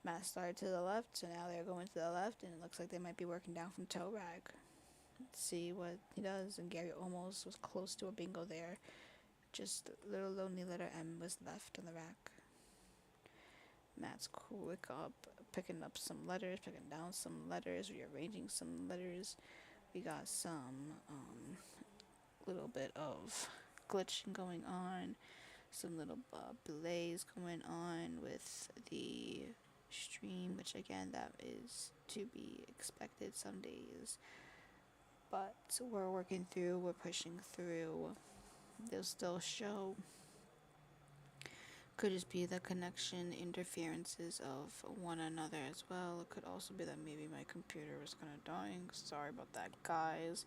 Matt started to the left, so now they're going to the left, and it looks like they might be working down from toe rag. Let's see what he does. And Gary almost was close to a bingo there. Just little lonely letter M was left on the rack. Matt's quick up, picking up some letters, picking down some letters, rearranging some letters. We got some little bit of glitching going on, some little delays going on with the stream, which again, that is to be expected some days. But we're working through, we're pushing through. They'll still show. Could just be the connection interferences of one another as well. It could also be that maybe my computer was kind of dying. Sorry about that, guys.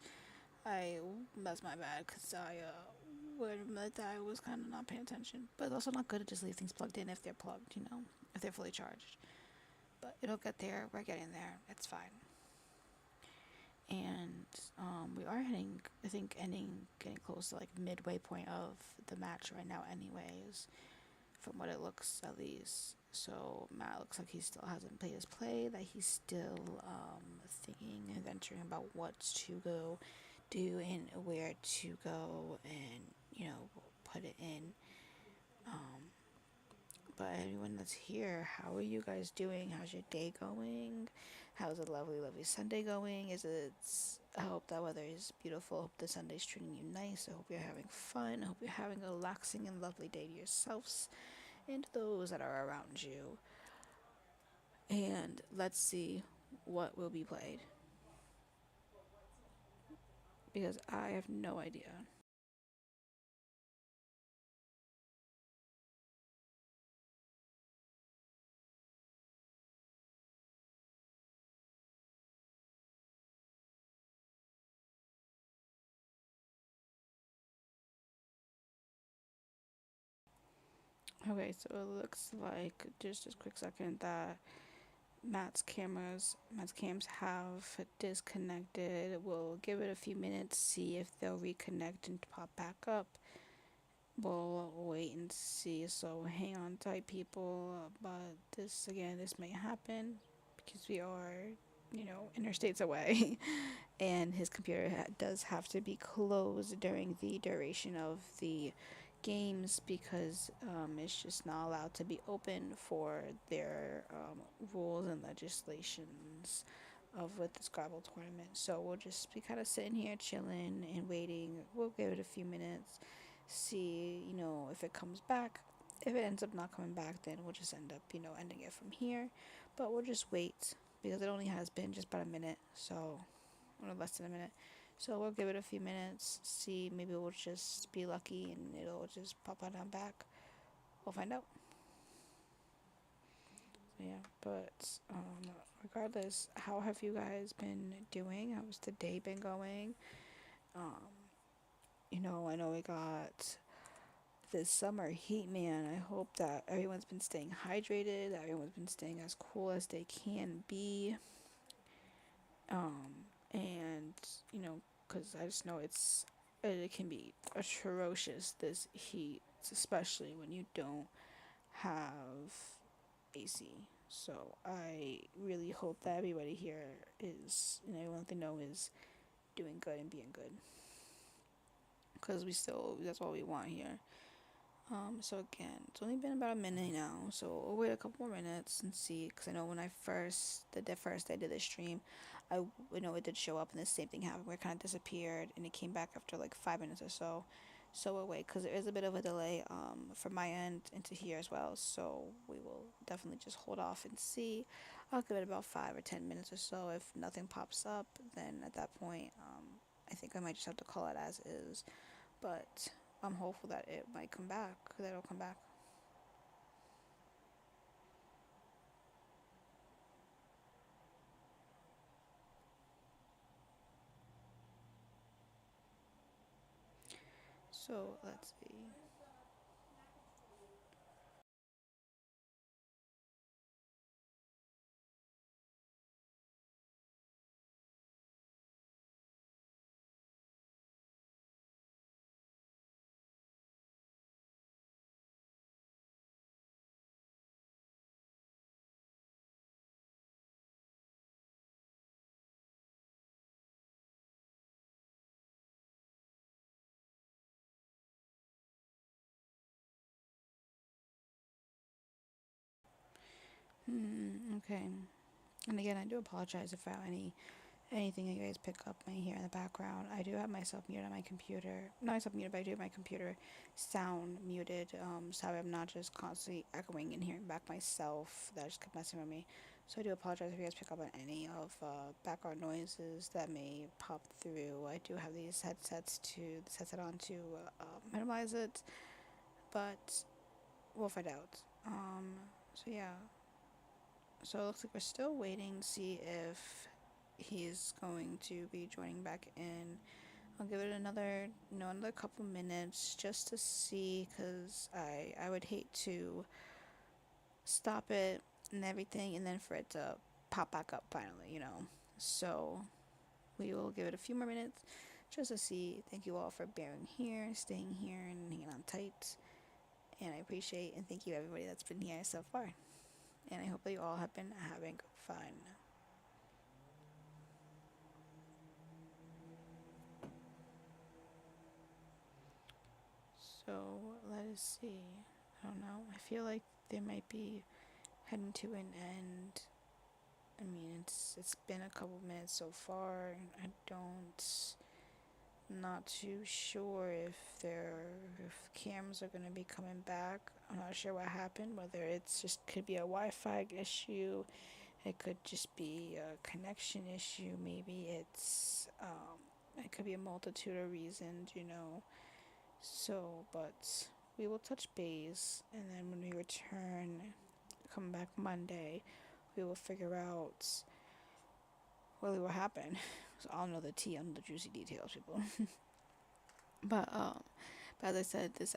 That's my bad because I was kind of not paying attention. But it's also not good to just leave things plugged in if they're plugged, if they're fully charged. But it'll get there. We're getting there. It's fine. And we are heading, I think, getting close to like midway point of the match right now anyways, from what it looks at least. So Matt looks like he still hasn't played his play, that he's still thinking and venturing about what to go do and where to go and, put it in. Um, but everyone that's here, how are you guys doing? How's your day going? How's a lovely, lovely Sunday going? I hope that weather is beautiful. I hope the Sunday's treating you nice. I hope you're having fun. I hope you're having a relaxing and lovely day to yourselves and those that are around you. And let's see what will be played, because I have no idea. Okay, so it looks like, just a quick second, that Matt's cams have disconnected. We'll give it a few minutes, see if they'll reconnect and pop back up. We'll wait and see. So hang on tight, people. But this may happen because we are, interstates away, and his computer does have to be closed during the duration of the games, because it's just not allowed to be open for their rules and legislations of with the Scrabble tournament. So we'll just be kind of sitting here chilling and waiting. We'll give it a few minutes, see, if it comes back. If it ends up not coming back, then we'll just end up, ending it from here. But we'll just wait, because it only has been just about a minute, so, or less than a minute. So we'll give it a few minutes, see, maybe we'll just be lucky and it'll just pop on back. We'll find out. So yeah, but regardless, how have you guys been doing? How's the day been going? Um, I know we got this summer heat, man. I hope that everyone's been staying hydrated, that everyone's been staying as cool as they can be. And, because I just know it can be atrocious, this heat, especially when you don't have AC. So I really hope that everybody here is, everyone they know is doing good and being good. Because that's all we want here. So again, it's only been about a minute now, so we'll wait a couple more minutes and see. Because I know when I first did the stream, it did show up and the same thing happened where it kind of disappeared and it came back after like 5 minutes or so. So we'll wait, because there is a bit of a delay from my end into here as well. So we will definitely just hold off and see. I'll give it about 5 or 10 minutes or so. If nothing pops up, then at that point, I think I might just have to call it as is. But I'm hopeful that it might come back, that it'll come back. So let's see. Okay. And again, I do apologize if anything that you guys pick up may hear in the background. I do have myself muted on my computer. Not myself muted, but I do have my computer sound muted. So I'm not just constantly echoing and hearing back myself. That just kept messing with me. So I do apologize if you guys pick up on any of background noises that may pop through. I do have this headset on to minimize it, but we'll find out. So yeah. So it looks like we're still waiting to see if he's going to be joining back in. I'll give it another couple minutes just to see, because I would hate to stop it and everything and then for it to pop back up finally. So we will give it a few more minutes just to see. Thank you all for bearing here, staying here, and hanging on tight. And I appreciate and thank you everybody that's been here so far. and I hope that you all have been having fun. So let us see. I don't know. I feel like they might be heading to an end. I mean, it's been a couple minutes so far. I don't not too sure if cams are gonna be coming back. I'm not sure what happened. Whether it's just could be a Wi-Fi issue, it could just be a connection issue. Maybe it could be a multitude of reasons, you know. So, but we will touch base, and then when we return, come back Monday, we will figure out really what happened. So I'll know the tea, I'll know the juicy details, people. But as I said, this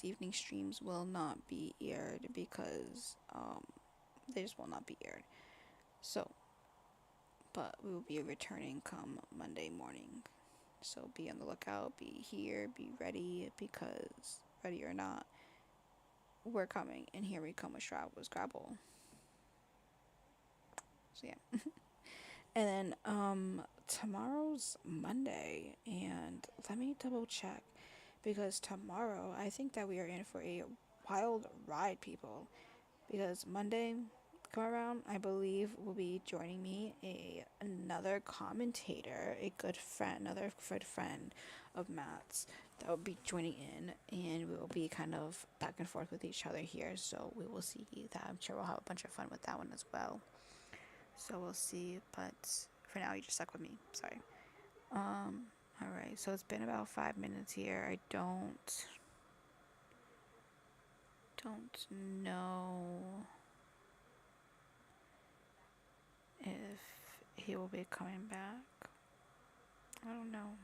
evening streams will not be aired because they just will not be aired. So, but we will be returning come Monday morning. So be on the lookout, be here, be ready, because ready or not, we're coming, and here we come with Scrabble. So yeah. And then tomorrow's Monday, and let me double check, because tomorrow I think that we are in for a wild ride, people. Because Monday come around, I believe will be joining me another commentator, another good friend of Matt's that will be joining in, and we will be kind of back and forth with each other here. So we will see that. I'm sure we'll have a bunch of fun with that one as well. So we'll see, but for now, you just stuck with me. Sorry. All right. So it's been about 5 minutes here. I don't know if he will be coming back. I don't know.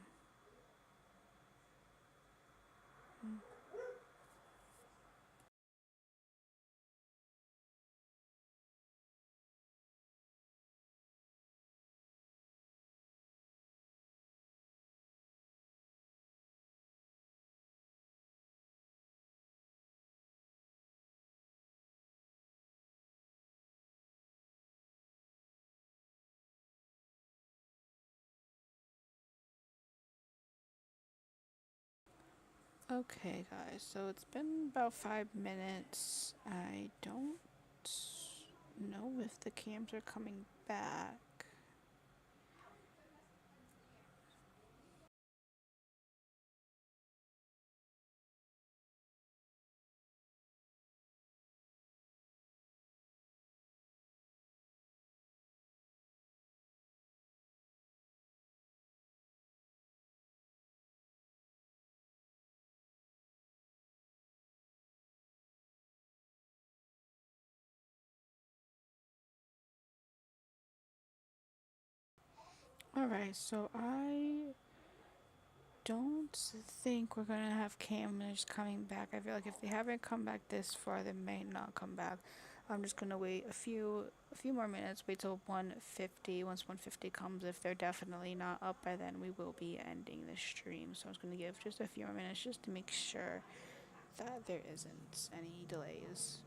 Okay, guys. So it's been about 5 minutes. I don't know if the cams are coming back. Alright, so I don't think we're gonna have cameras coming back. I feel like if they haven't come back this far, they may not come back. I'm just gonna wait a few more minutes, wait till 150. Once 150 comes, if they're definitely not up by then, we will be ending the stream. So I'm just gonna give just a few more minutes just to make sure that there isn't any delays.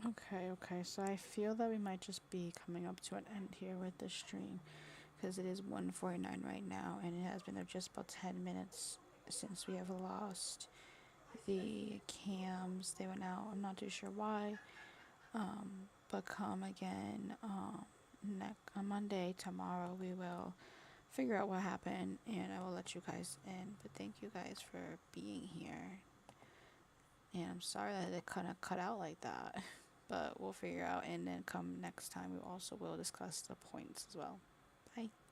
Okay, so I feel that we might just be coming up to an end here with this stream because it is 1:49 right now and it has been just about 10 minutes since we have lost the cams. They went out. I'm not too sure why. But come again on Monday, tomorrow, we will figure out what happened and I will let you guys in. But thank you guys for being here. And I'm sorry that it kind of cut out like that. But we'll figure out and then come next time we also will discuss the points as well. Bye.